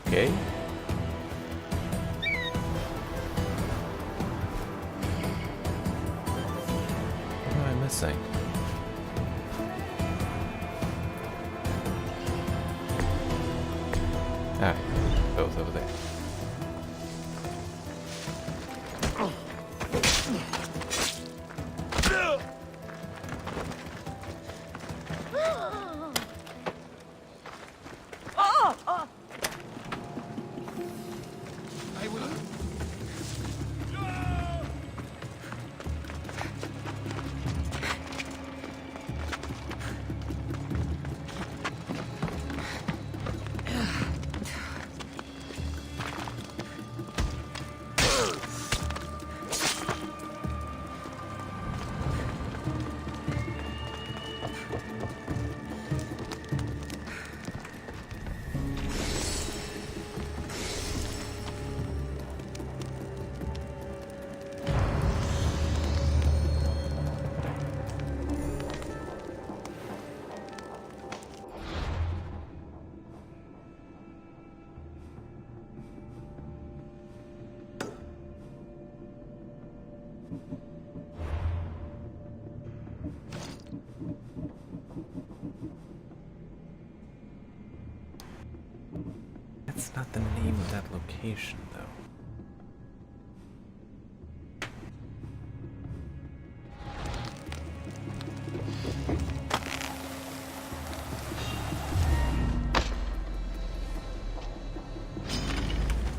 Okay. What am I missing? Alright, both over there. I will. That's not the name of that location, though.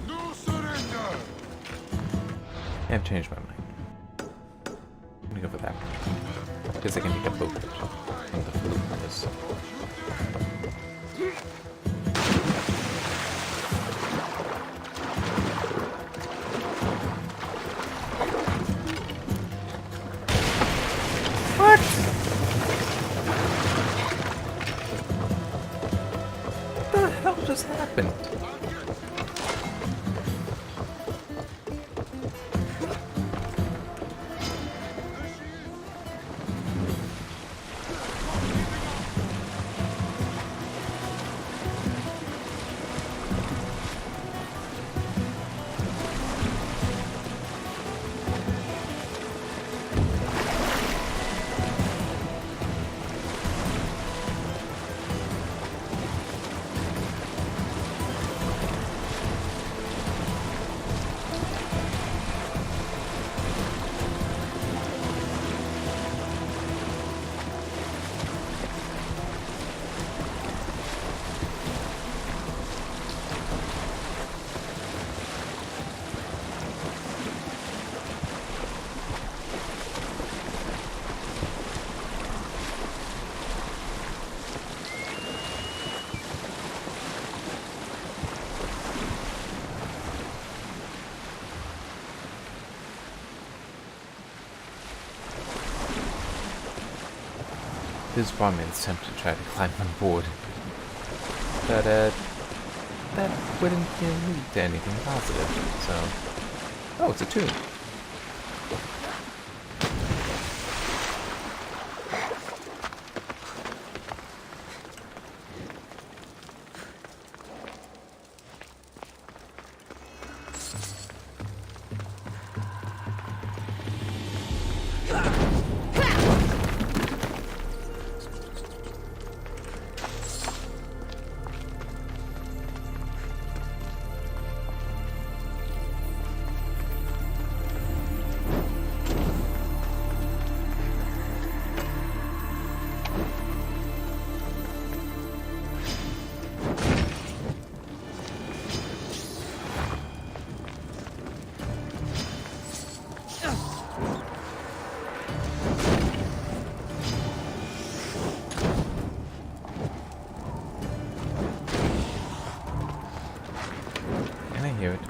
No surrender! I've changed my mind. I'm gonna go for that one. Because I can take a boat on the flute on this. What? What the hell just happened? This barman's tempted to try to climb on board. But, that wouldn't lead to anything positive, so... Oh, it's a tune. Hear it.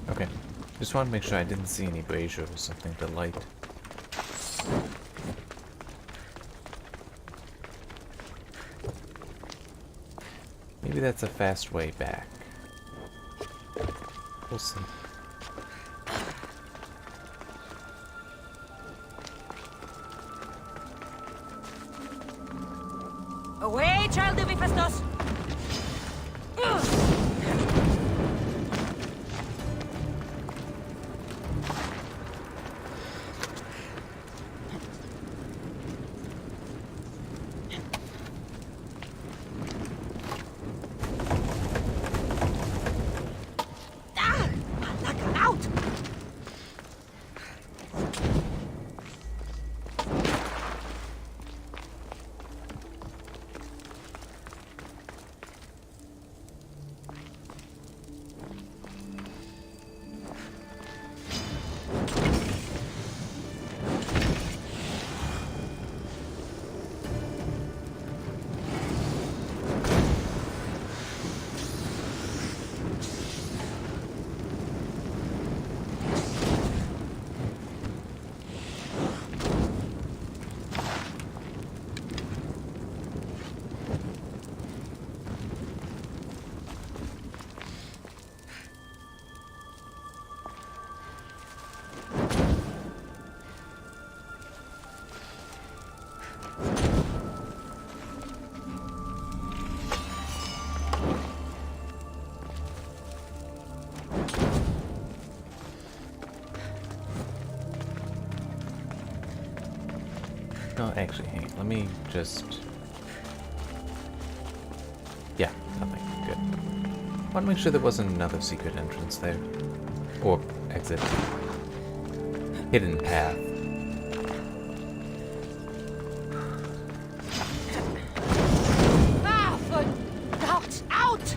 Okay, just want to make sure I didn't see any brazier or something to light. Maybe that's a fast way back. We'll see. way, child of Hephaestus! No, actually, hang on. Let me just... Yeah, nothing. Good. I want to make sure there wasn't another secret entrance there. Or exit. Hidden path. Ah, for out! Out!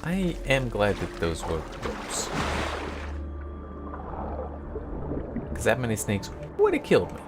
I am glad that those were ropes. Because that many snakes would have killed me.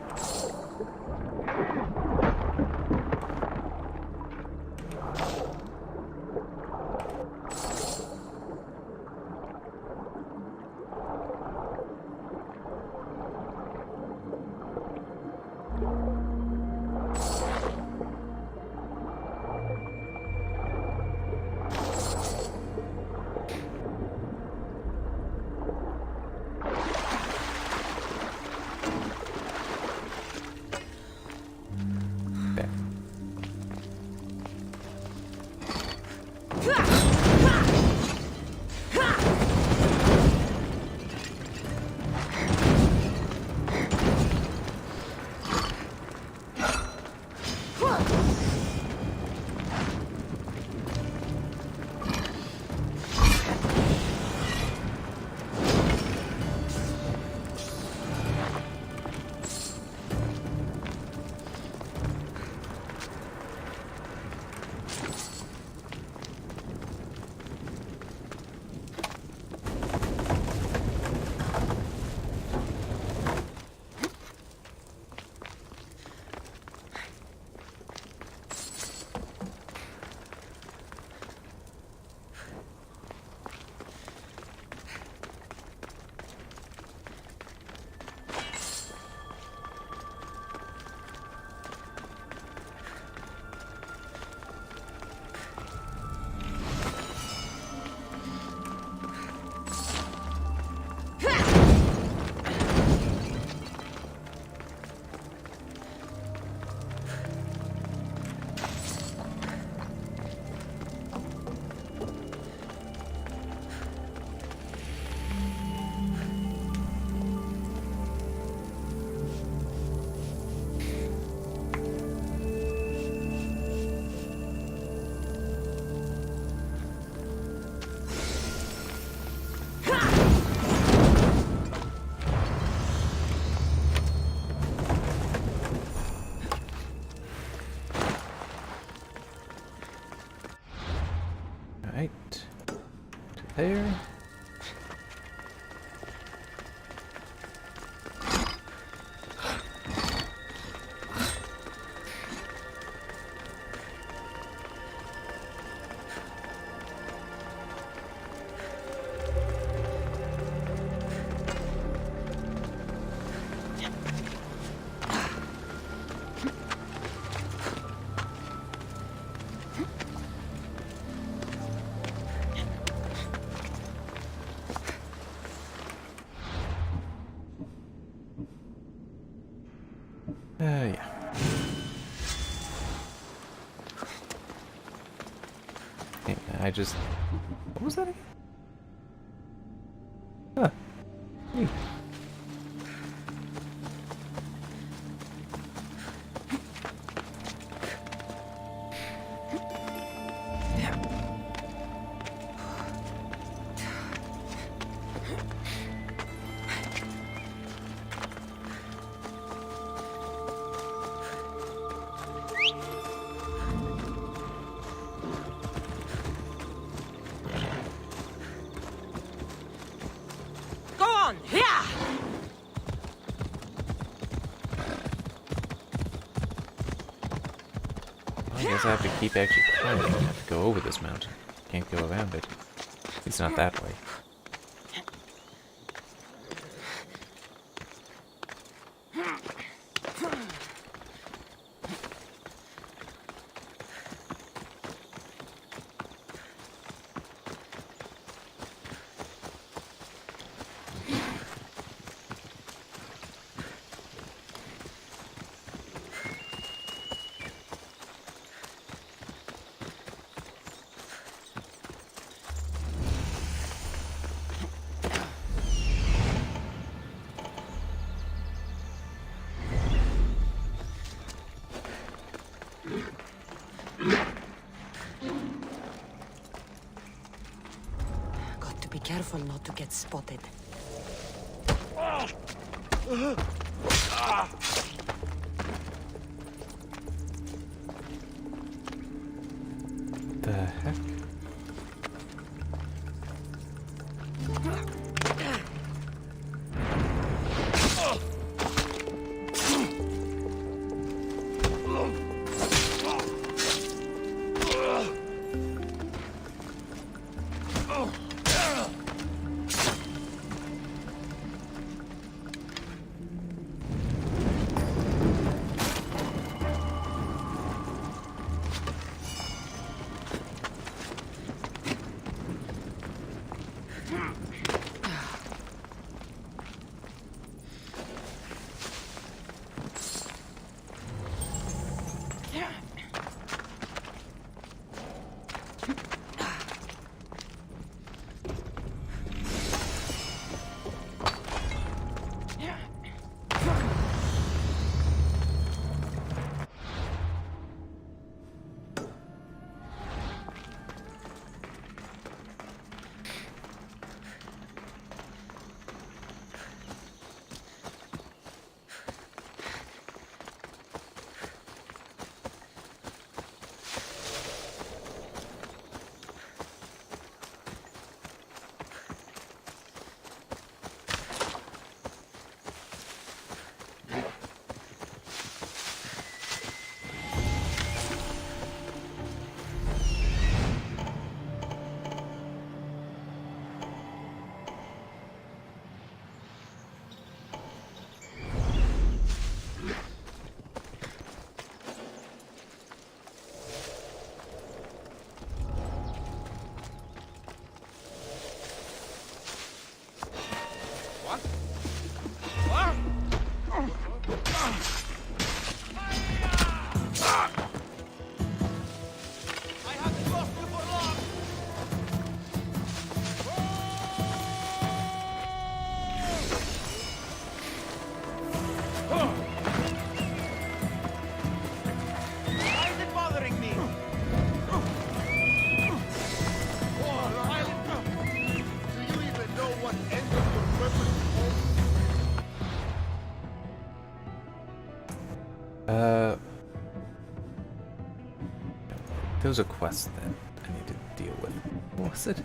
there. Yeah. Hey, I just... What was that again? Huh. Neat. I guess I have to keep actually climbing. I have to go over this mountain. Can't go around it. It's not that way. Be careful not to get spotted. The heck? There was a quest that I need to deal with. What was it?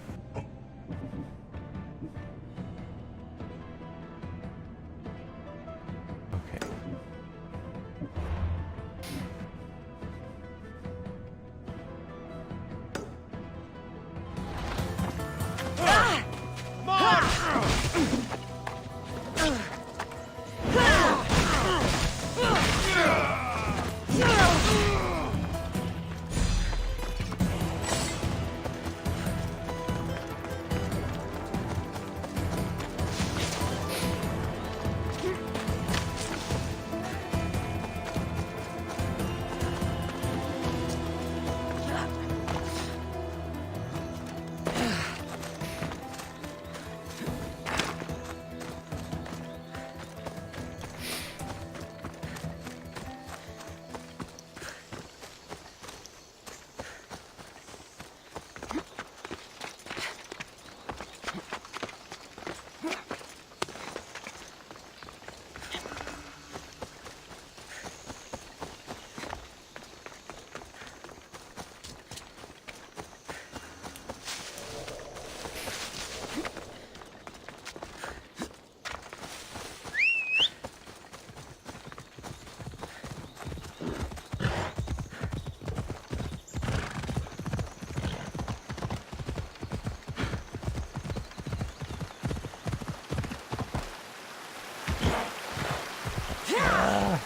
Ah.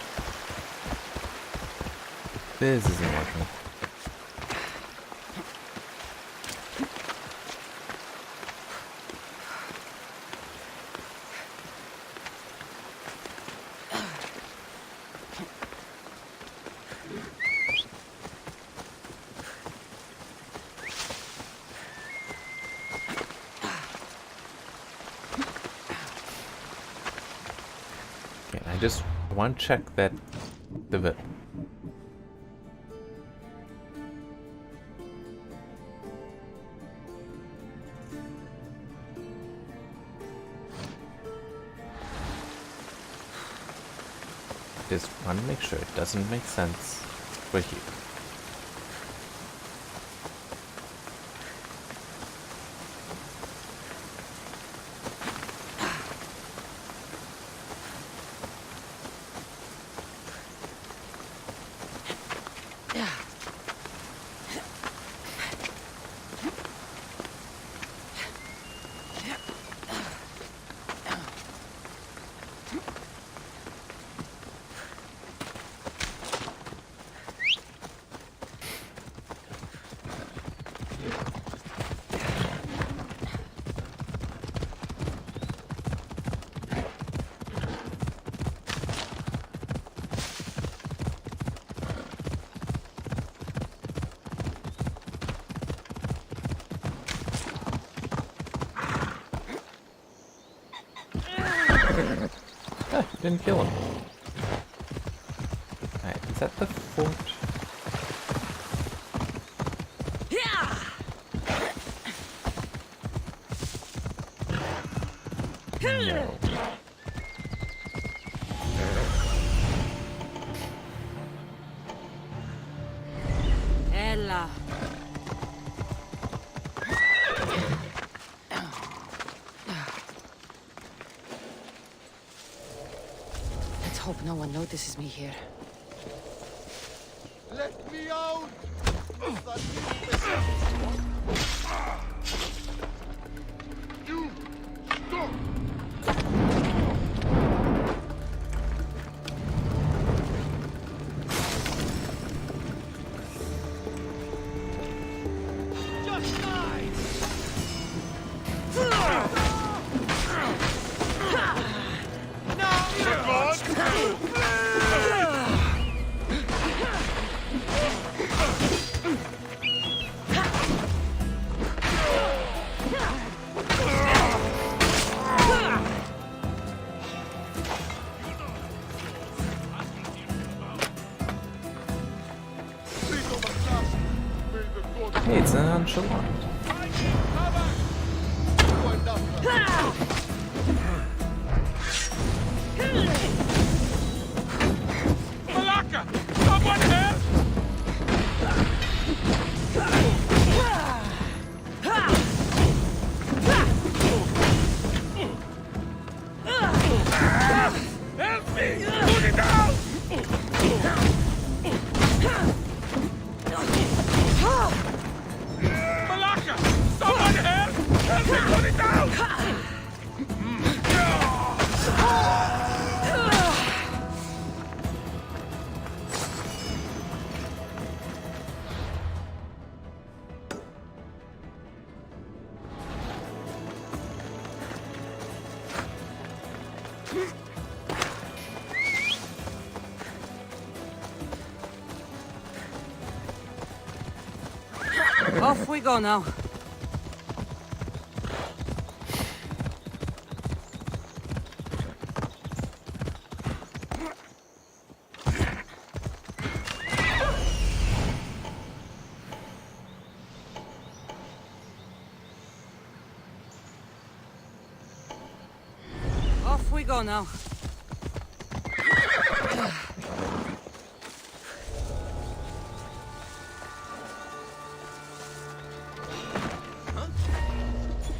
This isn't working. I just want to check that the just want to make sure it doesn't make sense for here. Ah, didn't kill him. Alright, is that the fort? No. Ella. Let's hope no one notices me here. Let me out! You stop! Just die! Hey, it's an nonchalant. Malaka! Someone help! Help me! Put it down! Malaka! Someone help! Help me put it down! Off we go now. Off we go now.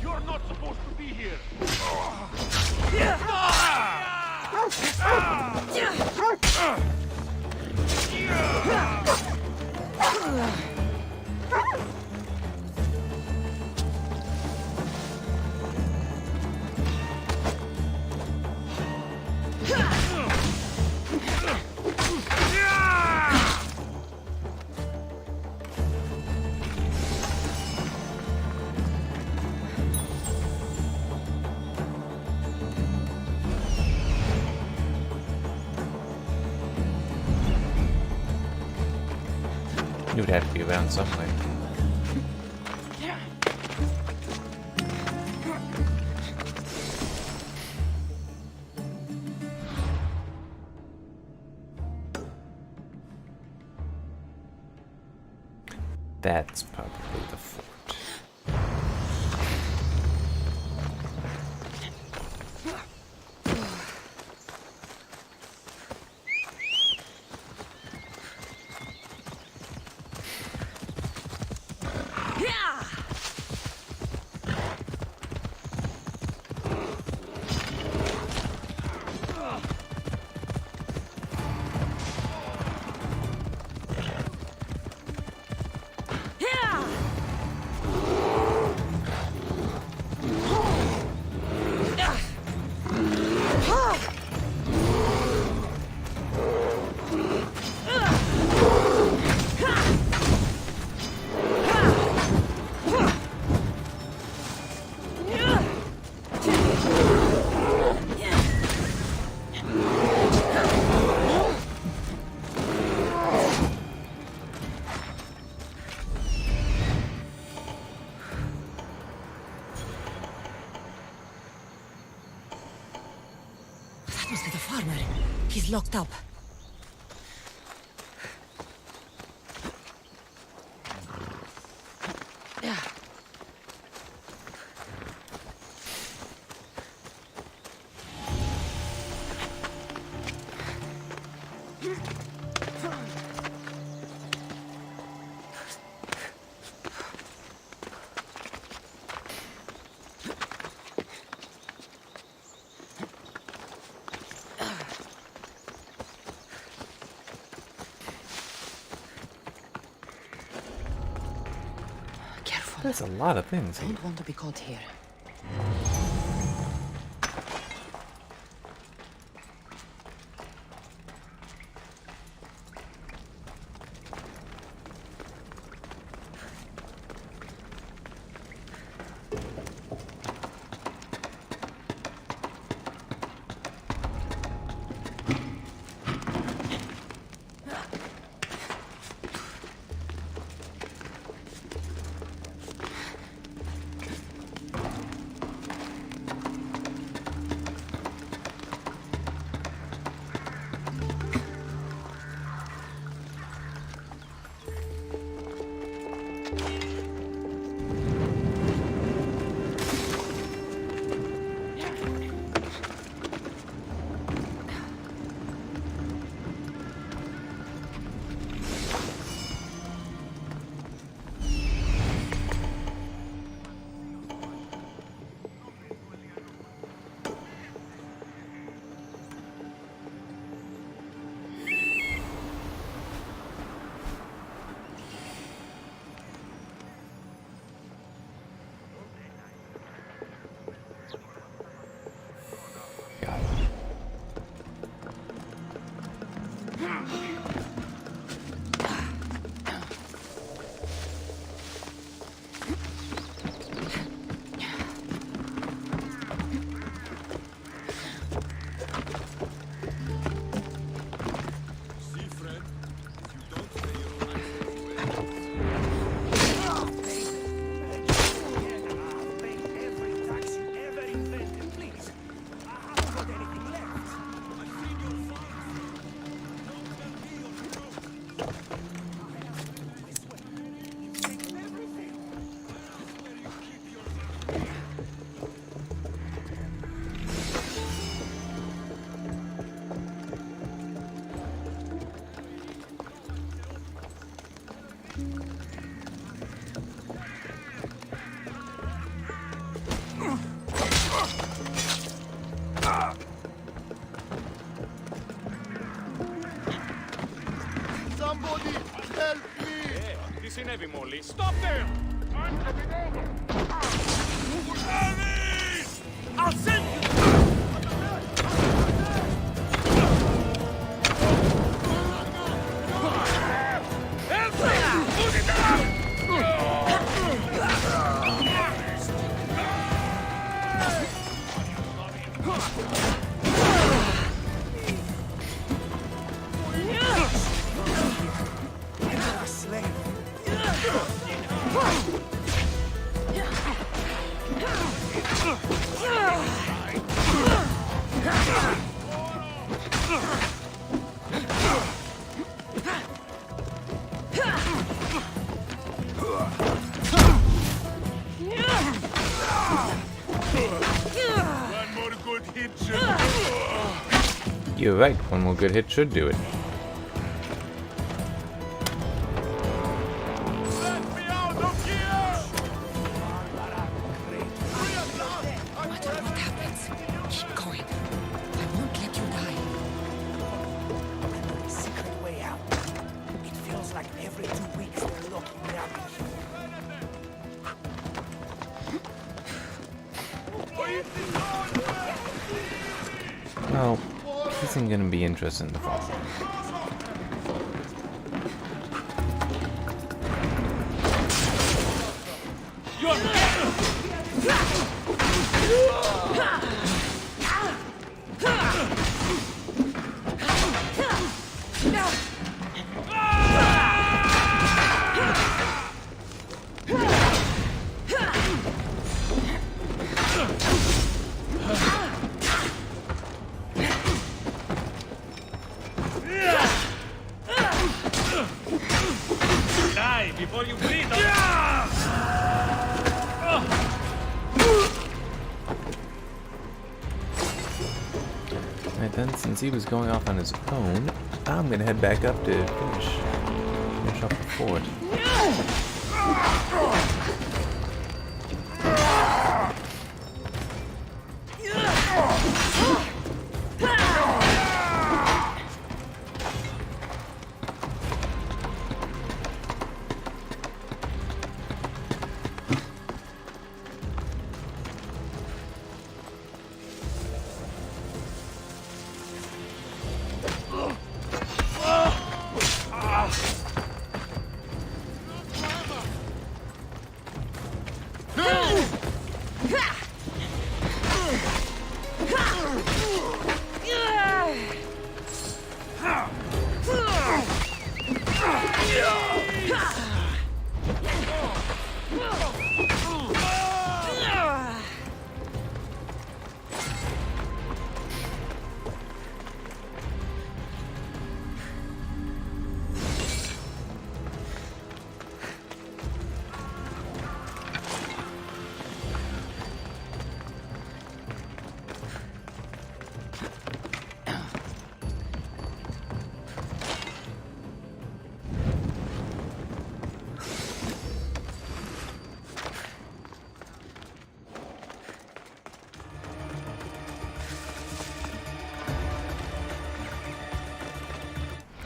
You're not supposed to be here! You would have to be around somewhere. That's probably the fort. Must be the farmer. He's locked up. There's a lot of things here. Don't want to be caught here. Somebody help me! Τι συνέβη μόλις? Stop there! I'll send you! Help me! Put it down! You're a slave. You're right, one more good hit should do it. Well, this isn't gonna be interesting to follow. Before you bleed. Right then, since he was going off on his own, I'm gonna head back up to finish up the fort.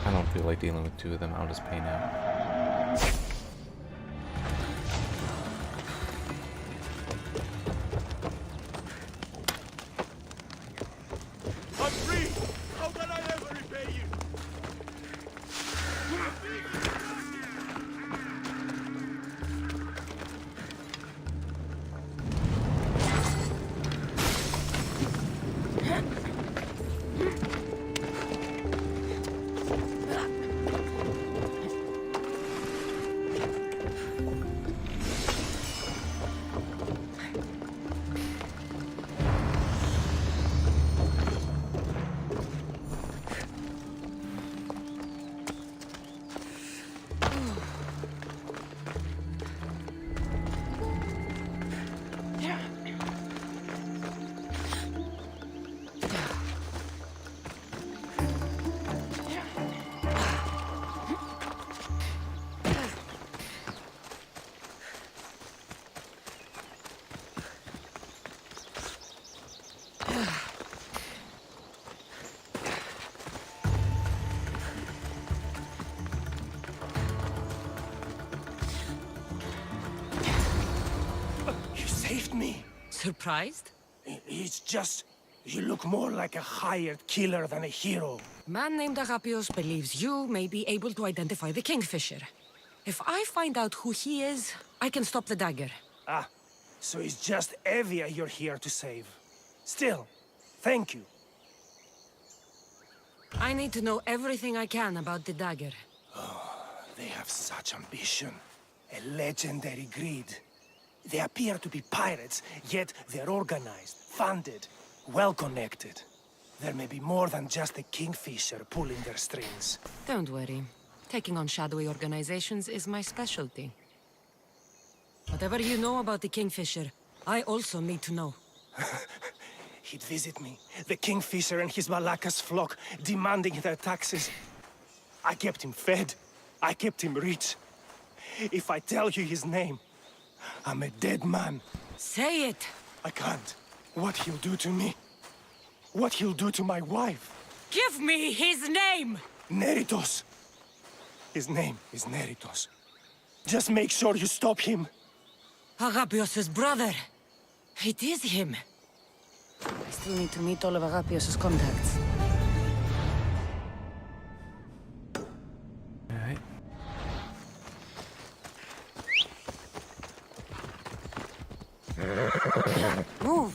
I don't feel like dealing with two of them. I'll just pay now. I'm free! How can I ever repay you? Me. Surprised? It's just... you look more like a hired killer than a hero. Man named Agapios believes you may be able to identify the Kingfisher. If I find out who he is, I can stop the dagger. Ah, so it's just Evia you're here to save. Still, thank you. I need to know everything I can about the dagger. Oh, they have such ambition. A legendary greed. They appear to be pirates, yet they're organized, funded, well-connected. There may be more than just the Kingfisher pulling their strings. Don't worry. Taking on shadowy organizations is my specialty. Whatever you know about the Kingfisher, I also need to know. He'd visit me, the Kingfisher and his Malacca's flock, demanding their taxes. I kept him fed. I kept him rich. If I tell you his name, I'm a dead man. Say it! I can't. What he'll do to me. What he'll do to my wife. Give me his name! Neritos. His name is Neritos. Just make sure you stop him. Agapios' brother. It is him. I still need to meet all of Agapios' contacts. Alright. Move!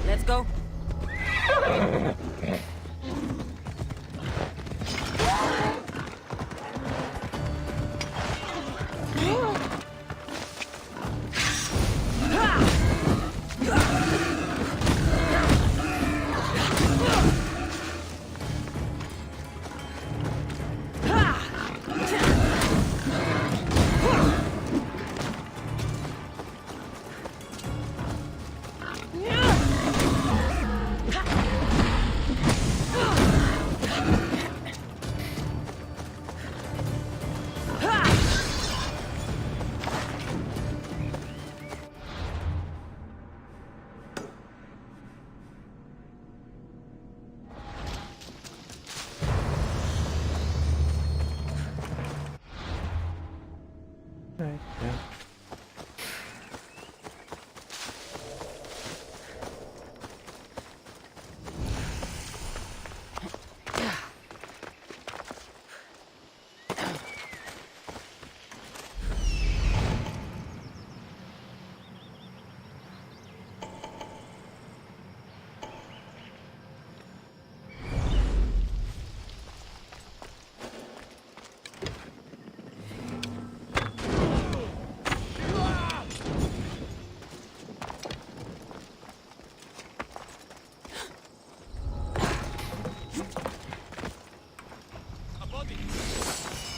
Let's go. Alright, yeah.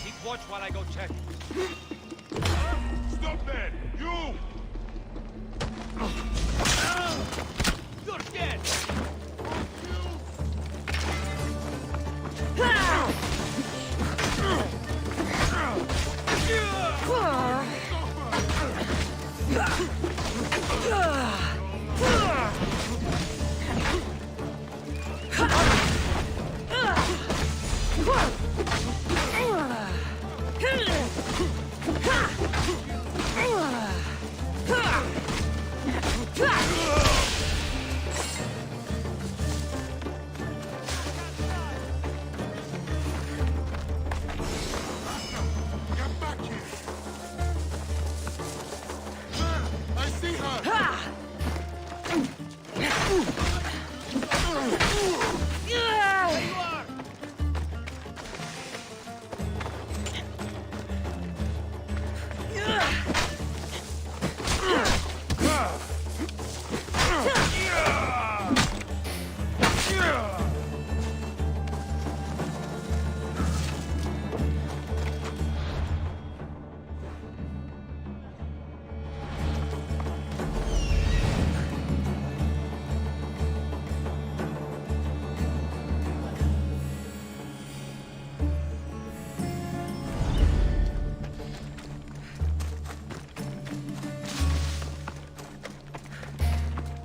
Keep watch while I go check. Stop there! You! You're dead! I see her!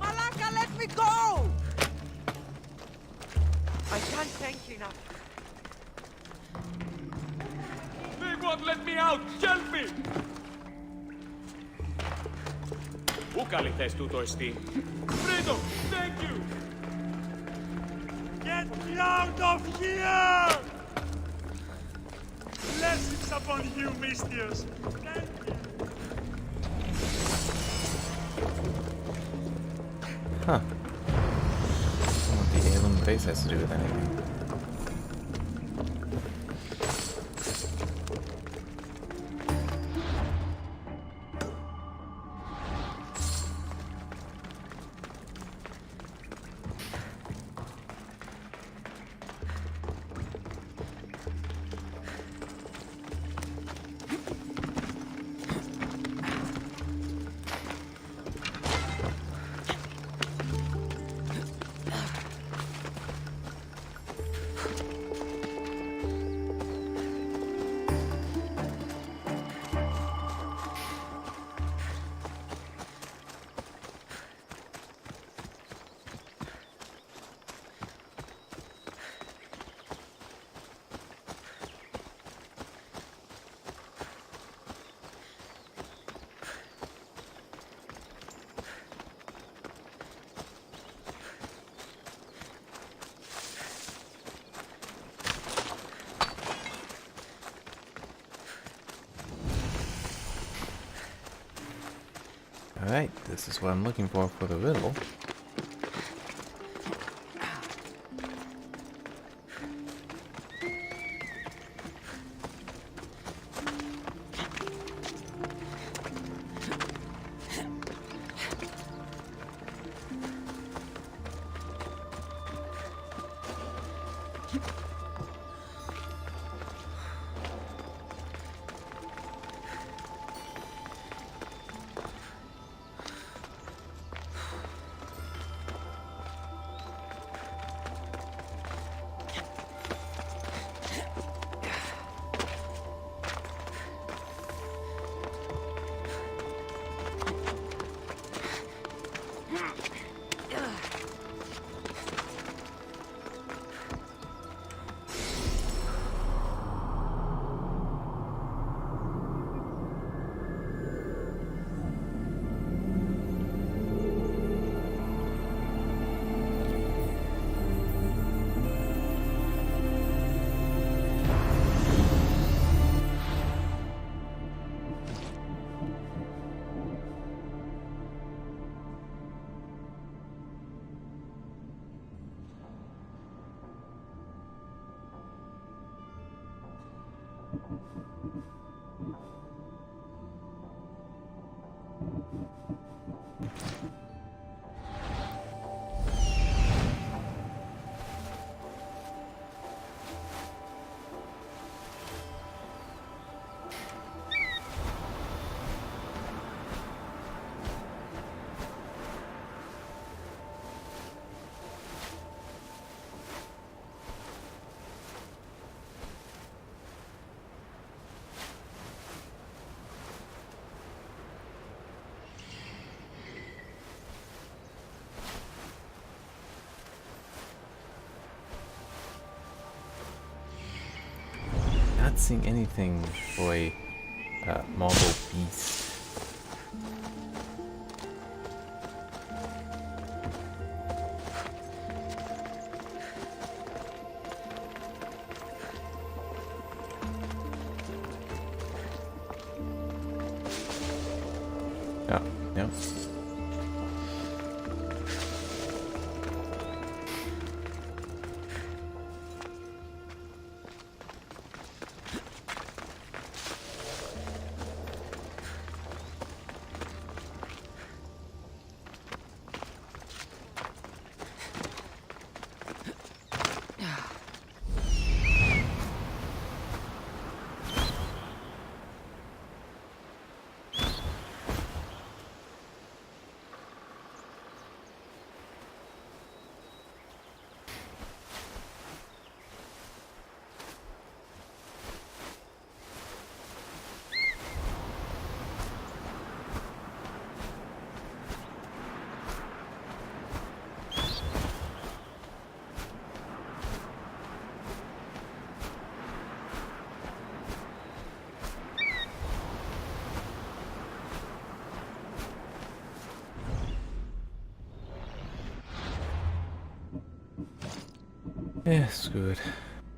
Malacca, let me go! I can't thank you enough. They won't let me out! Help me! Πού καλυθές τούτο εστί? Freedom! Thank you! Get me out of here! Blessings upon you, Mistios. Thank you. Huh. I don't know what the heirloom face has to do with anything. Alright, this is what I'm looking for the riddle. Not seeing anything for a marble beast. Oh, no. Yeah, screw it.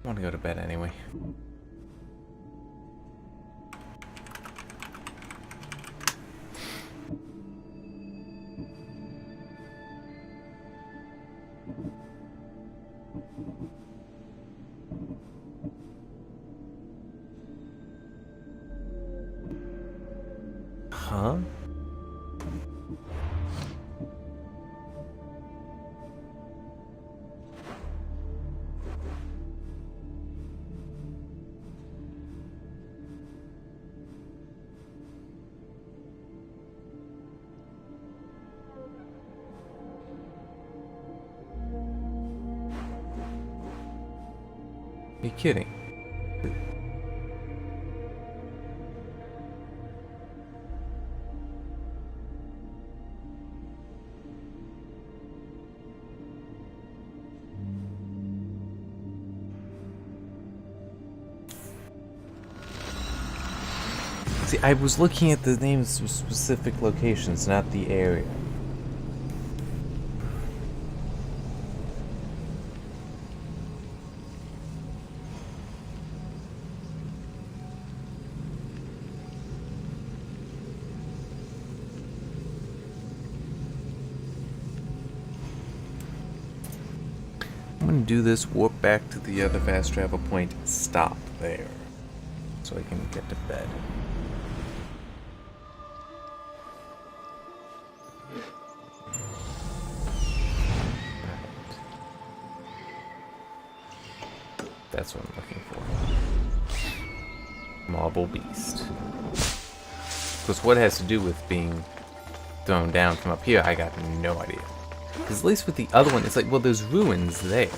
I want to go to bed anyway. you kidding? See, I was looking at the names of specific locations, not the area. I'm gonna do this, warp back to the other fast travel point, stop there, so I can get to bed. That's what I'm looking for. Marble Beast. Because what it has to do with being thrown down from up here, I got no idea. Because at least with the other one, it's like, well, there's ruins there.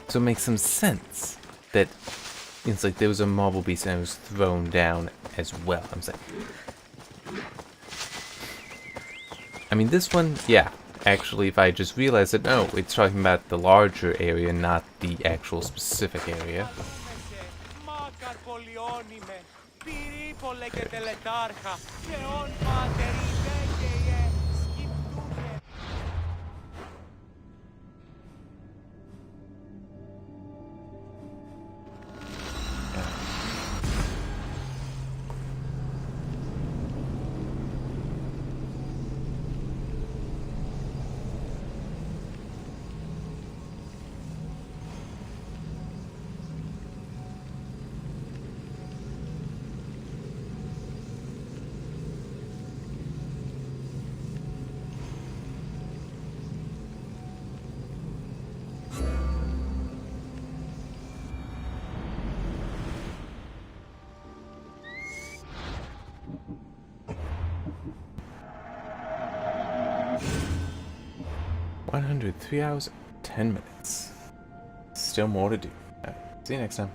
So it makes some sense that it's like there was a Marble Beast and it was thrown down as well. I'm saying. I mean, this one, yeah. Actually, if I just realized that, no, it's talking about the larger area, not the actual specific area. $103 hours, 10 minutes. Still more to do. Alright, see you next time.